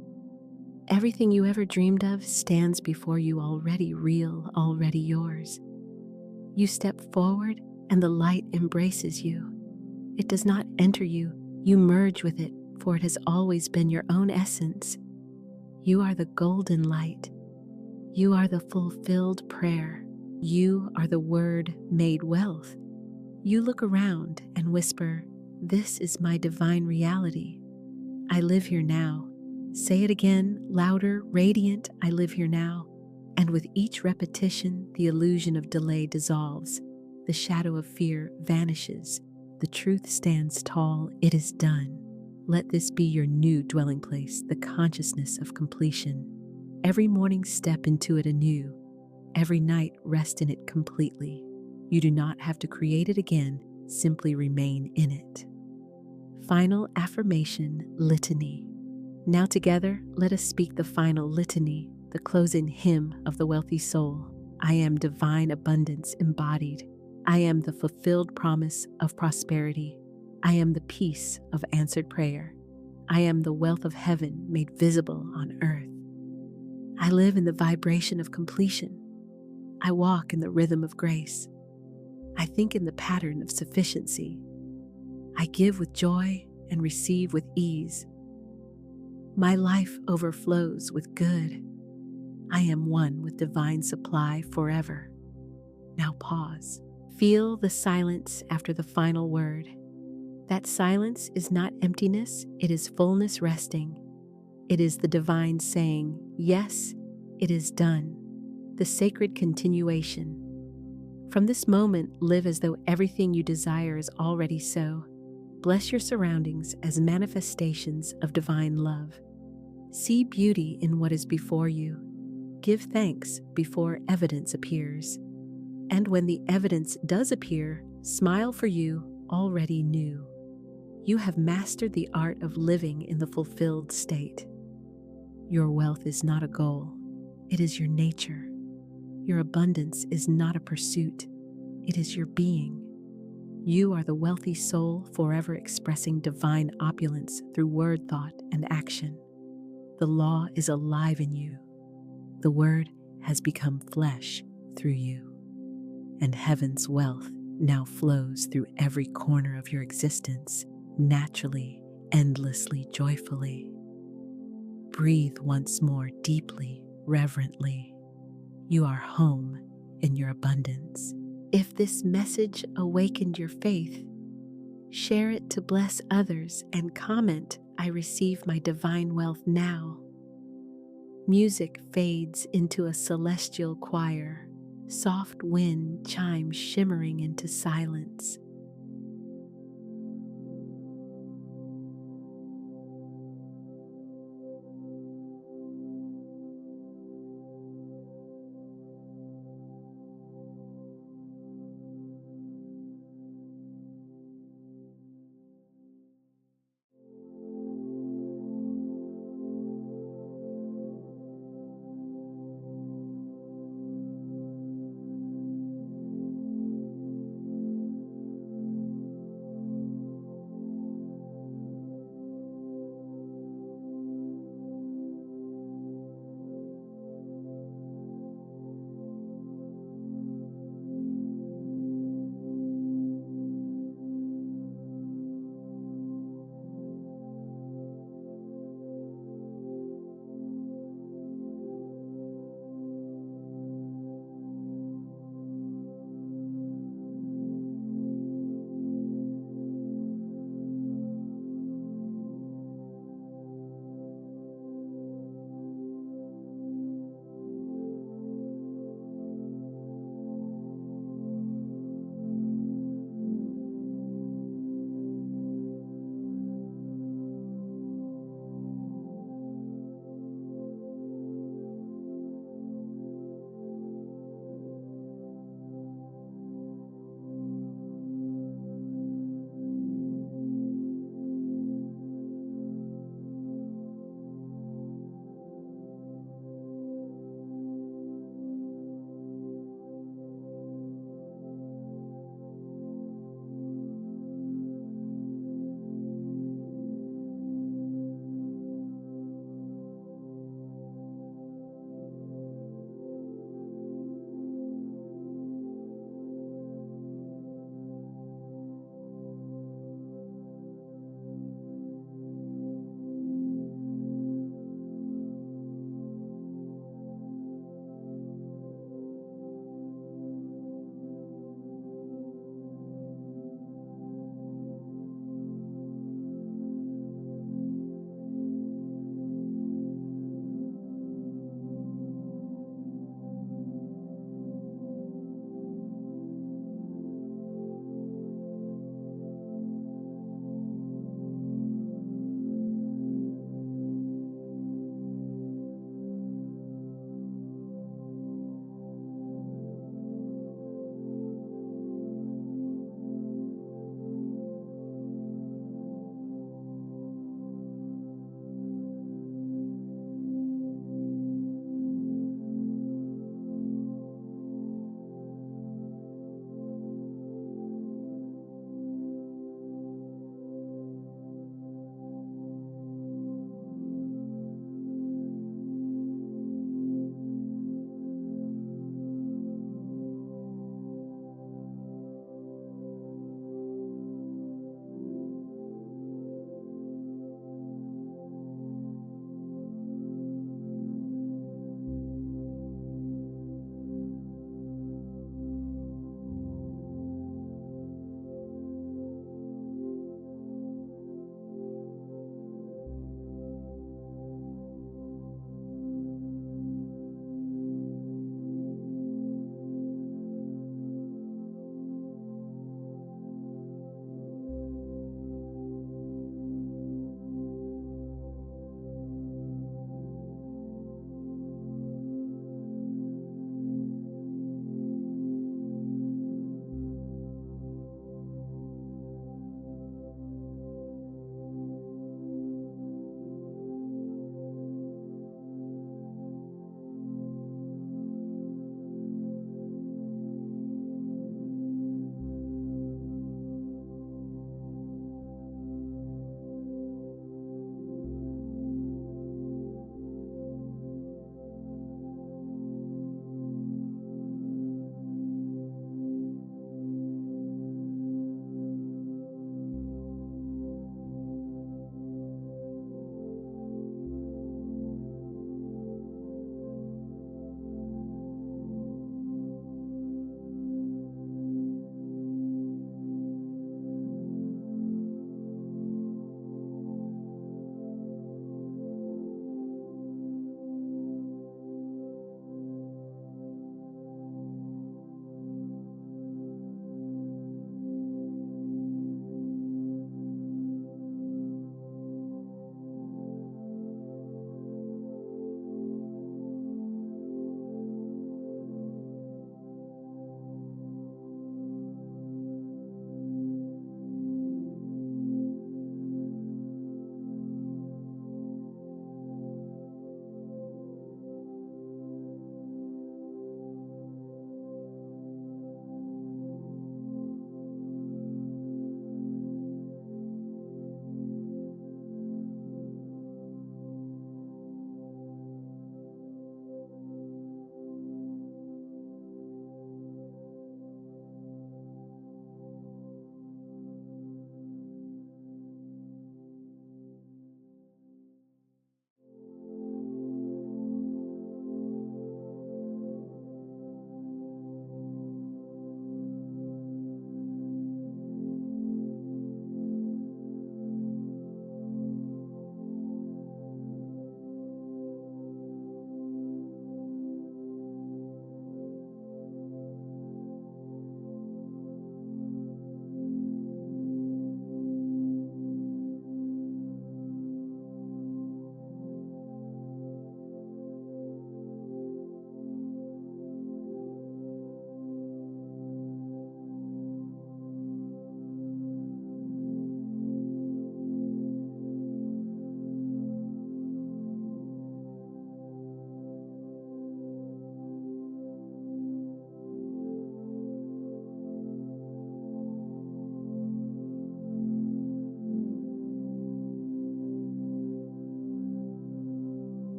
Speaker 1: Everything you ever dreamed of stands before you, already real, already yours. You step forward and the light embraces you. It does not enter you, you merge with it, for it has always been your own essence. You are the golden light. You are the fulfilled prayer. You are the word made wealth. You look around and whisper, "This is my divine reality. I live here now." Say it again, louder, radiant, "I live here now." And with each repetition, the illusion of delay dissolves. The shadow of fear vanishes. The truth stands tall. It is done. Let this be your new dwelling place, the consciousness of completion. Every morning step into it anew. Every night rest in it completely. You do not have to create it again, simply remain in it. Final affirmation litany. Now together, let us speak the final litany, the closing hymn of the wealthy soul. I am divine abundance embodied. I am the fulfilled promise of prosperity. I am the peace of answered prayer. I am the wealth of heaven made visible on earth. I live in the vibration of completion. I walk in the rhythm of grace. I think in the pattern of sufficiency. I give with joy and receive with ease. My life overflows with good. I am one with divine supply forever. Now pause. Feel the silence after the final word. That silence is not emptiness, it is fullness resting. It is the divine saying, "Yes, it is done." The sacred continuation. From this moment, live as though everything you desire is already so. Bless your surroundings as manifestations of divine love. See beauty in what is before you. Give thanks before evidence appears. And when the evidence does appear, smile, for you already knew. You have mastered the art of living in the fulfilled state. Your wealth is not a goal, it is your nature. Your abundance is not a pursuit, it is your being. You are the wealthy soul forever expressing divine opulence through word, thought, and action. The law is alive in you. The word has become flesh through you. And heaven's wealth now flows through every corner of your existence, naturally, endlessly, joyfully. Breathe once more deeply, reverently. You are home in your abundance. If this message awakened your faith, share it to bless others and comment, "I receive my divine wealth now." Music fades into a celestial choir, soft wind chimes shimmering into silence.